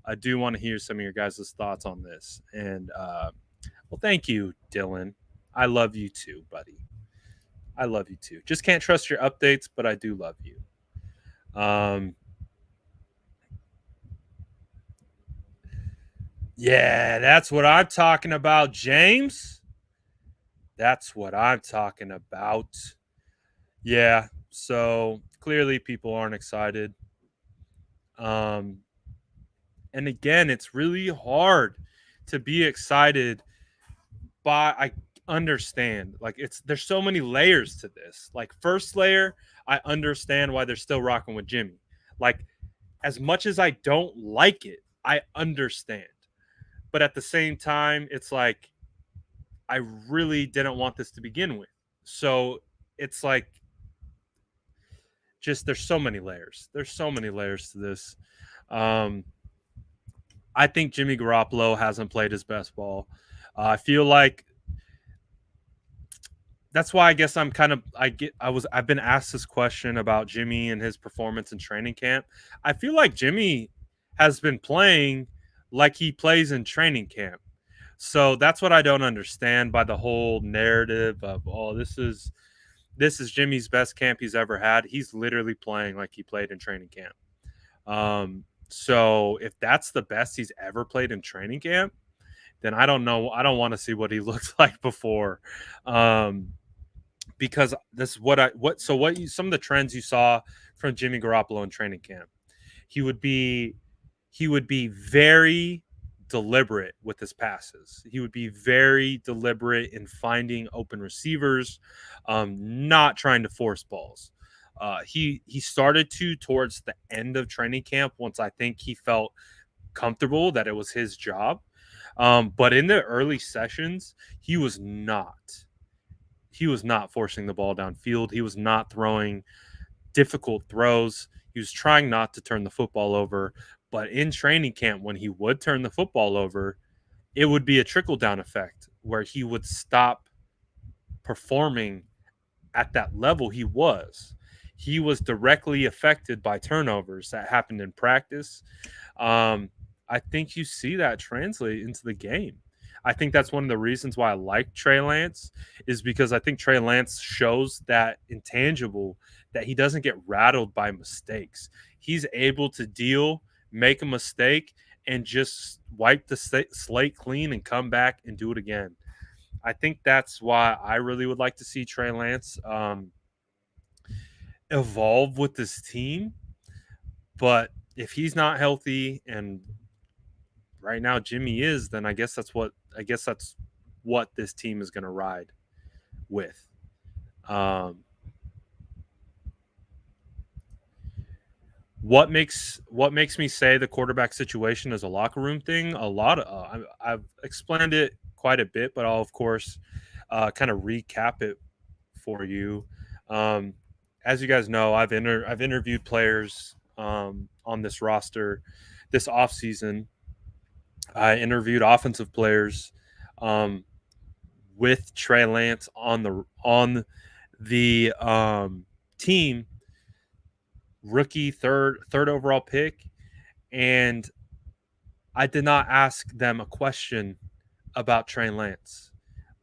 I do want to hear some of your guys' thoughts on this. And well, thank you, Dylan. I love you too, buddy. I love you too. Just can't trust your updates, but I do love you. Yeah, that's what I'm talking about, James. That's what I'm talking about. Yeah, so clearly people aren't excited. Um, and again, it's really hard to be excited by I understand. Like there's so many layers to this. Like first layer, I understand why they're still rocking with Jimmy. Like as much as I don't like it, I understand. But at the same time, it's like I really didn't want this to begin with. So it's like just there's so many layers. There's so many layers to this. Um, I think Jimmy Garoppolo hasn't played his best ball. I feel like that's why I guess I'm kind of I've been asked this question about Jimmy and his performance in training camp. I feel like Jimmy has been playing like he plays in training camp. So that's what I don't understand by the whole narrative of this is Jimmy's best camp he's ever had. He's literally playing like he played in training camp. So if that's the best he's ever played in training camp, then I don't know. I don't want to see what he looked like before. Because this is some of the trends you saw from Jimmy Garoppolo in training camp. He would be very deliberate with his passes. He would be very deliberate in finding open receivers, not trying to force balls. He started to towards the end of training camp once I think he felt comfortable that it was his job. But in the early sessions, he was not. He was not forcing the ball downfield. He was not throwing difficult throws. He was trying not to turn the football over. But in training camp, when he would turn the football over, it would be a trickle down effect where he would stop performing at that level he was. He was directly affected by turnovers that happened in practice. I think you see that translate into the game. I think that's one of the reasons why I like Trey Lance is because I think Trey Lance shows that intangible that he doesn't get rattled by mistakes. He's able to make a mistake, and just wipe the slate clean and come back and do it again. I think that's why I really would like to see Trey Lance evolve with this team. But if he's not healthy, and right now Jimmy is, then I guess that's what this team is going to ride with. Um, what makes me say the quarterback situation is a locker room thing? A lot of I've explained it quite a bit, but I'll of course kind of recap it for you. Um, as you guys know, I've interviewed players on this roster this offseason. I interviewed offensive players um, with Trey Lance on the team, rookie third overall pick, and I did not ask them a question about Trey Lance.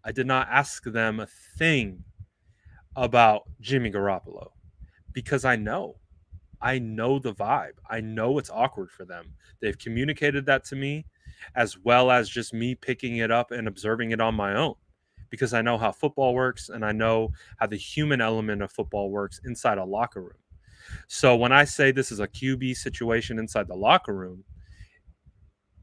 I did not ask them a thing about Jimmy Garoppolo because I know the vibe. I know it's awkward for them. They've communicated that to me, as well as just me picking it up and observing it on my own, because I know how football works and I know how the human element of football works inside a locker room. So when I say this is a QB situation inside the locker room,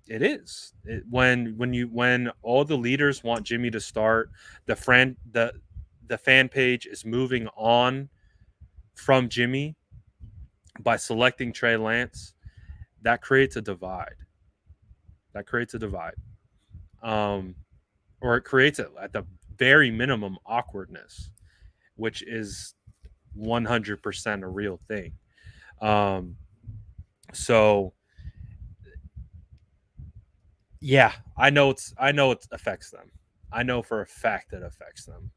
it is. When all the leaders want Jimmy to start, the fan page is moving on from Jimmy by selecting Trey Lance. That creates a divide. That creates a divide. Um, or it creates it at the very minimum awkwardness, which is 100% a real thing. Um, so Yeah, I know it affects them. I know for a fact it affects them.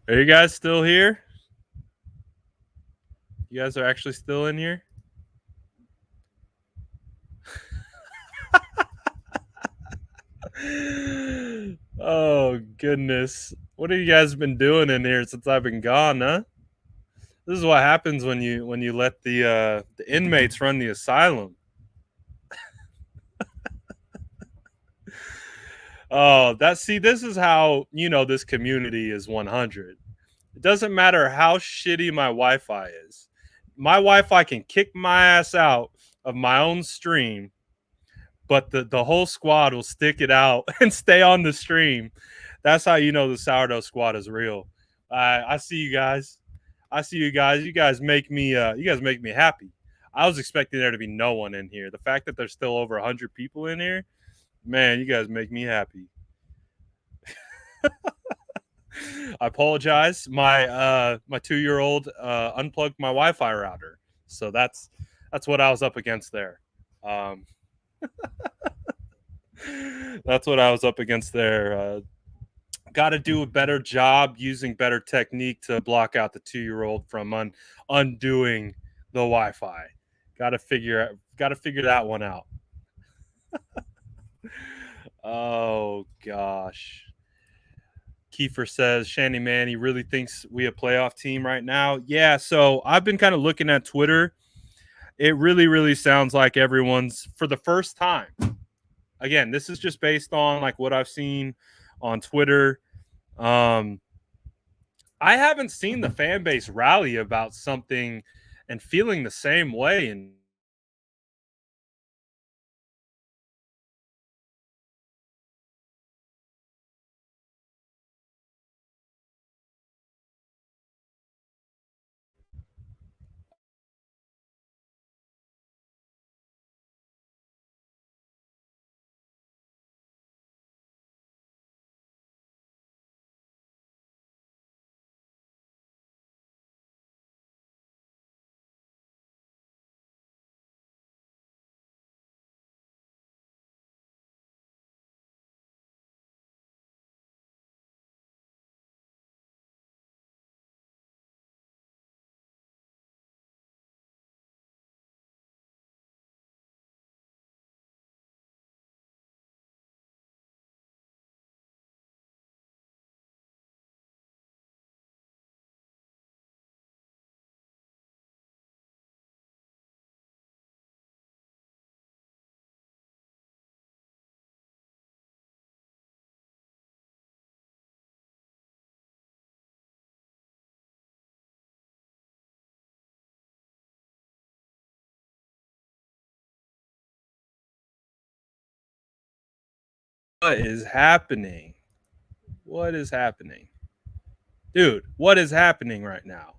Are you guys still here? You guys are actually still in here? Oh goodness. What have you guys been doing in here since I've been gone, huh? This is what happens when you let the inmates run the asylum. Oh, this is how you know this community is 100. It doesn't matter how shitty my Wi-Fi is. My Wi-Fi can kick my ass out of my own stream, but the whole squad will stick it out and stay on the stream. That's how you know the sourdough squad is real. I see you guys. I see you guys. You guys make me happy. I was expecting there to be no one in here. The fact that there's still over 100 people in here, man, you guys make me happy. I apologize. My 2-year old unplugged my Wi-Fi router, so that's what I was up against there. Um, that's what I was up against there. Got to do a better job using better technique to block out the 2-year old from undoing the Wi-Fi. Got to figure that one out. Oh gosh. Kiefer says Shandy Man, he really thinks we a playoff team right now. Yeah, so I've been kind of looking at Twitter. It really, really sounds like everyone's for the first time. Again, this is just based on like what I've seen on Twitter. Um, I haven't seen the fan base rally about something and feeling the same way. And what is happening? What is happening? Dude, what is happening right now?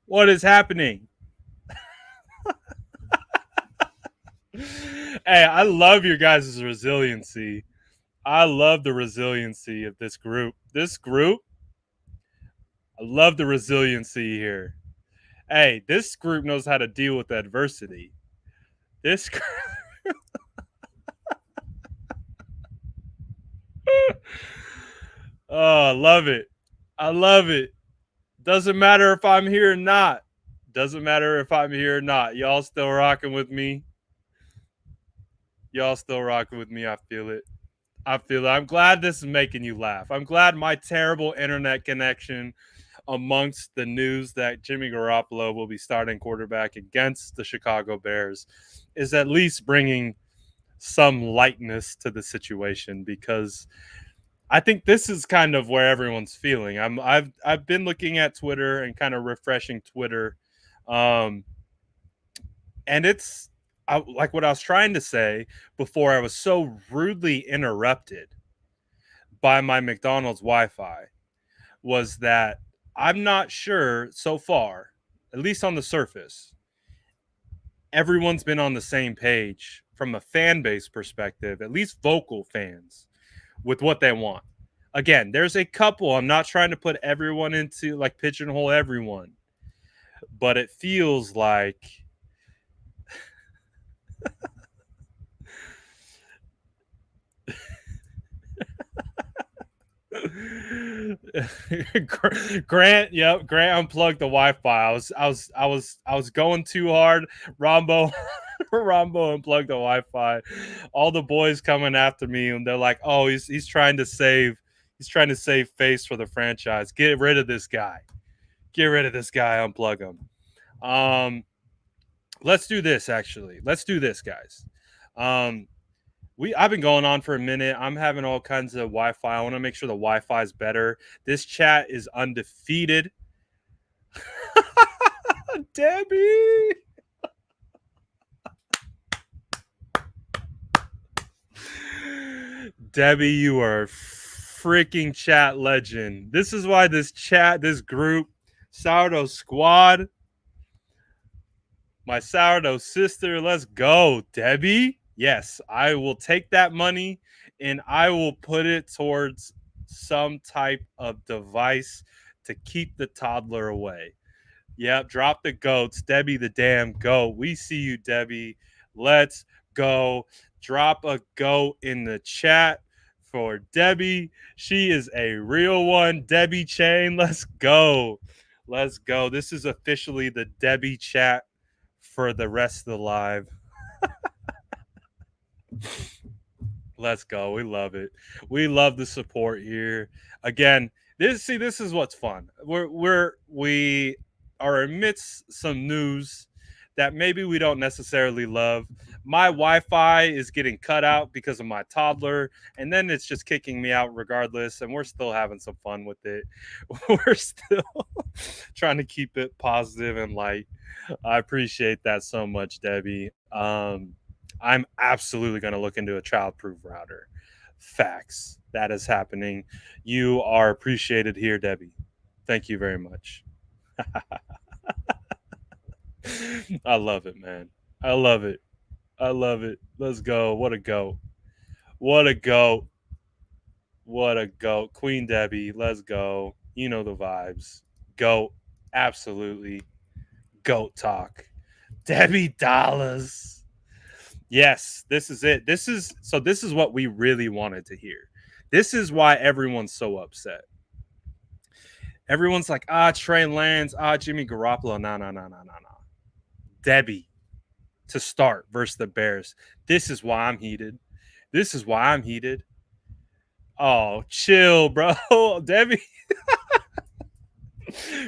What is happening? Hey, I love your guys' resiliency. I love the resiliency of this group. I love the resiliency here. Hey, this group knows how to deal with adversity. This Oh, I love it. I love it. Doesn't matter if I'm here or not. Doesn't matter if I'm here or not. Y'all still rocking with me. Y'all still rocking with me. I feel it. I feel it. I'm glad this is making you laugh. I'm glad my terrible internet connection amongst the news that Jimmy Garoppolo will be starting quarterback against the Chicago Bears is at least bringing some lightness to the situation because I think this is kind of where everyone's feeling. I've been looking at Twitter and kind of refreshing Twitter, um, and it's like what I was trying to say before I was so rudely interrupted by my McDonald's Wi-Fi was that I'm not sure so far, at least on the surface, everyone's been on the same page from a fan base perspective, at least vocal fans, with what they want. Again, there's a couple. I'm not trying to put everyone into like pigeonhole everyone, but it feels like Grant unplugged the Wi-Fi. I was going too hard. Rombo Rombo unplugged the Wi-Fi. All the boys coming after me, and they're like, "Oh, he's trying to save face for the franchise. Get rid of this guy. Get rid of this guy. Unplug him." Um, let's do this. Actually, let's do this, guys. Um, I've been going on for a minute. I'm having all kinds of Wi-Fi. I want to make sure the Wi-Fi is better. This chat is undefeated. Debbie. Debbie, you are a freaking chat legend. This is why this group, Sourdough Squad, my sourdough sister, let's go, Debbie. Yes, I will take that money and I will put it towards some type of device to keep the toddler away. Yep, drop the goats. Debbie the damn goat. We see you, Debbie. Let's go. Drop a goat in the chat for Debbie. She is a real one. Debbie Chain. Let's go. Let's go. This is officially the Debbie chat for the rest of the live. Let's go. We love it. We love the support here. Again, this is what's fun. We are amidst some news that maybe we don't necessarily love. My Wi-Fi is getting cut out because of my toddler, and then it's just kicking me out regardless, and we're still having some fun with it. We're still trying to keep it positive and light. I appreciate that so much, Debbie. I'm absolutely going to look into a child-proof router. Facts. That is happening. You are appreciated here, Debbie. Thank you very much. I love it, man. I love it. I love it. Let's go. What a go. What a go. What a go. Queen Debbie, let's go. You know the vibes. Goat. Absolutely. Goat talk. Debbie Dollars. Yes, this is it. This is what we really wanted to hear. This is why everyone's so upset. Everyone's like, Trey Lance, Jimmy Garoppolo. No. Debbie to start versus the Bears. This is why I'm heated. This is why I'm heated. Oh, chill, bro. Debbie.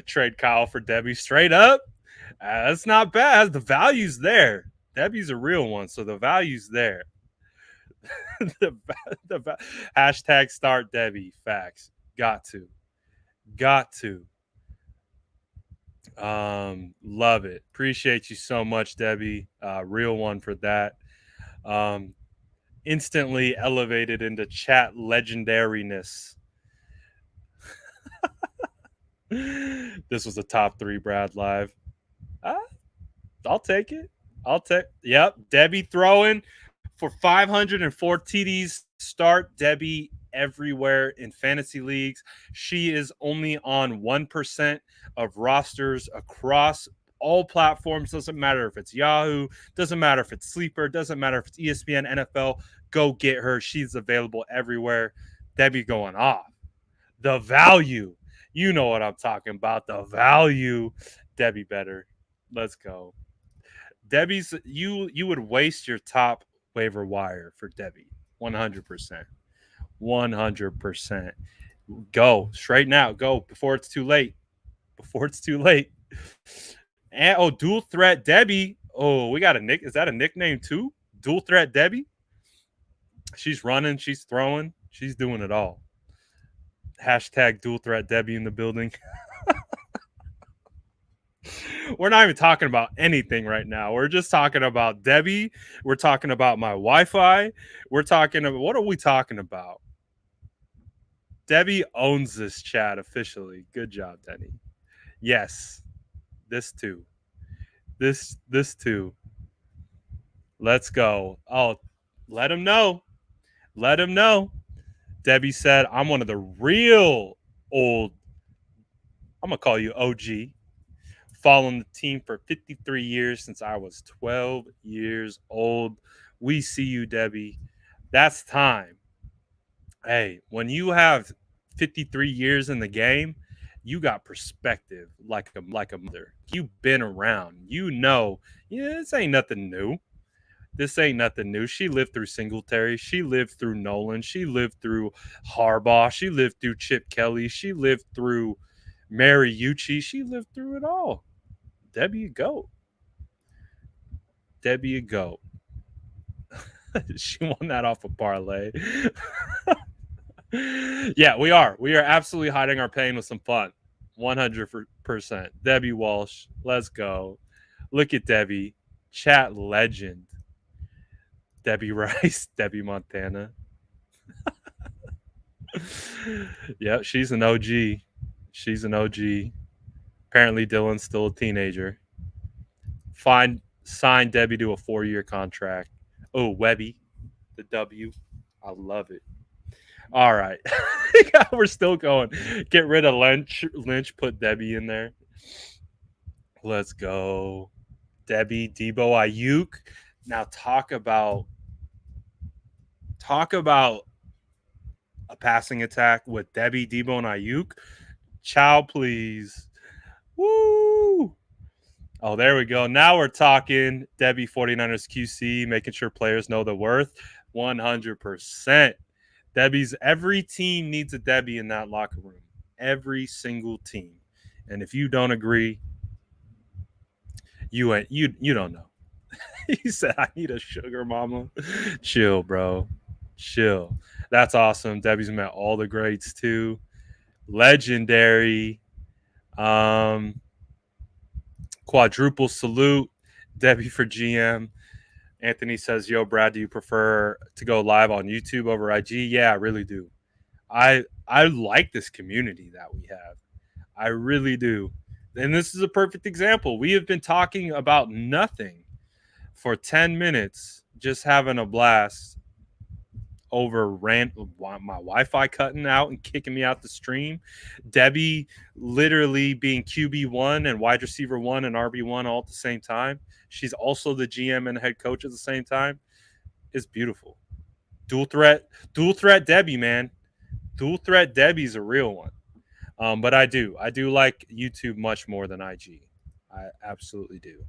Trade Kyle for Debbie straight up. That's not bad. The value's there. Debbie's a real one, so the value's there. the hashtag start Debbie. Facts. Got to. Love it. Appreciate you so much, Debbie. Real one for that. Instantly elevated into chat legendariness. This was a top 3 Brad live. I'll take it. Yep. Debbie throwing for 504 TDs. Start Debbie everywhere in fantasy leagues. She is only on 1% of rosters across all platforms. Doesn't matter if it's Yahoo, doesn't matter if it's Sleeper, doesn't matter if it's ESPN, NFL. Go get her. She's available everywhere. Debbie going off. The value. You know what I'm talking about. The value. Debbie better. Let's go. Debbie's you would waste your top waiver wire for Debbie. 100%. 100%. Go straight now. Go before it's too late. Before it's too late. And dual threat Debbie. Oh, we got a nick. Is that a nickname too? Dual threat Debbie. She's running. She's throwing. She's doing it all. Hashtag dual threat Debbie in the building. We're not even talking about anything right now. We're just talking about Debbie. We're talking about my Wi-Fi. We're talking about what are we talking about? Debbie owns this chat officially. Good job, Denny. Yes. This too. This too. Let's go. Oh, let him know. Let him know. Debbie said, I'm one of the real old, I'm going to call you OG. Following the team for 53 years since I was 12 years old. We see you, Debbie. That's time. Hey, when you have 53 years in the game, you got perspective like a mother. You've been around. You know, yeah, this ain't nothing new. This ain't nothing new. She lived through Singletary. She lived through Nolan. She lived through Harbaugh. She lived through Chip Kelly. She lived through Mariucci. She lived through it all. Debbie, you go. Debbie, you go. She won that off a parlay. Yeah, we are. We are absolutely hiding our pain with some fun. 100%. Debbie Walsh, let's go. Look at Debbie. Chat legend. Debbie Rice, Debbie Montana. Yeah, she's an OG. She's an OG. Apparently, Dylan's still a teenager. Sign Debbie to a 4-year contract. Oh, Webby, the W. I love it. All right. We're still going. Get rid of Lynch. Put Debbie in there. Let's go. Debbie, Debo, Ayuk. Now talk about a passing attack with Debbie, Debo, and Ayuk. Chow, please. Woo! Oh, there we go. Now we're talking Debbie 49ers QC, making sure players know the worth. 100%. Every team needs a Debbie in that locker room. Every single team. And if you don't agree, you don't know. He said, I need a sugar mama. Chill, bro. Chill. That's awesome. Debbie's met all the greats too. Legendary. Quadruple salute. Debbie for GM. Anthony says, yo, Brad, do you prefer to go live on YouTube over IG? Yeah, I really do. I like this community that we have. I really do. And this is a perfect example. We have been talking about nothing for 10 minutes, just having a blast over my Wi-Fi cutting out and kicking me out the stream. Debbie literally being QB1 and wide receiver 1 and RB1 all at the same time. She's also the GM and head coach at the same time. It's beautiful. Dual threat Debbie, man. Dual threat Debbie's a real one. But I do like YouTube much more than IG. I absolutely do.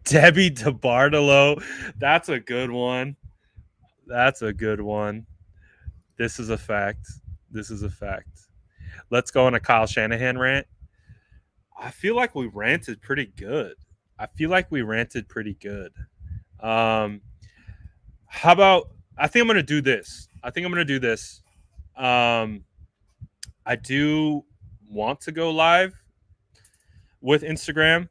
Debbie DeBartolo, that's a good one. That's a good one. This is a fact. Let's go on a Kyle Shanahan rant. I feel like we ranted pretty good. How about I think I'm gonna do this. I do want to go live with Instagram.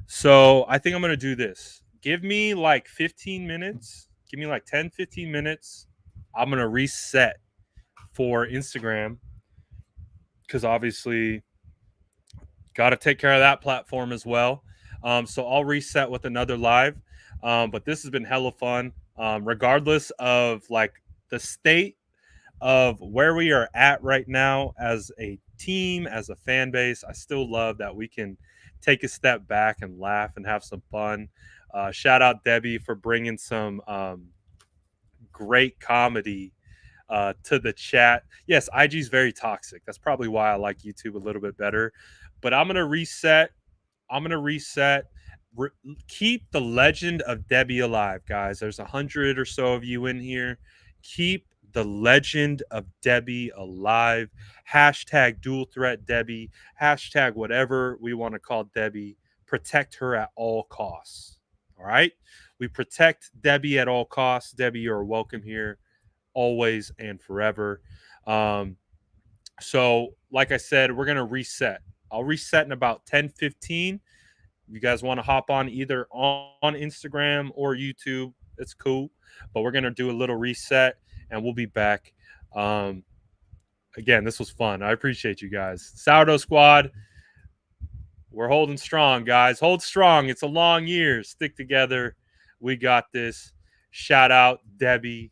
So I think I'm going to do this. Give me like 15 minutes. Give me like 10, 15 minutes. I'm going to reset for Instagram because obviously got to take care of that platform as well. So I'll reset with another live. But this has been hella fun. Regardless of like the state of where we are at right now as a team, as a fan base, I still love that we can take a step back and laugh and have some fun. Shout out Debbie for bringing some great comedy to the chat. Yes, IG is very toxic. That's probably why I like YouTube a little bit better. But I'm going to reset. Keep the legend of Debbie alive, guys. There's 100 or so of you in here. Keep the legend of Debbie alive. Hashtag dual threat Debbie. Hashtag whatever we want to call Debbie. Protect her at all costs. All right? We protect Debbie at all costs. Debbie, you're welcome here always and forever. So, like I said, we're going to reset. I'll reset in about 10-15. You guys want to hop on either on Instagram or YouTube, it's cool. But we're going to do a little reset and we'll be back. Again, this was fun. I appreciate you guys. Sourdough Squad, we're holding strong, guys. Hold strong. It's a long year. Stick together. We got this. Shout out Debbie.